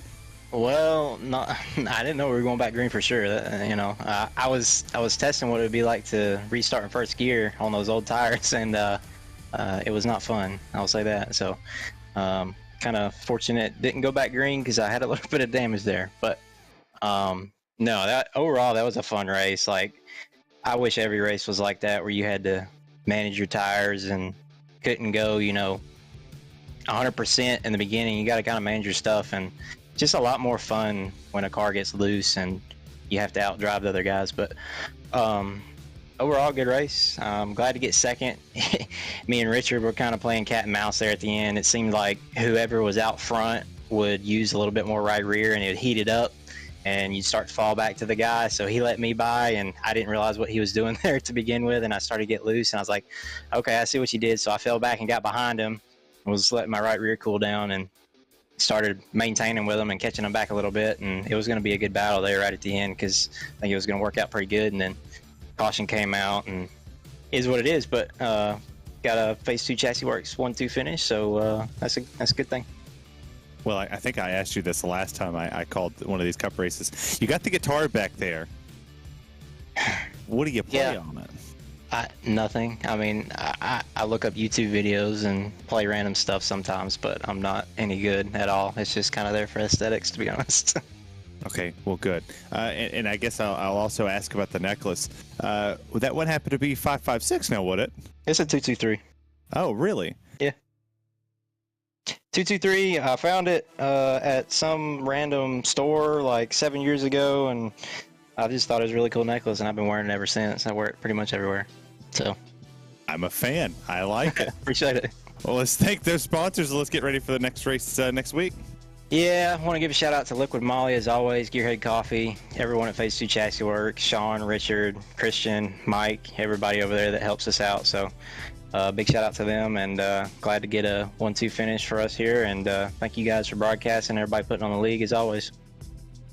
[SPEAKER 4] Well, I didn't know we were going back green for sure. I was testing what it would be like to restart in first gear on those old tires, and it was not fun. I'll say that. So, kind of fortunate didn't go back green because I had a little bit of damage there. But no, that overall that was a fun race. Like, I wish every race was like that, where you had to manage your tires and couldn't go, 100% in the beginning. You got to kind of manage your stuff, and just a lot more fun when a car gets loose and you have to outdrive the other guys. But overall, good race. I'm glad to get second. Me and Richard were kind of playing cat and mouse there at the end. It seemed like whoever was out front would use a little bit more right rear, and it would heat it up, and you'd start to fall back to the guy. So he let me by, and I didn't realize what he was doing there to begin with, and I started to get loose, and I was like, okay, I see what you did. So I fell back and got behind him, was letting my right rear cool down, and started maintaining with him and catching him back a little bit. And it was going to be a good battle there right at the end, because I think it was going to work out pretty good. And then caution came out, and it is what it is. But got a Phase 2 Chassis Works 1-2 finish, so that's a good thing.
[SPEAKER 3] Well, I think I asked you this the last time I called one of these cup races. You got the guitar back there. What do you play on it?
[SPEAKER 4] Nothing. I mean, I look up YouTube videos and play random stuff sometimes, but I'm not any good at all. It's just kind of there for aesthetics, to be honest.
[SPEAKER 3] Okay, well, good. And I guess I'll also ask about the necklace. Would that one happen to be 556 now, would it?
[SPEAKER 4] It's a 223.
[SPEAKER 3] Oh, really?
[SPEAKER 4] Yeah. 223. I found it at some random store like 7 years ago, and I just thought it was a really cool necklace, and I've been wearing it ever since. I wear it pretty much everywhere. So
[SPEAKER 3] I'm a fan. I like it.
[SPEAKER 4] Appreciate it.
[SPEAKER 3] Well, let's thank those sponsors. Let's get ready for the next race next week.
[SPEAKER 4] Yeah, I want to give a shout out to Liquid Molly, as always, Gearhead Coffee, everyone at Phase 2 Chassis Works, Sean, Richard, Christian, Mike, everybody over there that helps us out. So big shout out to them, and glad to get a 1-2 finish for us here. And thank you guys for broadcasting, everybody putting on the league, as always.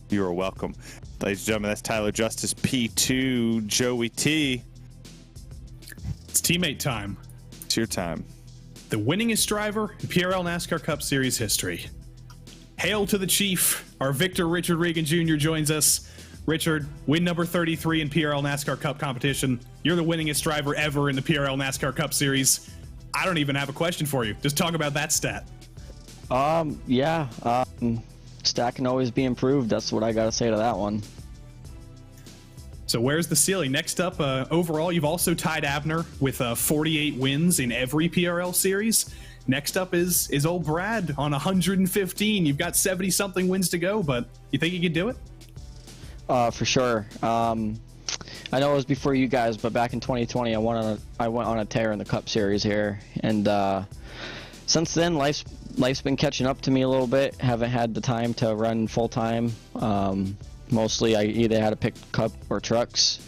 [SPEAKER 3] You are welcome. Ladies and gentlemen, that's Tyler Justice, P2, Joey T.
[SPEAKER 2] It's teammate time.
[SPEAKER 3] It's your time.
[SPEAKER 2] The winningest driver in PRL NASCAR Cup Series history. Hail to the Chief. Our victor, Richard Regan Jr., joins us. Richard, win number 33 in PRL NASCAR Cup competition. You're the winningest driver ever in the PRL NASCAR Cup Series. I don't even have a question for you. Just talk about that stat.
[SPEAKER 5] Stat can always be improved. That's what I got to say to that one.
[SPEAKER 2] So where's the ceiling? Next up, overall, you've also tied Abner with 48 wins in every PRL series. Next up is old Brad on 115. You've got 70-something wins to go, but you think you could do it?
[SPEAKER 5] For sure. I know it was before you guys, but back in 2020, I went on a tear in the Cup Series here, and since then, life's been catching up to me a little bit. Haven't had the time to run full time. Mostly, I either had to pick Cup or trucks.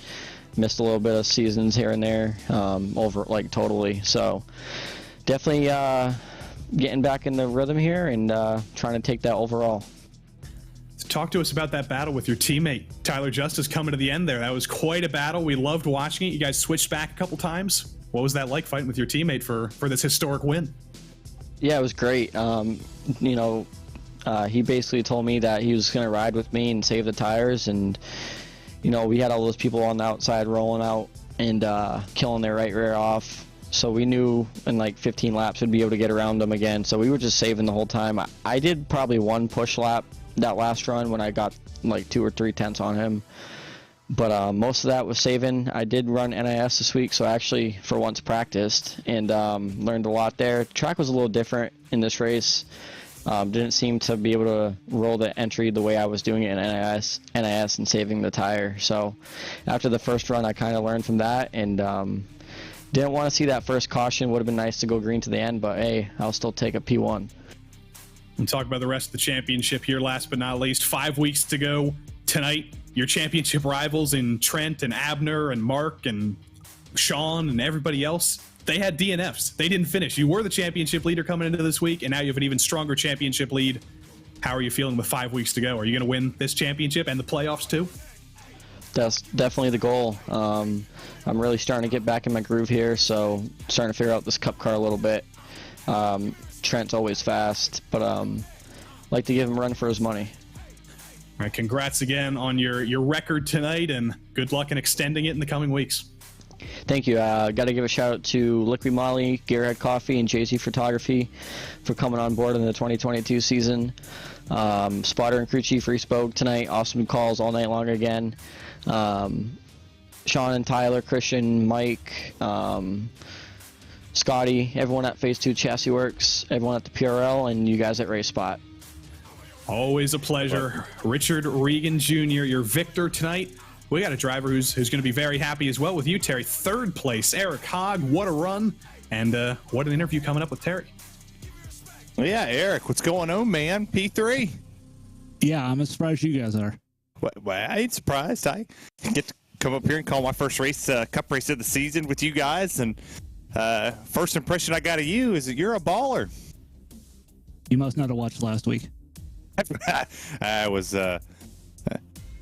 [SPEAKER 5] Missed a little bit of seasons here and there, over like totally. So definitely getting back in the rhythm here and trying to take that overall.
[SPEAKER 2] Talk to us about that battle with your teammate, Tyler Justice, coming to the end there. That was quite a battle. We loved watching it. You guys switched back a couple times. What was that like fighting with your teammate for this historic win?
[SPEAKER 5] Yeah, it was great. He basically told me that he was going to ride with me and save the tires. And, we had all those people on the outside rolling out and killing their right rear off. So we knew in like 15 laps we'd be able to get around them again. So we were just saving the whole time. I did probably one push lap that last run when I got like 2 or 3 tenths on him. But most of that was saving. I did run NIS this week, so I actually for once practiced and learned a lot there. Track was a little different in this race. Didn't seem to be able to roll the entry the way I was doing it in NIS and saving the tire. So after the first run, I kind of learned from that and didn't want to see that first caution. Would have been nice to go green to the end, but hey, I'll still take a P1.
[SPEAKER 2] We'll talk about the rest of the championship here last but not least. 5 weeks to go tonight. Your championship rivals in Trent and Abner and Mark and Sean and everybody else, they had DNFs. They didn't finish. You were the championship leader coming into this week, and now you have an even stronger championship lead. How are you feeling with 5 weeks to go? Are you going to win this championship and the playoffs too?
[SPEAKER 5] That's definitely the goal. I'm really starting to get back in my groove here, so starting to figure out this Cup car a little bit. Trent's always fast, but like to give him a run for his money.
[SPEAKER 2] All right, congrats again on your record tonight, and good luck in extending it in the coming weeks.
[SPEAKER 5] Thank you. Got to give a shout out to Liquid Molly, Gearhead Coffee, and JC Photography for coming on board in the 2022 season. Spotter and crew chief re-spoke tonight. Awesome calls all night long again. Sean and Tyler, Christian, Mike, Scotty, everyone at Phase 2 Chassis Works, everyone at the PRL, and you guys at RaceSpot.
[SPEAKER 2] Always a pleasure. Richard Regan Jr., your victor tonight. We got a driver who's going to be very happy as well with you, Terry. 3rd place, Eric Hogg. What a run. And what an interview coming up with Terry.
[SPEAKER 3] Well, yeah, Eric, what's going on, man? P3?
[SPEAKER 6] Yeah, I'm as surprised you guys are.
[SPEAKER 3] Well, I ain't surprised. I get to come up here and call my first race, Cup race of the season with you guys. And first impression I got of you is that you're a baller.
[SPEAKER 6] You must not have watched last week.
[SPEAKER 3] I was, I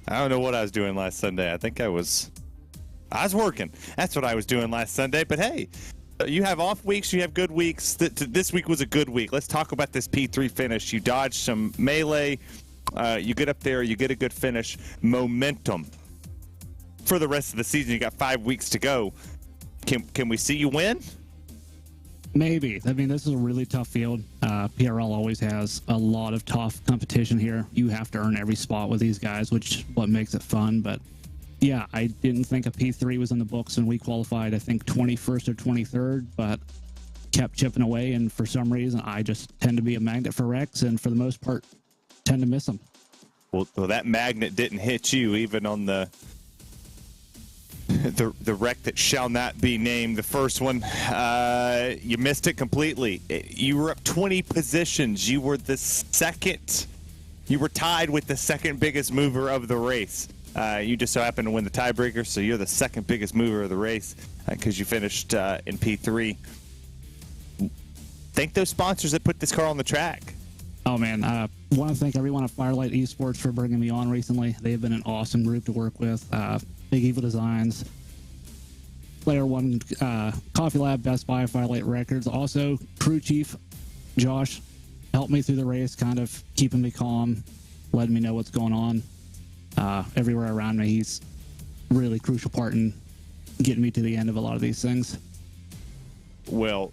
[SPEAKER 3] don't know what I was doing last Sunday. I think I was working. That's what I was doing last Sunday. But hey, you have off weeks, you have good weeks. This week was a good week. Let's talk about this P3 finish. You dodged some melee. You get up there, you get a good finish. Momentum for the rest of the season. You got 5 weeks to go. Can we see you win?
[SPEAKER 6] Maybe. I mean, this is a really tough field. PRL always has a lot of tough competition here. You have to earn every spot with these guys, which is what makes it fun. But yeah, I didn't think a P3 was in the books, and we qualified, I think, 21st or 23rd, but kept chipping away. And for some reason, I just tend to be a magnet for wrecks, and for the most part, tend to miss them.
[SPEAKER 3] Well, that magnet didn't hit you even on the wreck that shall not be named. The first one, you missed it completely. You were up 20 positions. You were the second. You were tied with the second biggest mover of the race. You just so happened to win the tiebreaker, so you're the second biggest mover of the race because you finished in P3. Thank those sponsors that put this car on the track.
[SPEAKER 6] Oh, man. I want to thank everyone at Firelight Esports for bringing me on recently. They've been an awesome group to work with. Big Evil Designs, Player One, Coffee Lab, Best Buy, Firelight Records. Also, crew chief Josh helped me through the race, kind of keeping me calm, letting me know what's going on everywhere around me. He's a really crucial part in getting me to the end of a lot of these things.
[SPEAKER 3] Well,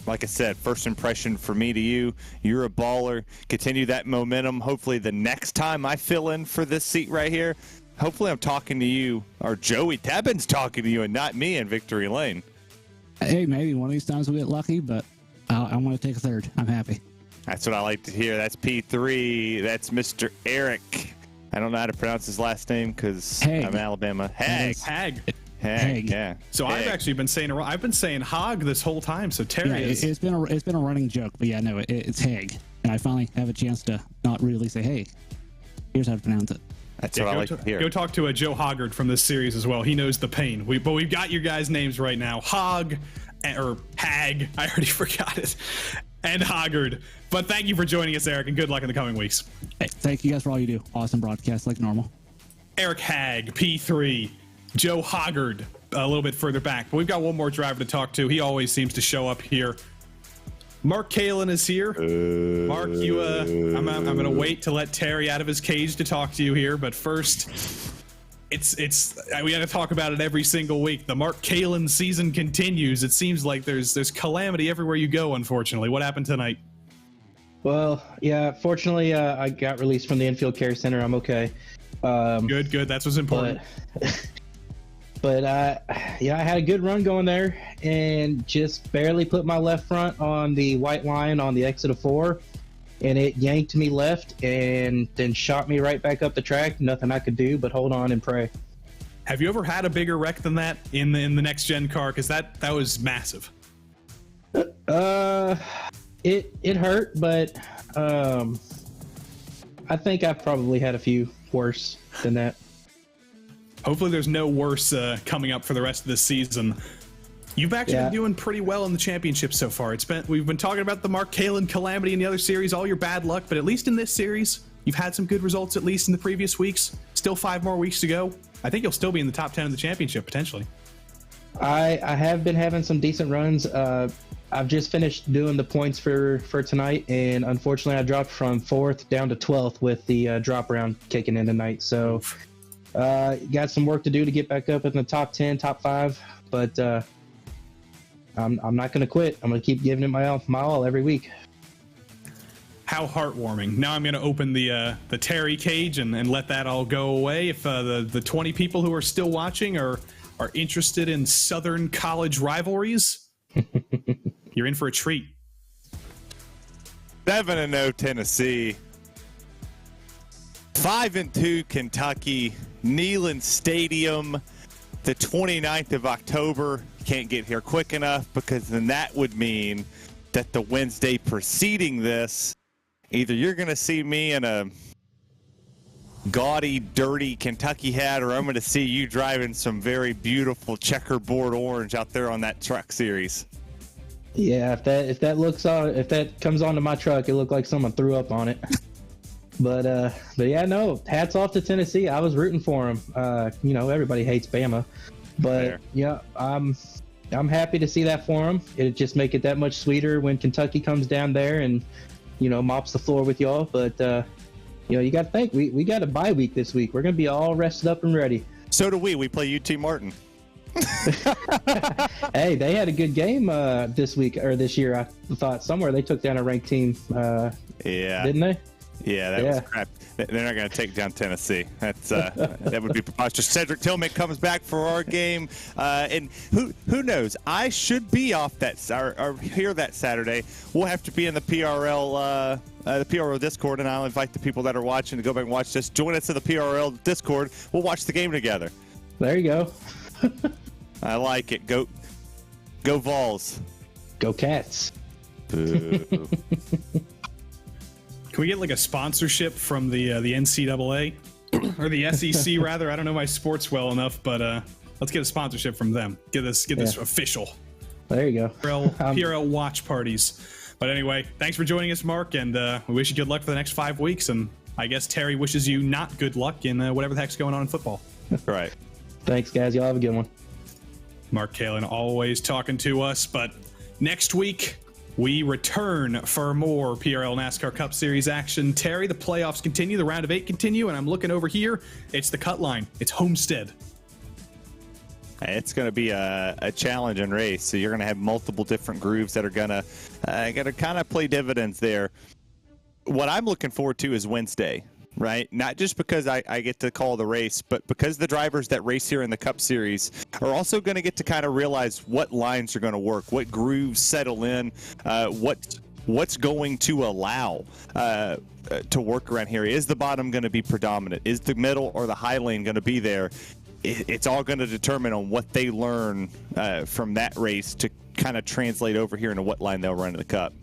[SPEAKER 3] like I said, first impression for me to you, you're a baller. Continue that momentum. Hopefully the next time I fill in for this seat right here, hopefully I'm talking to you, or Joey Tebbin's talking to you and not me in Victory Lane.
[SPEAKER 6] Hey, maybe one of these times we'll get lucky, but I want to take a third. I'm happy.
[SPEAKER 3] That's what I like to hear. That's P3. That's Mr. Eric I don't know how to pronounce his last name because
[SPEAKER 6] Haig.
[SPEAKER 3] I'm Alabama. Haig.
[SPEAKER 2] Hag.
[SPEAKER 6] Haig.
[SPEAKER 3] Yeah.
[SPEAKER 2] So I've
[SPEAKER 3] Haig.
[SPEAKER 2] actually been saying it wrong. I've been saying Hog this whole time. So Terry
[SPEAKER 6] Yeah,
[SPEAKER 2] is.
[SPEAKER 6] it's been a running joke, but yeah, no, it's Haig, and I finally have a chance to not really say, hey, here's how to pronounce it.
[SPEAKER 3] That's what I like to hear.
[SPEAKER 2] Go talk to Joe Hoggard from this series as well. He knows the pain. But we've got your guys' names right now. Hog, or Hag. I already forgot it. And Hoggard. But thank you for joining us, Eric, and good luck in the coming weeks.
[SPEAKER 6] Hey, thank you guys for all you do. Awesome broadcast, like normal.
[SPEAKER 2] Eric Hag, P3. Joe Hoggard, a little bit further back. But we've got one more driver to talk to. He always seems to show up here. Mark Kalin is here. Mark, I'm going to wait to let Terry out of his cage to talk to you here. But first, we got to talk about it every single week. The Mark Kalin season continues. It seems like there's calamity everywhere you go, unfortunately. What happened tonight?
[SPEAKER 7] Well, yeah, fortunately, I got released from the infield care center. I'm okay.
[SPEAKER 2] Good. That's what's important.
[SPEAKER 7] But yeah, I had a good run going there and just barely put my left front on the white line on the exit of 4, and it yanked me left and then shot me right back up the track. Nothing I could do but hold on and pray.
[SPEAKER 2] Have you ever had a bigger wreck than that in the next gen car? Because that was massive.
[SPEAKER 7] It hurt, but I think I've probably had a few worse than that.
[SPEAKER 2] Hopefully there's no worse coming up for the rest of the season. You've actually been doing pretty well in the championship so far. We've been talking about the Mark Kalin calamity in the other series, all your bad luck, but at least in this series, you've had some good results at least in the previous weeks. Still 5 more weeks to go. I think you'll still be in the top 10 of the championship, potentially.
[SPEAKER 7] I have been having some decent runs. I've just finished doing the points for tonight, and unfortunately I dropped from 4th down to 12th with the drop round kicking in tonight. So got some work to do to get back up in the top 10, top 5, but I'm not going to quit. I'm going to keep giving it my all every week.
[SPEAKER 2] How heartwarming. Now I'm going to open the Terry cage and let that all go away. If the 20 people who are still watching are interested in Southern college rivalries, you're in for a treat.
[SPEAKER 3] 7-0 Tennessee, 5-2 Kentucky, Neyland Stadium, the 29th of October. Can't get here quick enough because then that would mean that the Wednesday preceding this, either you're going to see me in a gaudy, dirty Kentucky hat, or I'm going to see you driving some very beautiful checkerboard orange out there on that truck series.
[SPEAKER 7] Yeah, if that comes onto my truck, it looked like someone threw up on it. But yeah, no, hats off to Tennessee. I was rooting for them. Everybody hates Bama, but
[SPEAKER 3] Fair.
[SPEAKER 7] yeah, I'm happy to see that for them. It'd just make it that much sweeter when Kentucky comes down there and mops the floor with y'all. But you got to think we got a bye week this week. We're gonna be all rested up and ready.
[SPEAKER 3] So do we. We play UT Martin.
[SPEAKER 7] Hey, they had a good game this week or this year. I thought somewhere they took down a ranked team.
[SPEAKER 3] Yeah.
[SPEAKER 7] Didn't they?
[SPEAKER 3] Yeah, that was crap. They're not going to take down Tennessee. That's that would be preposterous. Cedric Tillman comes back for our game, and who knows? I should be off or here that Saturday. We'll have to be in the PRL Discord, and I'll invite the people that are watching to go back and watch this. Join us in the PRL Discord. We'll watch the game together.
[SPEAKER 7] There you go.
[SPEAKER 3] I like it. Go Vols.
[SPEAKER 7] Go Cats.
[SPEAKER 3] Boo.
[SPEAKER 2] Can we get like a sponsorship from the NCAA or the SEC rather? I don't know my sports well enough, but let's get a sponsorship from them. Get this official.
[SPEAKER 7] There you go.
[SPEAKER 2] PRL watch parties. But anyway, thanks for joining us, Mark, and we wish you good luck for the next 5 weeks. And I guess Terry wishes you not good luck in whatever the heck's going on in football.
[SPEAKER 3] Right.
[SPEAKER 7] Thanks, guys. Y'all have a good one.
[SPEAKER 2] Mark Kalin always talking to us, but next week we return for more PRL NASCAR Cup Series action. Terry, the playoffs continue, the round of 8 continue, and I'm looking over here. It's the cut line. It's Homestead.
[SPEAKER 3] It's going to be a challenging race, so you're going to have multiple different grooves that are going to kind of play dividends there. What I'm looking forward to is Wednesday, right? Not just because I get to call the race, but because the drivers that race here in the Cup Series are also going to get to kind of realize what lines are going to work, what grooves settle in, what what's going to allow to work around here? Is the bottom going to be predominant? Is the middle or the high lane going to be there? It's all going to determine on what they learn from that race to kind of translate over here into what line they'll run in the Cup.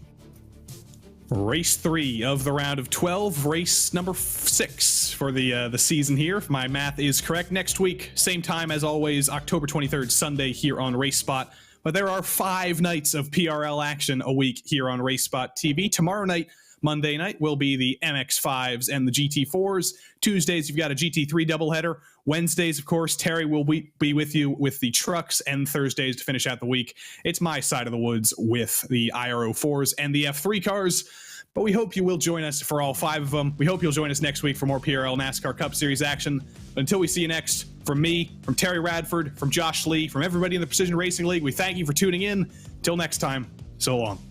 [SPEAKER 2] Race 3 of the round of 12, race number 6 for the season here, if my math is correct. Next week, same time as always, October 23rd, Sunday here on RaceSpot. But there are 5 nights of PRL action a week here on RaceSpotTV. Tomorrow night, Monday night, will be the MX-5s and the GT4s. Tuesdays, you've got a GT3 doubleheader. Wednesdays, of course, Terry will be with you with the trucks, and Thursdays to finish out the week, it's my side of the woods with the IRO4s and the F3 cars. But we hope you will join us for all 5 of them. We hope you'll join us next week for more PRL NASCAR Cup Series action. But until we see you next, from me, from Terry Radford, from Josh Lee, from everybody in the Precision Racing League, we thank you for tuning in. Till next time, so long.